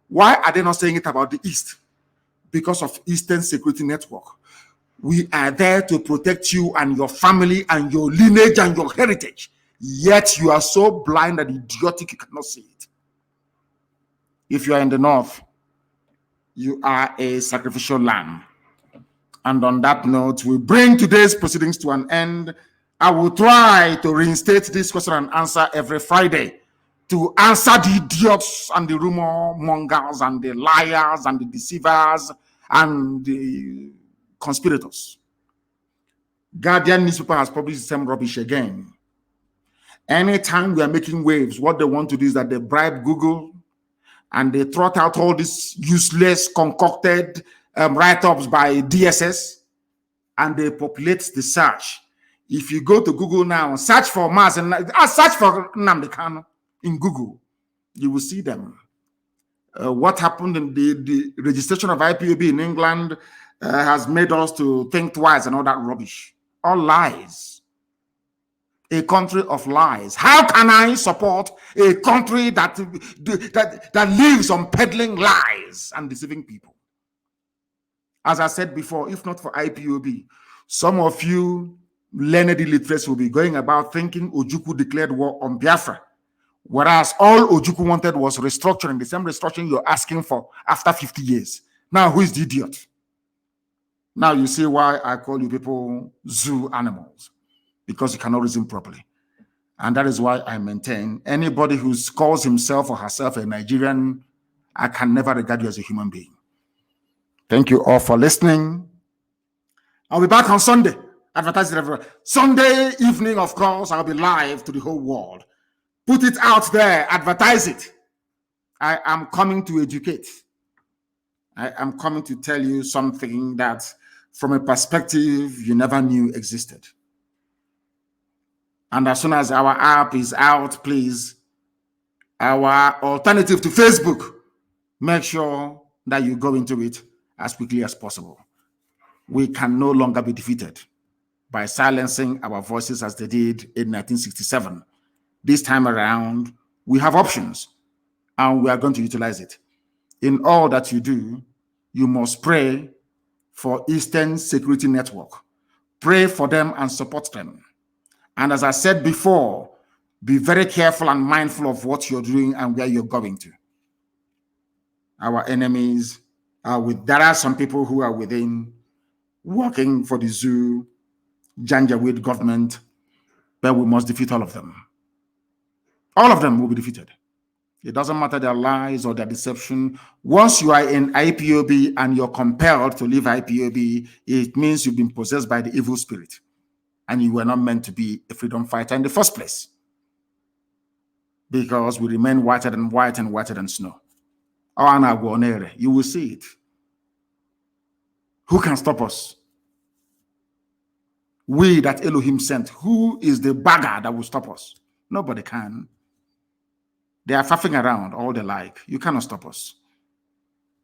Why are they not saying it about the East? Because of Eastern Security Network. We are there to protect you and your family and your lineage and your heritage. Yet you are so blind and idiotic you cannot see it. If you are in the North, you are a sacrificial lamb. And on that note, we bring today's proceedings to an end. I will try to reinstate this question and answer every Friday to answer the idiots and the rumor mongers and the liars and the deceivers and the conspirators. Guardian newspaper has published the same rubbish again. Anytime we are making waves, what they want to do is that they bribe Google and they trot out all these useless, concocted write-ups by DSS, and they populate the search. If you go to Google now and search for Mazi, search for Nnamdi Kanu in Google, you will see them. What happened in the registration of IPOB in England has made us to think twice and all that rubbish. All lies. A country of lies. How can I support a country that lives on peddling lies and deceiving people? As I said before, if not for IPOB, some of you learned illiterates will be going about thinking Ojukwu declared war on Biafra, whereas all Ojukwu wanted was restructuring, the same restructuring you're asking for after 50 years. Now, who is the idiot? Now you see why I call you people zoo animals, because you cannot reason properly. And that is why I maintain anybody who calls himself or herself a Nigerian, I can never regard you as a human being. Thank you all for listening. I'll be back on Sunday. Advertising everywhere. Sunday evening, of course, I'll be live to the whole world. Put it out there. Advertise it. I am coming to educate. I am coming to tell you something that, from a perspective you never knew existed. And as soon as our app is out, please, our alternative to Facebook, make sure that you go into it as quickly as possible. We can no longer be defeated by silencing our voices as they did in 1967. This time around, we have options, and we are going to utilize it. In all that you do, you must pray for Eastern Security Network. Pray for them and support them. And as I said before, be very careful and mindful of what you're doing and where you're going to. Our enemies are there are some people who are within, working for the zoo, Janjaweed government, but we must defeat all of them. All of them will be defeated. It doesn't matter their lies or their deception. Once you are in IPOB and you're compelled to leave IPOB, it means you've been possessed by the evil spirit. And you were not meant to be a freedom fighter in the first place. Because we remain whiter than white and whiter than snow. You will see it. Who can stop us? We that Elohim sent. Who is the bagger that will stop us? Nobody can. They are faffing around all they like. You cannot stop us.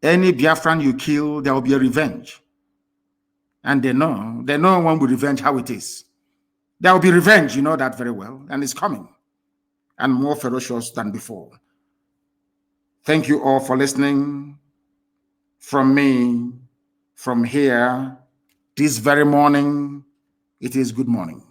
Any Biafran you kill, there will be a revenge. And they know when we revenge how it is. There will be revenge, you know that very well, and it's coming. And more ferocious than before. Thank you all for listening. From me, from here, this very morning, it is good morning.